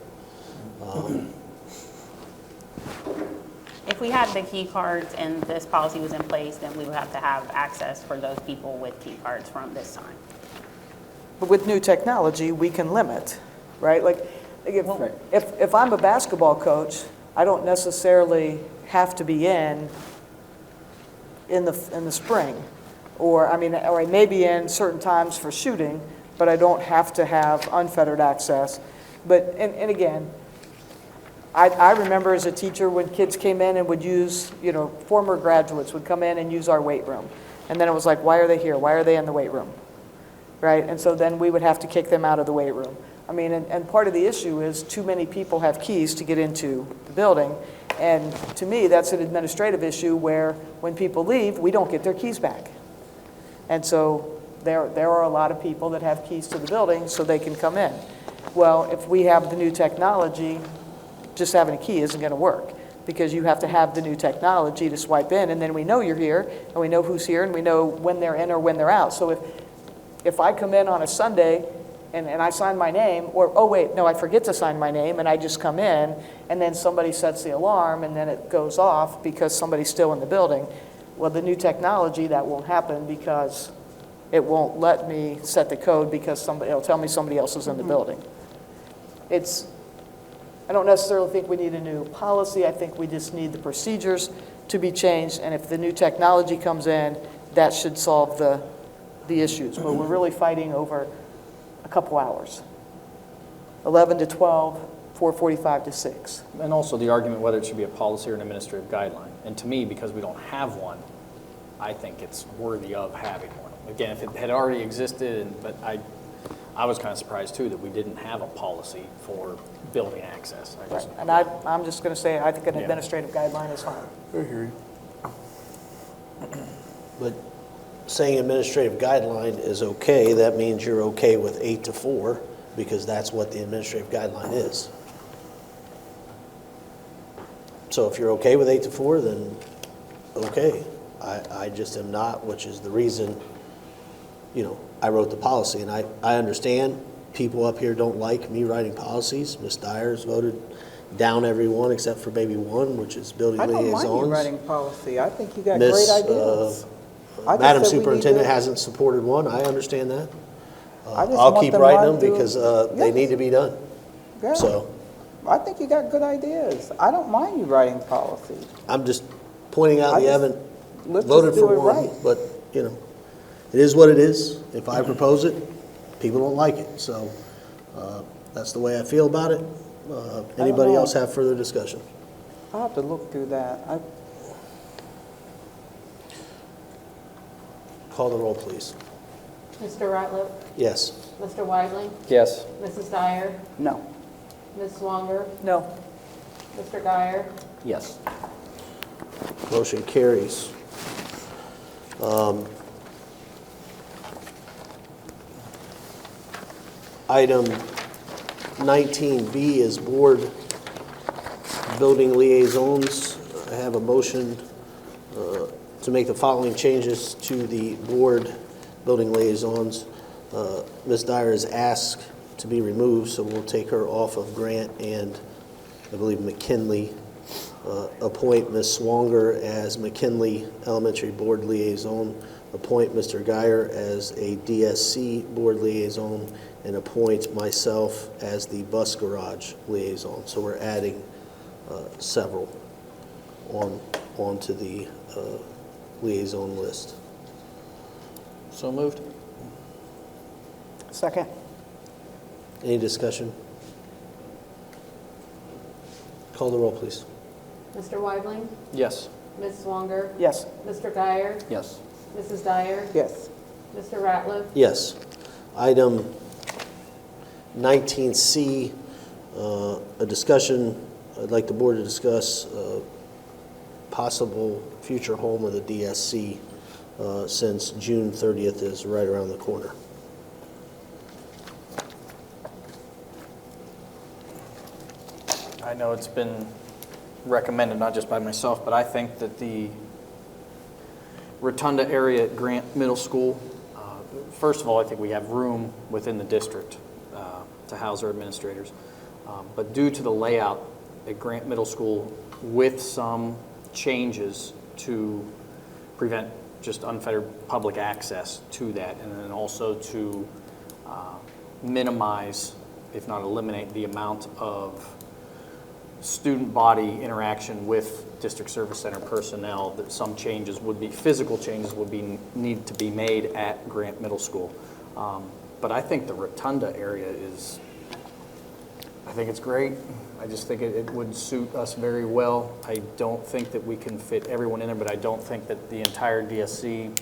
If we had the key cards and this policy was in place, then we would have to have access for those people with key cards from this time. But with new technology, we can limit, right? Like, if I'm a basketball coach, I don't necessarily have to be in the spring. Or I may be in certain times for shooting, but I don't have to have unfettered access. But, and again, I remember as a teacher when kids came in and would use, former graduates would come in and use our weight room. And then it was like, why are they here? Why are they in the weight room? Right? And so then we would have to kick them out of the weight room. I mean, and part of the issue is too many people have keys to get into the building. And to me, that's an administrative issue where when people leave, we don't get their keys back. And so there are a lot of people that have keys to the building so they can come in. Well, if we have the new technology, just having a key isn't going to work because you have to have the new technology to swipe in, and then we know you're here, and we know who's here, and we know when they're in or when they're out. So if I come in on a Sunday and I sign my name, or, oh wait, no, I forget to sign my name, and I just come in, and then somebody sets the alarm, and then it goes off because somebody's still in the building. Well, the new technology, that won't happen because it won't let me set the code because it'll tell me somebody else is in the building. I don't necessarily think we need a new policy. I think we just need the procedures to be changed, and if the new technology comes in, that should solve the issues. But we're really fighting over a couple hours, 11 to 12, 4:45 to 6. And also the argument whether it should be a policy or an administrative guideline. And to me, because we don't have one, I think it's worthy of having one. Again, if it had already existed, but I was kind of surprised too that we didn't have a policy for building access. And I'm just going to say, I think an administrative guideline is fine. I hear you. but saying administrative guideline is okay, that means you're okay with 8 to 4 because that's what the administrative guideline is. So if you're okay with 8 to 4, then okay. I just am not, which is the reason, I wrote the policy. And I understand people up here don't like me writing policies. Ms. Dyer's voted down every one except for maybe one, which is building I don't liaisons. mind you writing policy. I think you got great ideas. Madam Superintendent hasn't supported one. I understand that. I just I'll want keep them writing run them through- because they Yes. need to be done. Yeah. So I think you got good ideas. I don't mind you writing policy. I'm just pointing out you haven't Let's voted just do for it one, right. but, it is what it is. If I propose it, people don't like it. So that's the way I feel about it. Anybody know. else have further discussion? I'll have to look through that. Call the roll, please. Mr. Ratliff? Yes. Mr. Weidling? Yes. Mrs. Dyer? No. Ms. Swanger? No. Mr. Guyer? Yes. Motion carries. Item 19B is board building liaisons. I have a motion to make the following changes to the board building liaisons. Ms. Dyer is asked to be removed, so we'll take her off of Grant and I believe McKinley. Appoint Ms. Swanger as McKinley Elementary Board Liaison, appoint Mr. Guyer as a DSC Board Liaison, and appoint myself as the Bus Garage Liaison. So we're adding several onto the liaison list. So moved. Second. Any discussion? Call the roll, please. Mr. Weidling? Yes. Ms. Swanger? Yes. Mr. Guyer? Yes. Mrs. Dyer? Yes. Mr. Ratliff? Yes. Item 19C, a discussion, I'd like the board to discuss possible future home of the DSC since June 30th is right around the corner. I know it's been recommended, not just by myself, but I think that the Rotunda area at Grant Middle School, first of all, I think we have room within the district to house our administrators. But due to the layout at Grant Middle School, with some changes to prevent just unfettered public access to that, and then also to minimize, if not eliminate, the amount of student body interaction with district service center personnel, that some changes would be, physical changes would be, need to be made at Grant Middle School. But I think the Rotunda area is, I think it's great. I just think it would suit us very well. I don't think that we can fit everyone in there, but I don't think that the entire DSC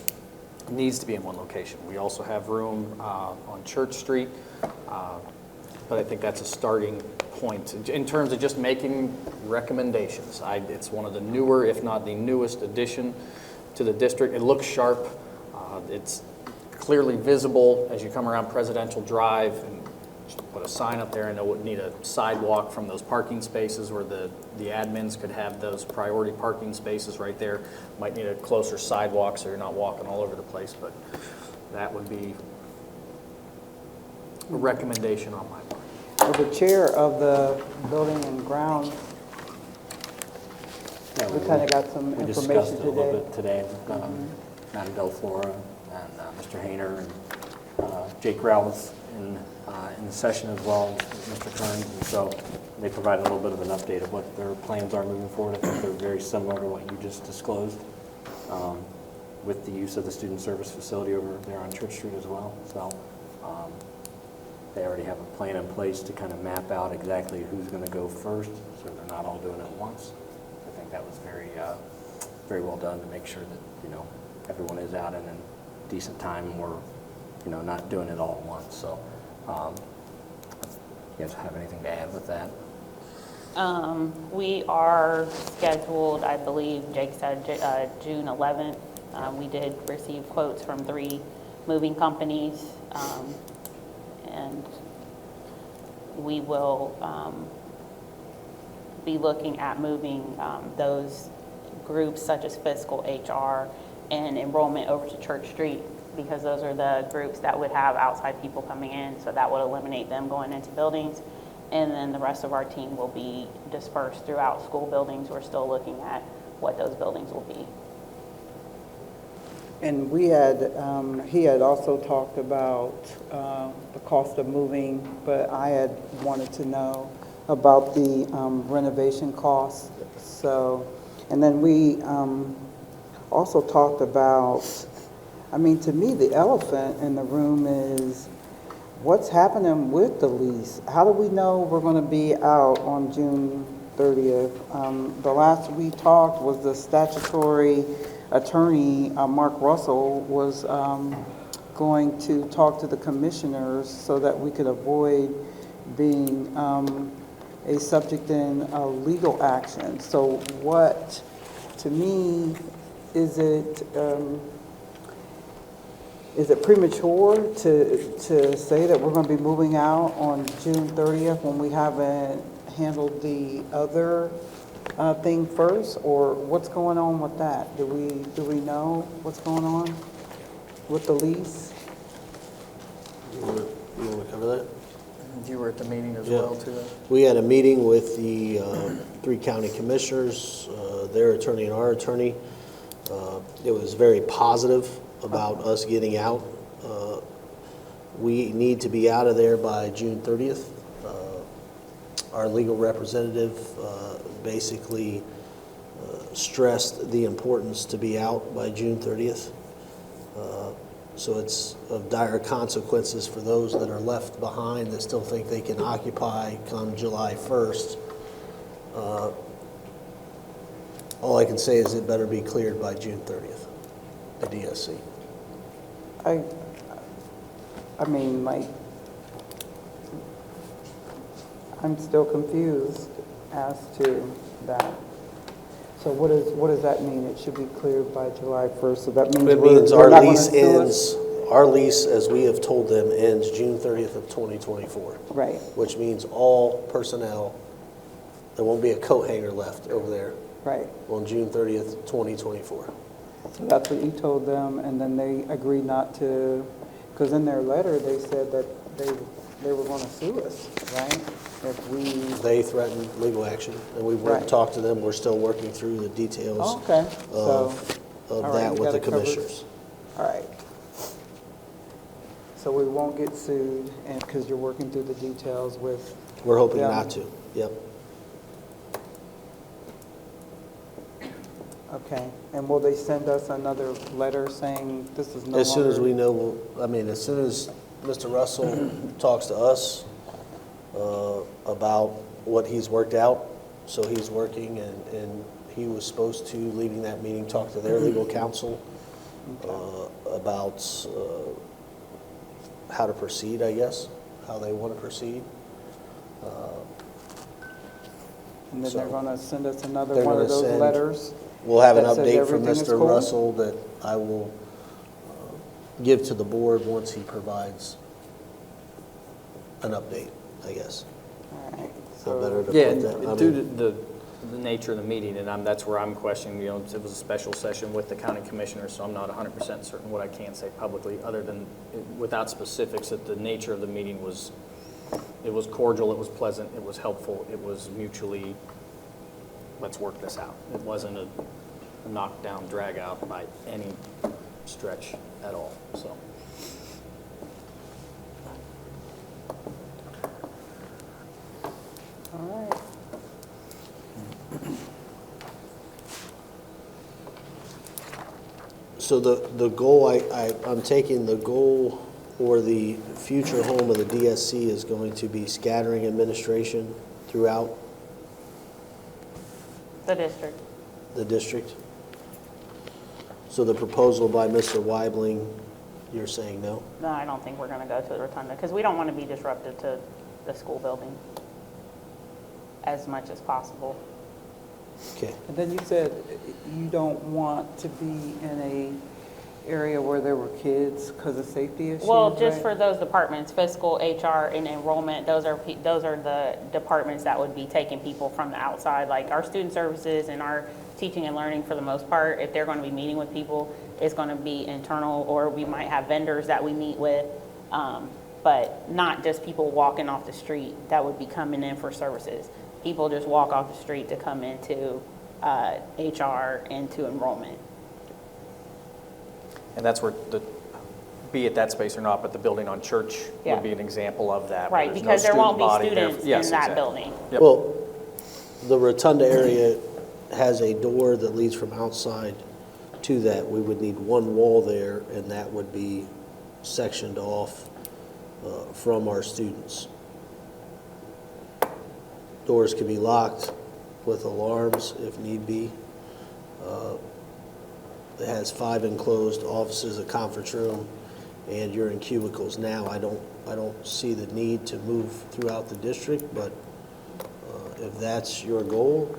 needs to be in one location. We also have room on Church Street, but I think that's a starting point in terms of just making recommendations. It's one of the newer, if not the newest addition to the district. It looks sharp. It's clearly visible as you come around Presidential Drive, and just put a sign up there. I know it would need a sidewalk from those parking spaces where the admins could have those priority parking spaces right there. Might need a closer sidewalk so you're not walking all over the place, but that would be a recommendation on my part. Well, the chair of the Building and Grounds, we kind of got some We information discussed it a little today. bit today with Madam Del Flora and Mr. Hayner, and Jake Rowell was in the session as well, Mr. Kearns, and so they provided a little bit of an update of what their plans are moving forward. I think they're very similar to what you just disclosed, with the use of the student service facility over there on Church Street as well. So they already have a plan in place to kind of map out exactly who's going to go first, so they're not all doing it at once. I think that was very well done to make sure that, everyone is out in a decent time, and we're, not doing it all at once. So, you guys have anything to add with that? We are scheduled, I believe, Jake said, June 11th. We did receive quotes from 3 moving companies, and we will be looking at moving those groups such as fiscal, HR, and enrollment over to Church Street, because those are the groups that would have outside people coming in, so that would eliminate them going into buildings. And then the rest of our team will be dispersed throughout school buildings. We're still looking at what those buildings will be. And we had, he had also talked about the cost of moving, but I had wanted to know about the renovation costs. So, and then we also talked about, to me, the elephant in the room is what's happening with the lease. How do we know we're going to be out on June 30th? The last we talked was the statutory attorney, Mark Russell, was going to talk to the commissioners so that we could avoid being a subject in a legal action. So what, to me, is it premature to say that we're going to be moving out on June 30th when we haven't handled the other thing first, or what's going on with that? Do we know what's going on with the lease? You want to cover that? You were at the meeting as well, too? We had a meeting with the 3 county commissioners, their attorney and our attorney. It was very positive about us getting out. We need to be out of there by June 30th. Our legal representative basically stressed the importance to be out by June 30th. So it's of dire consequences for those that are left behind that still think they can occupy come July 1st. All I can say is it better be cleared by June 30th, the DSC. I'm still confused as to that. So what does that mean? It should be cleared by July 1st, so that means It means we're our not gonna lease sue us? ends, our lease, as we have told them, ends June 30th of 2024. Right. Which means all personnel There won't be a coat hanger left over there Right. on June 30th, 2024. So that's what you told them, and then they agreed not to, because in their letter, they said that they were going to sue us, right? If we, They threatened legal action, and we went and Right. talked to them. We're still working through the details oh, okay, so, all right, that you with got the it covered. commissioners. All right. So we won't get sued, and, because you're working through the details with, We're hoping Yeah. not to, yep. okay. And will they send us another letter saying this is no longer? As soon as we know, as soon as Mr. Russell talks to us about what he's worked out, so he's working, and he was supposed to, leaving that meeting, talk to their legal counsel about how to proceed, I guess, how they want to proceed. And then so they're going to send us another they're one of gonna those send- letters? We'll have an that says update from everything is Mr. cool? Russell that I will give to the board once he provides an update, I guess. All right. So better to Yeah, put that, I and due to mean, the nature of the meeting, and that's where I'm questioning, it was a special session with the county commissioners, so I'm not 100% certain what I can say publicly, other than, without specifics, that the nature of the meeting was, it was cordial, it was pleasant, it was helpful, it was mutually, let's work this out. It wasn't a knockdown, drag out by any stretch at all, so. All right. so the goal, I'm taking the goal or the future home of the DSC is going to be scattering administration throughout The district. the district. So the proposal by Mr. Weibling, you're saying no? No, I don't think we're going to go to the rotunda, because we don't want to be disruptive to the school building as much as possible. Okay. And then you said you don't want to be in a area where there were kids because of safety issues, Well, just right? for those departments, fiscal, HR, and enrollment, those are the departments that would be taking people from the outside, like our student services and our teaching and learning for the most part. If they're going to be meeting with people, it's going to be internal, or we might have vendors that we meet with, but not just people walking off the street that would be coming in for services. People just walk off the street to come into HR and to enrollment. And that's where be it that space or not, but the building on Church Yeah. would be an example of that. where Right, there's no because there won't student be body there. students Yes, in that exactly. building. Yep. Well, the rotunda area has a door that leads from outside to that. We would need one wall there, and that would be sectioned off from our students. Doors can be locked with alarms if need be. It has 5 enclosed offices, a conference room, and you're in cubicles now. I don't see the need to move throughout the district, but if that's your goal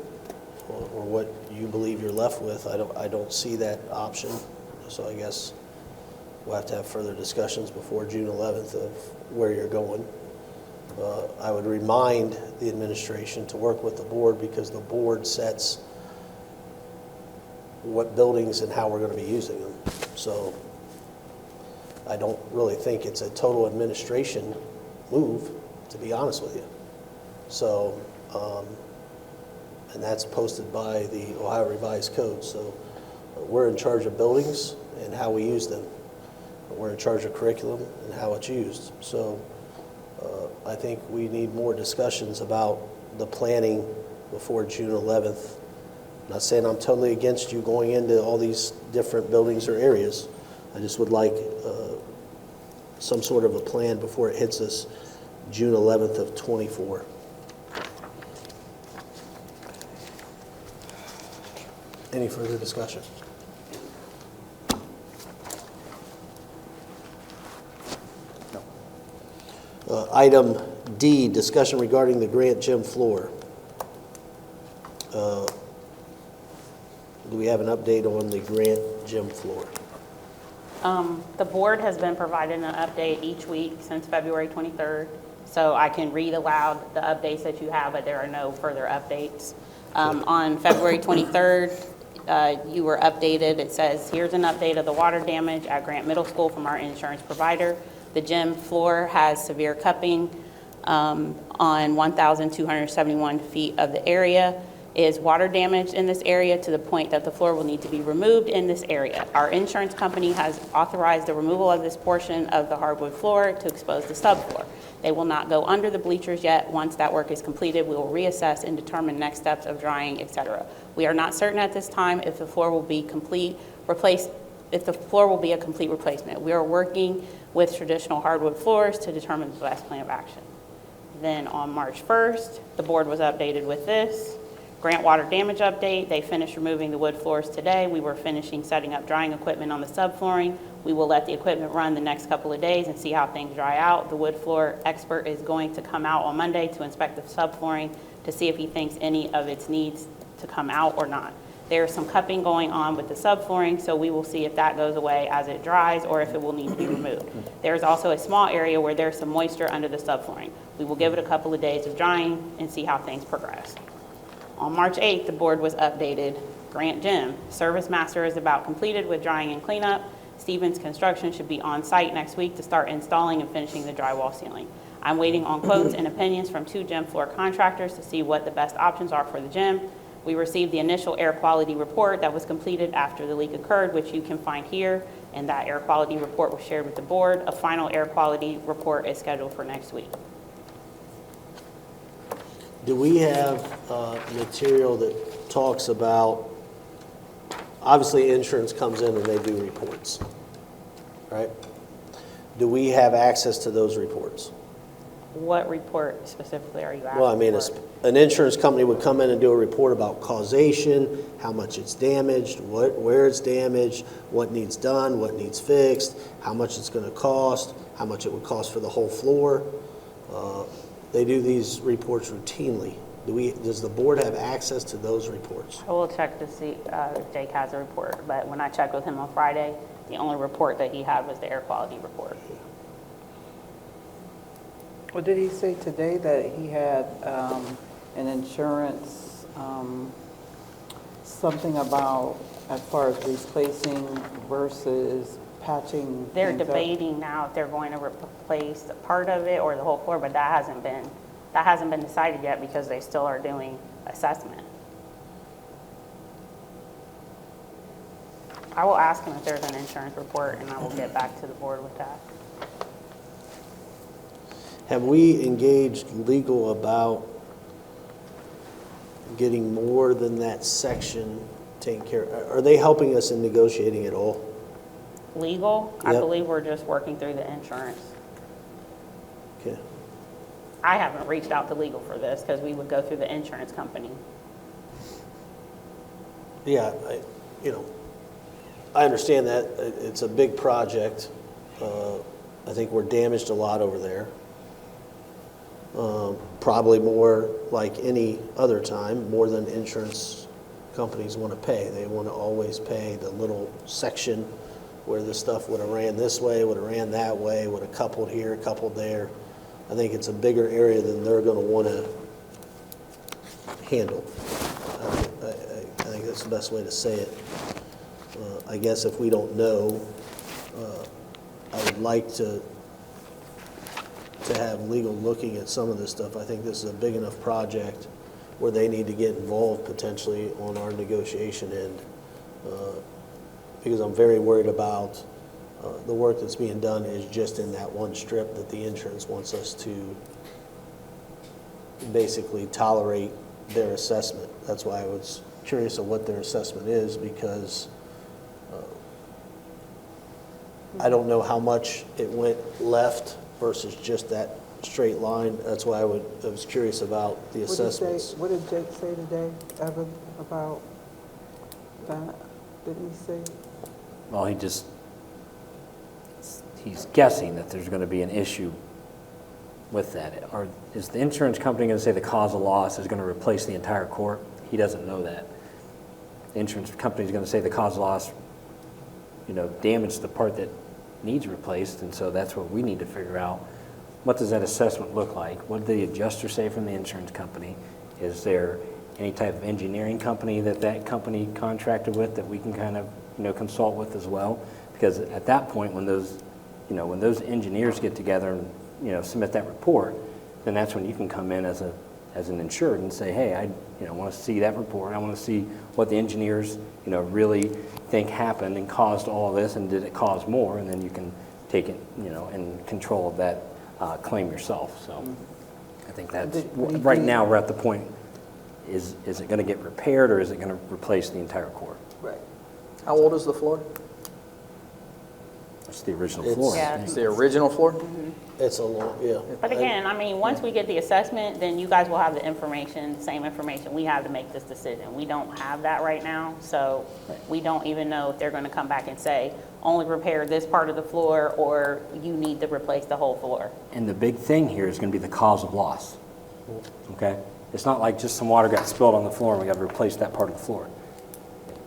or what you believe you're left with, I don't see that option. So I guess we'll have to have further discussions before June 11th of where you're going. I would remind the administration to work with the board because the board sets what buildings and how we're going to be using them. So I don't really think it's a total administration move, to be honest with you. So, and that's posted by the Ohio Revised Code. So we're in charge of buildings and how we use them. We're in charge of curriculum and how it's used. So I think we need more discussions about the planning before June 11th. I'm not saying I'm totally against you going into all these different buildings or areas. I just would like some sort of a plan before it hits us June 11th of '24. Any further discussion? Item D, discussion regarding the grant gym floor. Do we have an update on the grant gym floor? The board has been provided an update each week since February 23rd, so I can read aloud the updates that you have, but there are no further updates. On February 23rd, you were updated. It says, here's an update of the water damage at Grant Middle School from our insurance provider. The gym floor has severe cupping on 1,271 feet of the area. Is water damage in this area to the point that the floor will need to be removed in this area. Our insurance company has authorized the removal of this portion of the hardwood floor to expose the subfloor. They will not go under the bleachers yet. Once that work is completed, we will reassess and determine next steps of drying, etc. We are not certain at this time if the floor will be a complete replacement. We are working with traditional hardwood floors to determine the best plan of action. Then on March 1st, the board was updated with this. Grant water damage update, they finished removing the wood floors today. We were finishing setting up drying equipment on the subflooring. We will let the equipment run the next couple of days and see how things dry out. The wood floor expert is going to come out on Monday to inspect the subflooring to see if he thinks any of it needs to come out or not. There's some cupping going on with the subflooring, so we will see if that goes away as it dries or if it will need to be removed. There's also a small area where there's some moisture under the subflooring. We will give it a couple of days of drying and see how things progress. On March 8th, the board was updated. Grant Gym, Service Master is about completed with drying and cleanup. Stevens Construction should be on site next week to start installing and finishing the drywall ceiling. I'm waiting on quotes and opinions from 2 gym floor contractors to see what the best options are for the gym. We received the initial air quality report that was completed after the leak occurred, which you can find here, and that air quality report was shared with the board. A final air quality report is scheduled for next week. Do we have material that talks about, obviously insurance comes in and they do reports, right? Do we have access to those reports? What report specifically are you asking Well, I mean, for? an insurance company would come in and do a report about causation, how much it's damaged, where it's damaged, what needs done, what needs fixed, how much it's going to cost, how much it would cost for the whole floor. They do these reports routinely. Does the board have access to those reports? I will check to see if Jake has a report, but when I checked with him on Friday, the only report that he had was the air quality report. Well, did he say today that he had an insurance, something about as far as replacing versus patching? They're things up? debating now if they're going to replace a part of it or the whole floor, but that hasn't been decided yet because they still are doing assessment. I will ask him if there's an insurance report, and I will get back to the board with that. Have we engaged legal about getting more than that section taken care of? Are they helping us in negotiating at all? Legal, I Yep. believe we're just working through the insurance. Okay. I haven't reached out to legal for this because we would go through the insurance company. Yeah, I understand that. It's a big project. I think we're damaged a lot over there. Probably more like any other time, more than insurance companies want to pay. They want to always pay the little section where the stuff would have ran this way, would have ran that way, would have coupled here, coupled there. I think it's a bigger area than they're going to want to handle. I think that's the best way to say it. I guess if we don't know, I would like to have legal looking at some of this stuff. I think this is a big enough project where they need to get involved potentially on our negotiation end, because I'm very worried about the work that's being done is just in that one strip that the insurance wants us to basically tolerate their assessment. That's why I was curious of what their assessment is, because I don't know how much it went left versus just that straight line. That's why I was curious about the assessments. What did Jake say today, Evan, about that? Didn't he say? Well, he's guessing that there's going to be an issue with that. Or is the insurance company going to say the cause of loss is going to replace the entire court? He doesn't know that. The insurance company is going to say the cause of loss, damaged the part that needs replaced, and so that's what we need to figure out. What does that assessment look like? What did the adjuster say from the insurance company? Is there any type of engineering company that company contracted with that we can kind of, consult with as well? Because at that point, when those engineers get together and, submit that report, then that's when you can come in as an insured and say, hey, I want to see that report. I want to see what the engineers, really think happened and caused all this, and did it cause more? And then you can take it, in control of that claim yourself. So I think that's, right now we're at the point, is it going to get repaired, or is it going to replace the entire court? Right. How old is the floor? It's the original floor. Yeah. It's the original floor? It's a long, yeah. But again, I mean, once we get the assessment, then you guys will have the information, same information we have to make this decision. We don't have that right now, so we don't even know if they're going to come back and say, only repair this part of the floor, or you need to replace the whole floor. And the big thing here is going to be the cause of loss. Okay? It's not like just some water got spilled on the floor and we got to replace that part of the floor.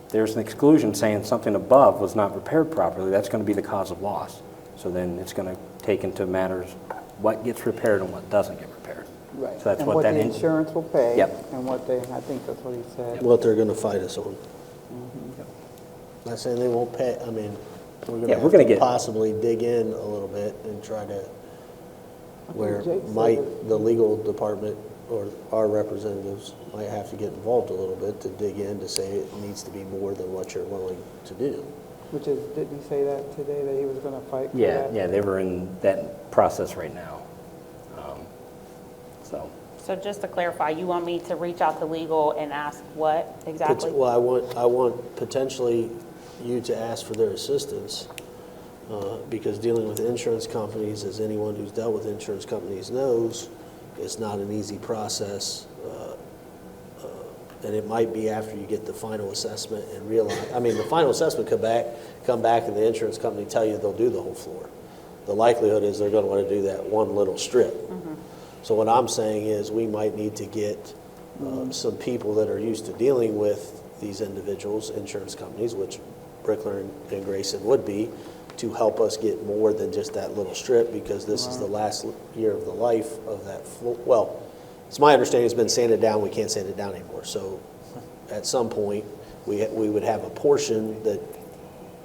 There's an exclusion saying something above was not repaired properly. That's going to be the cause of loss. So then it's going to take into matters what gets repaired and what doesn't get repaired. Right. So that's and what what that the insurance will pay. Yep. And what they, I think that's what he said. What they're going to fight us on. Not saying they won't pay, I mean, we're going to have to possibly dig in a little bit and try to, where the legal department or our representatives might have to get involved a little bit to dig in to say it needs to be more than what you're willing to do. Which is, didn't he say that today, that he was going to fight for that? Yeah, they were in that process right now. So just to clarify, you want me to reach out to legal and ask what exactly? Well, I want potentially you to ask for their assistance, because dealing with insurance companies, as anyone who's dealt with insurance companies knows, it's not an easy process. And it might be after you get the final assessment and realize, I mean, the final assessment come back and the insurance company tell you they'll do the whole floor. The likelihood is they're going to want to do that one little strip. So what I'm saying is we might need to get some people that are used to dealing with these individuals, insurance companies, which Brickler and Grayson would be, to help us get more than just that little strip, because this is the last year of the life of that floor. Well, it's my understanding it's been sanded down. We can't sand it down anymore. So at some point, we would have a portion that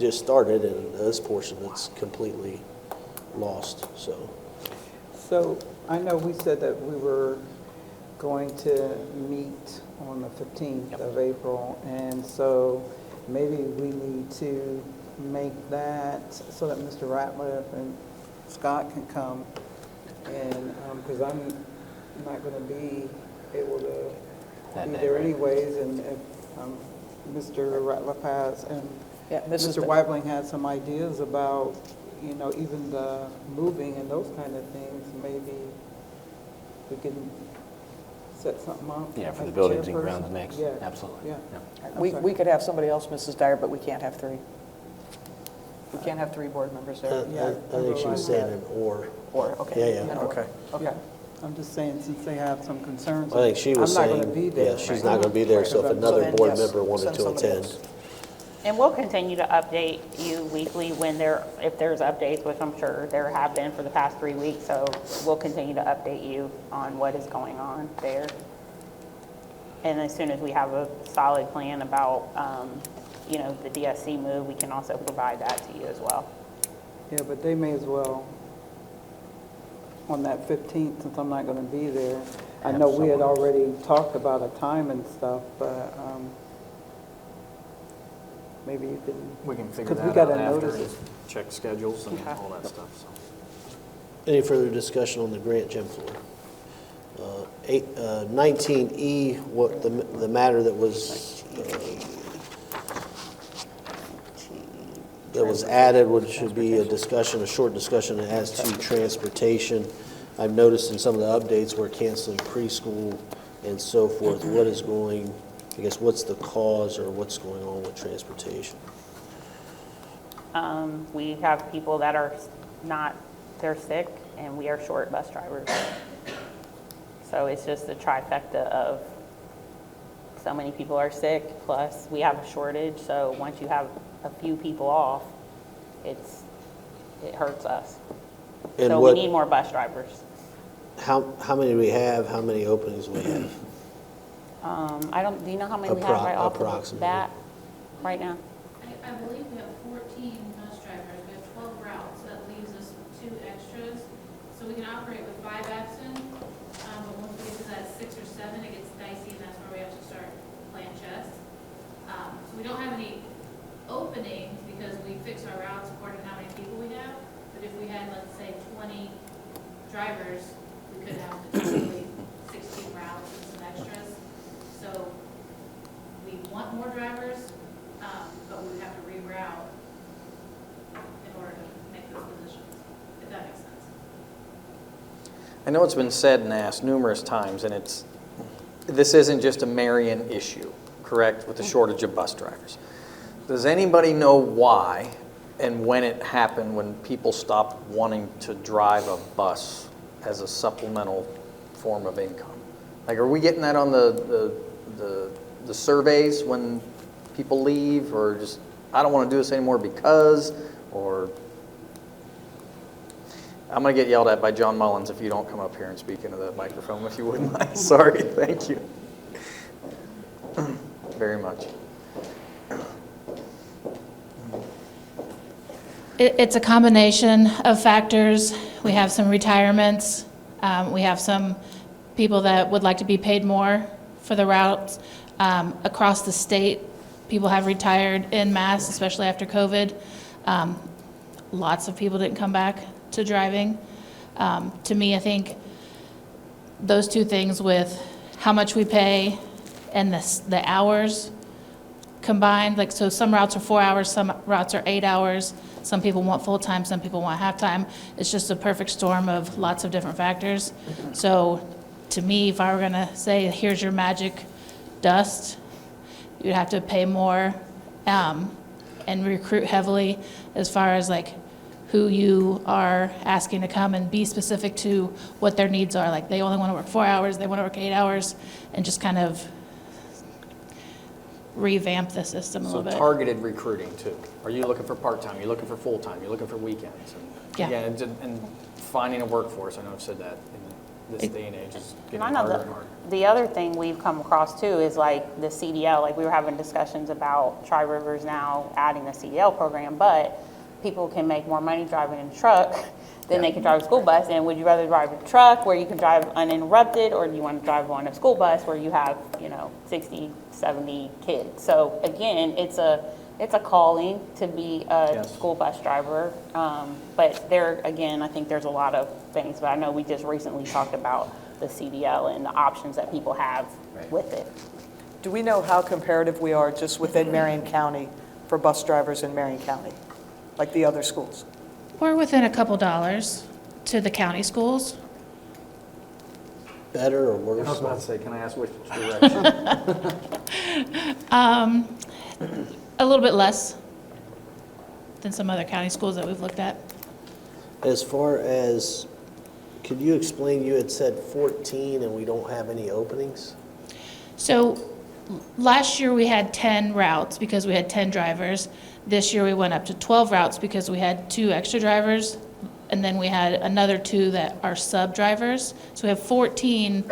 just started and this portion that's completely lost. So I know we said that we were going to meet on the 15th of April, and so maybe we need to make that so that Mr. Ratliff and Scott can come, and because I'm not going to be able to be there anyways, and if Mr. Ratliff has, and Mr. Weibling has some ideas about, even the moving and those kind of things, maybe we can set something up. Yeah, for the as buildings and chairperson. grounds next. Yeah. Absolutely. Yeah. We could have somebody else, Mrs. Dyer, but we can't have three. We can't have three board members there. I think she was saying an or. Or, okay. Yeah. Okay. Okay. I'm just saying, since they have some concerns. I think she was I'm saying, not going to be there. yeah, she's not going to be there, so if another board member wanted to attend. And we'll continue to update you weekly if there's updates, which I'm sure there have been for the past 3 weeks. So we'll continue to update you on what is going on there. And as soon as we have a solid plan about, the DSC move, we can also provide that to you as well. Yeah, but they may as well, on that 15th, since I'm not going to be there. I know we had already talked about a time and stuff, but maybe you can. We can figure because we that gotta out after notice and check schedules and all that stuff. So. Any further discussion on the grant gym floor? 19E, what the matter that was added, which should be a short discussion as to transportation. I've noticed in some of the updates we're canceling preschool and so forth. What's the cause or what's going on with transportation? We have people that are they're sick, and we are short bus drivers. So it's just a trifecta of so many people are sick, plus we have a shortage. So once you have a few people off, it hurts us. And So what- we need more bus drivers. How many do we have? How many openings do we have? Do you know how many we have right off the Approximately. bat right now? I believe we have 14 bus drivers, we have 12 routes, that leaves us with 2 extras. So we can operate with 5 absent, but once we get to that 6 or 7, it gets dicey, and that's where we have to start playing chess. So we don't have any openings because we fix our routes according to how many people we have. But if we had, let's say, 20 drivers, we could have potentially 16 routes and some extras. So we want more drivers, but we would have to reroute in order to make those positions, if that makes sense. I know it's been said and asked numerous times, and this isn't just a Marion issue, correct, with the shortage of bus drivers. Does anybody know why and when it happened, when people stopped wanting to drive a bus as a supplemental form of income? Like, are we getting that on the surveys when people leave, or just, I don't want to do this anymore because, or... I'm going to get yelled at by John Mullins if you don't come up here and speak into the microphone, if you wouldn't mind. Sorry, thank you. Very much. It's a combination of factors. We have some retirements. We have some people that would like to be paid more for the routes. Across the state, people have retired en masse, especially after COVID. Lots of people didn't come back to driving. To me, I think those two things with how much we pay and the hours combined, like, so some routes are 4 hours, some routes are 8 hours. Some people want full-time, some people want half-time. It's just a perfect storm of lots of different factors. So to me, if I were gonna say, here's your magic dust, you'd have to pay more and recruit heavily as far as like who you are asking to come, and be specific to what their needs are. Like, they only want to work 4 hours, they want to work 8 hours, and just kind of revamp the system a So little bit. targeted recruiting too. Are you looking for part-time? You're looking for full-time? You're looking for weekends? And Yeah. again, and finding a workforce, I know I've said that in this day and age, is getting And I know harder and harder. the other thing we've come across too is like the CDL, like we were having discussions about Tri-Rivers now adding the CDL program, but people can make more money driving in a truck than they can drive a school bus. And would you rather drive a truck where you can drive uninterrupted, or do you want to drive on a school bus where you have, 60, 70 kids? So again, it's a calling to be a school bus driver. But there, again, I think there's a lot of things, but I know we just recently talked about the CDL and the options that people have with it. Do we know how comparative we are just within Marion County for bus drivers in Marion County, like the other schools? We're within a couple dollars to the county schools. Better or worse? I was about to say, can I ask which direction? A little bit less than some other county schools that we've looked at. As far as, could you explain, you had said 14 and we don't have any openings? So last year we had 10 routes because we had 10 drivers. This year we went up to 12 routes because we had 2 extra drivers, and then we had another 2 that are sub-drivers. So we have 14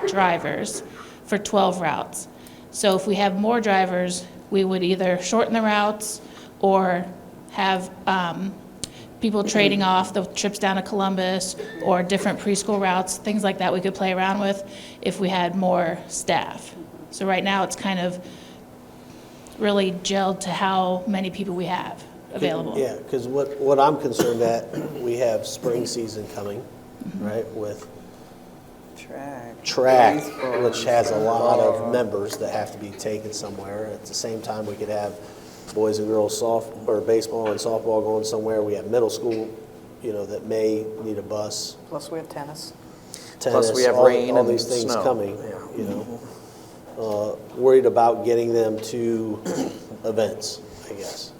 drivers for 12 routes. So if we have more drivers, we would either shorten the routes or have people trading off the trips down to Columbus or different preschool routes, things like that we could play around with if we had more staff. So right now it's kind of really gelled to how many people we have available. Yeah, because what I'm concerned at, we have spring season coming, right, with track, which has a lot of members that have to be taken somewhere. At the same time, we could have boys and girls baseball and softball going somewhere. We have middle school, that may need a bus. Plus we have tennis. Plus we have all, rain all and these things snow. coming, worried about getting them to events, I guess.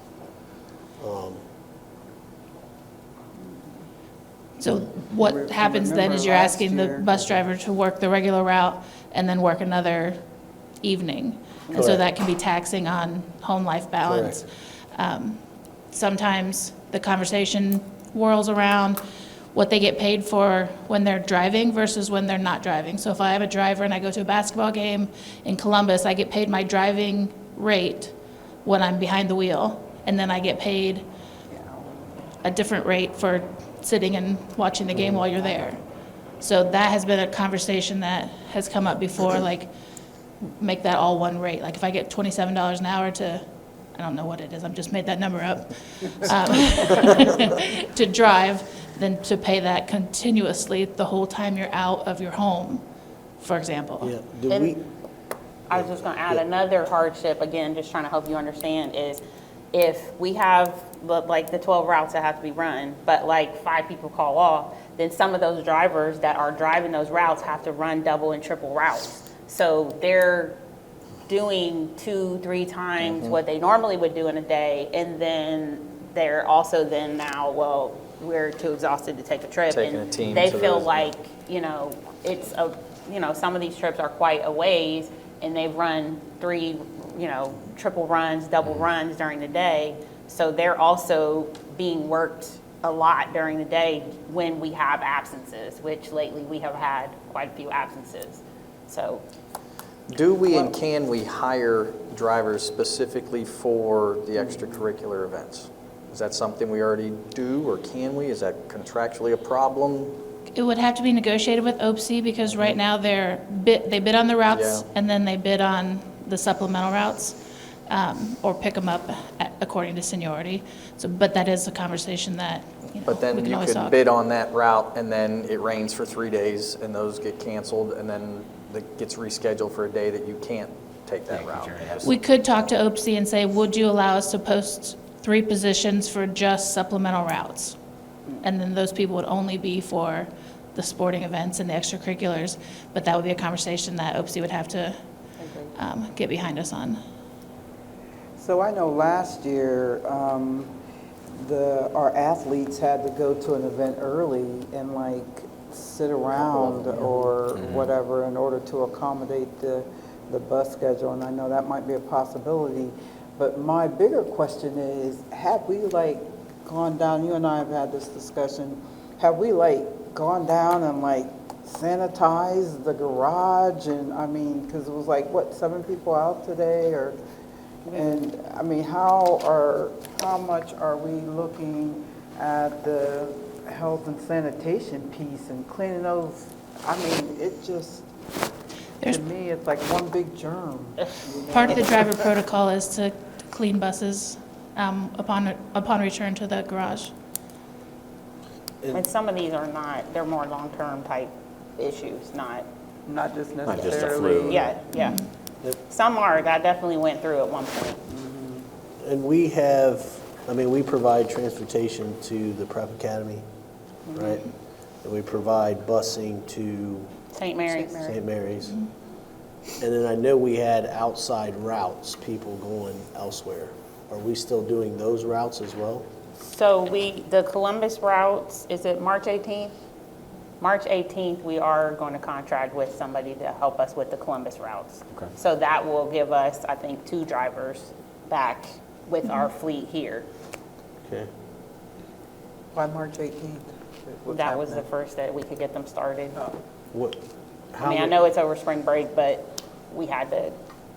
So what happens then is you're asking the bus driver to work the regular route and then work another evening. And so Correct. that can be taxing on home life balance. Sometimes the conversation whirls around what they get paid for when they're driving versus when they're not driving. So if I have a driver and I go to a basketball game in Columbus, I get paid my driving rate when I'm behind the wheel, and then I get paid a different rate for sitting and watching the game while you're there. So that has been a conversation that has come up before, like, make that all one rate. Like, if I get $27 an hour to, I don't know what it is, I've just made that number up, to drive, then to pay that continuously the whole time you're out of your home, for example. Yeah, do we, I was just going to add another hardship, again, just trying to help you understand, is if we have like the 12 routes that have to be run, but like 5 people call off, then some of those drivers that are driving those routes have to run double and triple routes. So they're doing 2-3 times what they normally would do in a day, and then they're also then now, well, we're too exhausted to take a trip. Taking and a team they to feel those. like, it's a, some of these trips are quite a ways, and they've run 3, triple runs, double runs during the day. So they're also being worked a lot during the day when we have absences, which lately we have had quite a few absences. So, Do we and can we hire drivers specifically for the extracurricular events? Is that something we already do, or can we? Is that contractually a problem? It would have to be negotiated with OPSI because right now they bid on the routes Yeah. and then they bid on the supplemental routes, or pick them up according to seniority. So, but that is a conversation that, But we then can you always could talk. bid on that route, and then it rains for 3 days, and those get canceled, and then it gets rescheduled for a day that you can't take that route. We could talk to OPSI and say, would you allow us to post 3 positions for just supplemental routes? And then those people would only be for the sporting events and the extracurriculars, but that would be a conversation that OPSI would have to get behind us on. So I know last year, our athletes had to go to an event early and like sit around or whatever in order to accommodate the bus schedule, and I know that might be a possibility. But my bigger question is, have we like gone down, you and I have had this discussion, have we like gone down and like sanitized the garage? And I mean, because it was like, what, 7 people out today, or, and I mean, how much are we looking at the health and sanitation piece and cleaning those? I mean, it just, to me, it's like one big germ. Part of the driver protocol is to clean buses upon return to the garage. and some of these are not, they're more long-term type issues, not just Not just a necessarily. flu. Yeah, yeah. Some are, I definitely went through at one point. and we provide transportation to the prep academy, right? And we provide busing to St. Mary's. St. Mary's. And then I know we had outside routes, people going elsewhere. Are we still doing those routes as well? So the Columbus routes, is it March 18th? March 18th, we are going to contract with somebody to help us with the Columbus routes. Okay. So that will give us, I think, 2 drivers back with our fleet here. Okay. By March 18th. What's That was the happening? first that we could get them started. What? I mean, I know it's over spring break, but we had to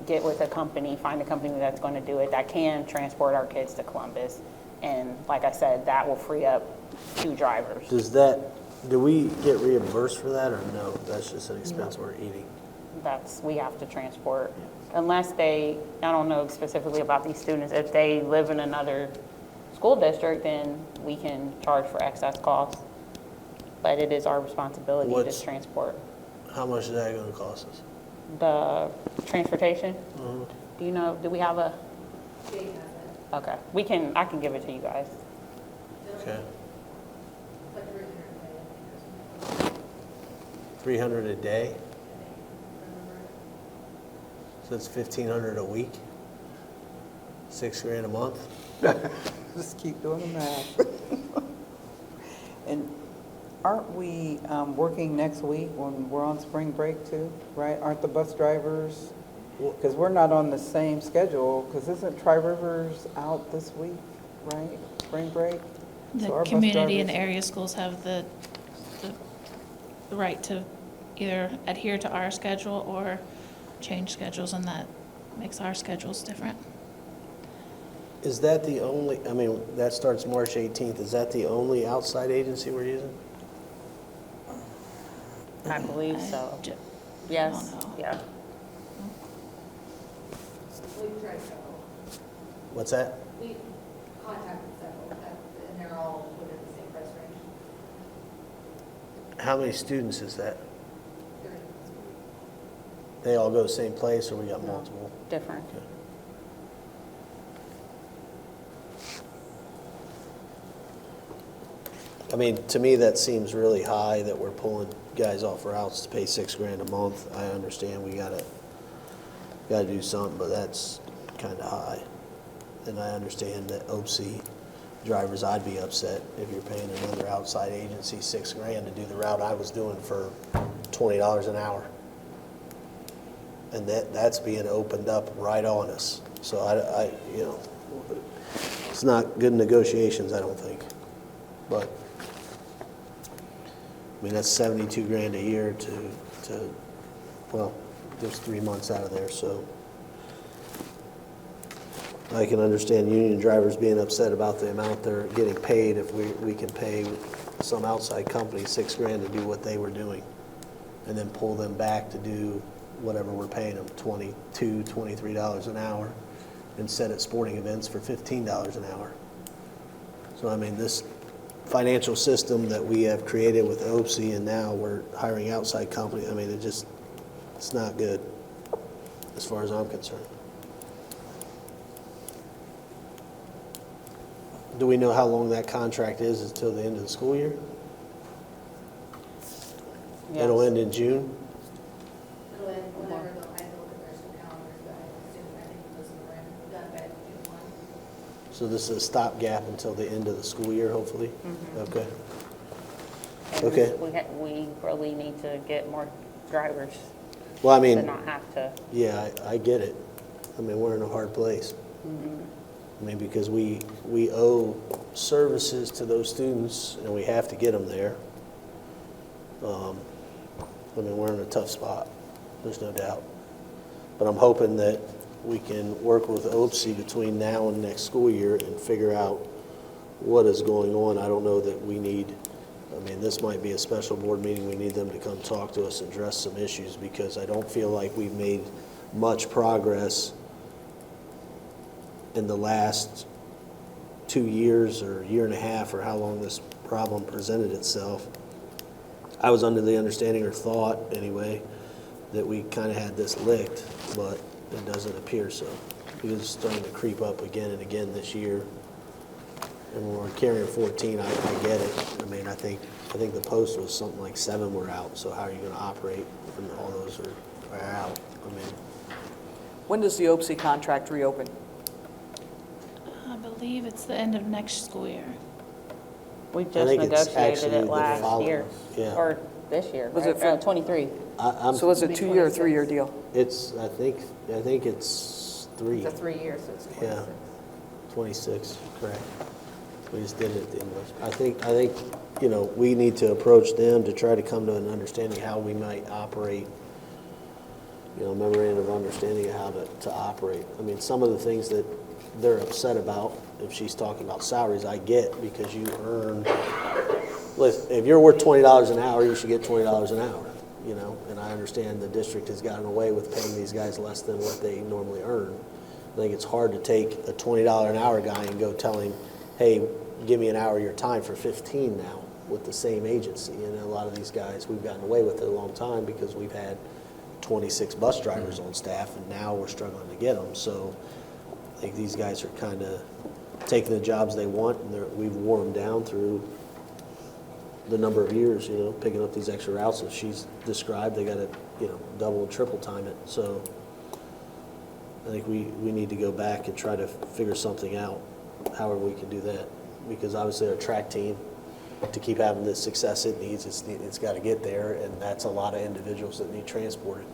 get with a company, find a company that's going to do it, that can transport our kids to Columbus. And like I said, that will free up 2 drivers. Do we get reimbursed for that, or no? That's just an expense we're eating? We have to transport, unless I don't know specifically about these students, if they live in another school district, then we can charge for excess costs. But it is our responsibility to transport. How much is that gonna cost us? The transportation? Do you know, do we have a? Okay, I can give it to you guys. Okay. 300 a day? So it's 1,500 a week? $6,000 a month? Just keep doing the math. And aren't we working next week when we're on spring break too, right? Aren't the bus drivers, because we're not on the same schedule, because isn't Tri-Rivers out this week, right? Spring break? So our The bus community and drivers- area schools have the right to either adhere to our schedule or change schedules, and that makes our schedules different. Is that the only, I mean, that starts March 18th. Is that the only outside agency we're using? I believe I so. ju- Yes, don't know. yeah. We've tried several. What's that? We contacted several, and they're all within the same price range. How many students is that? They're- They all go the same place, or we got No. multiple? Different. Okay. I mean, to me, that seems really high that we're pulling guys off routes to pay $6,000 a month. I understand we gotta do something, but that's kinda high. And I understand that OPSI drivers, I'd be upset if you're paying another outside agency $6,000 to do the route I was doing for $20 an hour. And that's being opened up right on us. So I, you know, it's not good negotiations, I don't think. But, I mean, that's $72,000 a year to, well, there's 3 months out of there, so. I can understand union drivers being upset about the amount they're getting paid if we can pay some outside company $6,000 to do what they were doing, and then pull them back to do whatever we're paying them, $22, $23 an hour, and set at sporting events for $15 an hour. So I mean, this financial system that we have created with OPSI, and now we're hiring outside company, I mean, it's not good, as far as I'm concerned. Do we know how long that contract is until the end of the school year? It'll end in June? It'll end whenever I look at their school calendars, but I assume, I think it was done by June 1. So this is a stopgap until the end of the school year, hopefully? Okay. And Okay. We really need to get more drivers Well, I to mean, not have to. yeah, I get it. I mean, we're in a hard place. I mean, because we owe services to those students, and we have to get them there. I mean, we're in a tough spot, there's no doubt. But I'm hoping that we can work with OPSI between now and next school year and figure out what is going on. I don't know that we need, I mean, this might be a special board meeting. We need them to come talk to us and address some issues, because I don't feel like we've made much progress in the last 2 years or year and a half, or how long this problem presented itself. I was under the understanding, or thought anyway, that we kind of had this licked, but it doesn't appear so. It is starting to creep up again and again this year. And when we're carrying 14, I get it. I mean, I think the post was something like 7 were out, so how are you going to operate when all those are out? I mean, When does the OPSI contract reopen? I believe it's the end of next school year. We I just think it's negotiated actually it the last following, year, yeah. or this year, Was right? it for- 23? So is it a 2-year or 3-year deal? It's, I think it's 3. It's a 3 year, so it's 26. Yeah. 26, correct. We just did it at the end of, I think, you know, we need to approach them to try to come to an understanding how we might operate, you know, memorandum of understanding of how to operate. I mean, some of the things that they're upset about, if she's talking about salaries, I get, because you earn, listen, if you're worth $20 an hour, you should get $20 an hour, you know, and I understand the district has gotten away with paying these guys less than what they normally earn. I think it's hard to take a $20 an hour guy and go tell him, hey, give me an hour of your time for 15 now with the same agency. And a lot of these guys, we've gotten away with it a long time because we've had 26 bus drivers on staff, and now we're struggling to get them. So I think these guys are kind of taking the jobs they want, and we've worn them down through the number of years, you know, picking up these extra routes. As she's described, they got to, you know, double and triple time it. So I think we need to go back and try to figure something out, however we can do that. Because obviously our track team, to keep having the success it needs, it's got to get there, and that's a lot of individuals that need transported.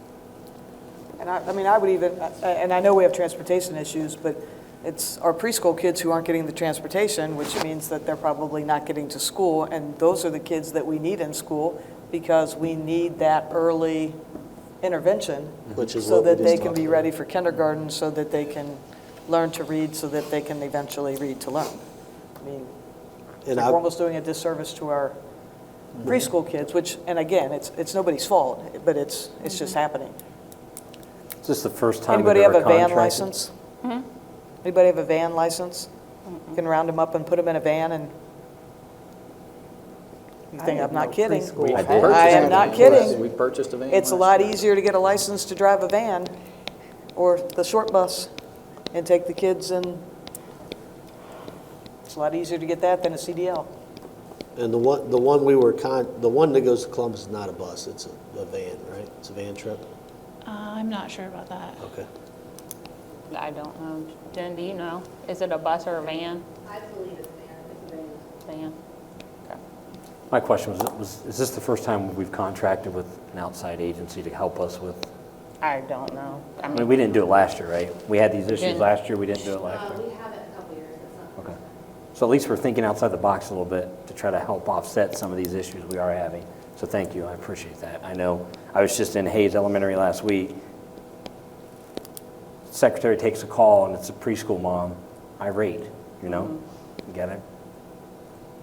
And I mean, I would even, and I know we have transportation issues, but It's our preschool kids who aren't getting the transportation, which means that they're probably not getting to school, and those are the kids that we need in school because we need that early intervention Which is so what we that they just can talked be about. ready for kindergarten, so that they can learn to read, so that they can eventually read to learn. I mean, And we're almost doing a disservice to our preschool kids, which, and again, it's nobody's fault, but it's just happening. Is this the first time we've Anybody have ever a van contracted? license? Anybody have a van license? You can round them up and put them in a van and, you think I'm not kidding? We I purchased am a not van. kidding. We purchased a van. It's a last lot year. easier to get a license to drive a van or the short bus and take the kids, and it's a lot easier to get that than a CDL. And the one the one that goes to Columbus is not a bus, it's a van, right? It's a van trip? I'm not sure about that. Okay. I don't know. Jen, do you know? Is it a bus or a van? I believe it's there, it's a van. Van. Okay. My question is this the first time we've contracted with an outside agency to help us with? I don't know. I mean, we didn't do it last year, right? We had these issues Didn't. last year, we didn't do it last year. We haven't in a couple years, it's not. Okay. So at least we're thinking outside the box a little bit to try to help offset some of these issues we are having. So thank you, I appreciate that. I know, I was just in Hayes Elementary last week. Secretary takes a call and it's a preschool mom, irate, you know? You gotta,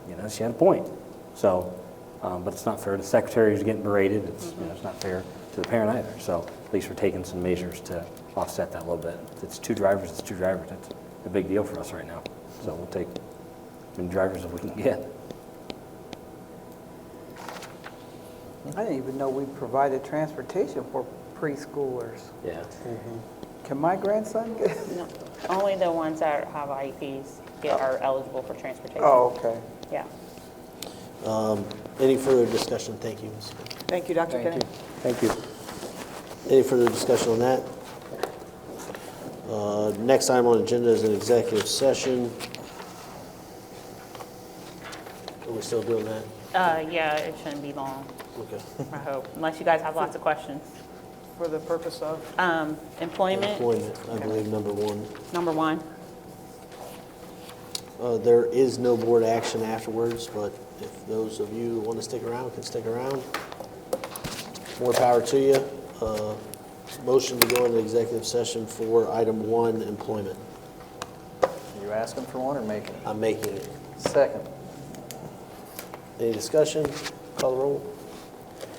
you know, she had a point. So, but it's not fair. The secretary is getting berated. It's, you know, it's not fair to the parent either. So at least we're taking some measures to offset that a little bit. If it's two drivers, it's two drivers. That's a big deal for us right now. So we'll take as many drivers as we can get. I didn't even know we provided transportation for preschoolers. Yeah. Can my grandson get? No, only the ones that have IEPs are eligible for transportation. Oh, okay. Yeah. Any further discussion? Thank you, Ms. Smith. Thank you, Dr. Kenny. Thank you. Any further discussion on that? Next item on the agenda is an executive session. Are we still doing that? Yeah, it shouldn't be long, Okay. I hope, unless you guys have lots of questions. For the purpose of? Employment, Employment, I believe, number one. number one. There is no board action afterwards, but if those of you who want to stick around can stick around, more power to you. Motion to go into executive session for item 1, employment. You asking for one or making it? I'm making it. Second. Any discussion? Call the roll.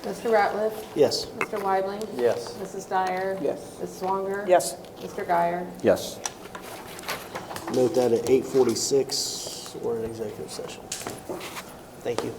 Mr. Ratliff? Yes. Mr. Weidling? Yes. Mrs. Dyer? Yes. Ms. Swanger? Yes. Mr. Guyer? Yes. Note that at 8:46, we're in executive session. Thank you.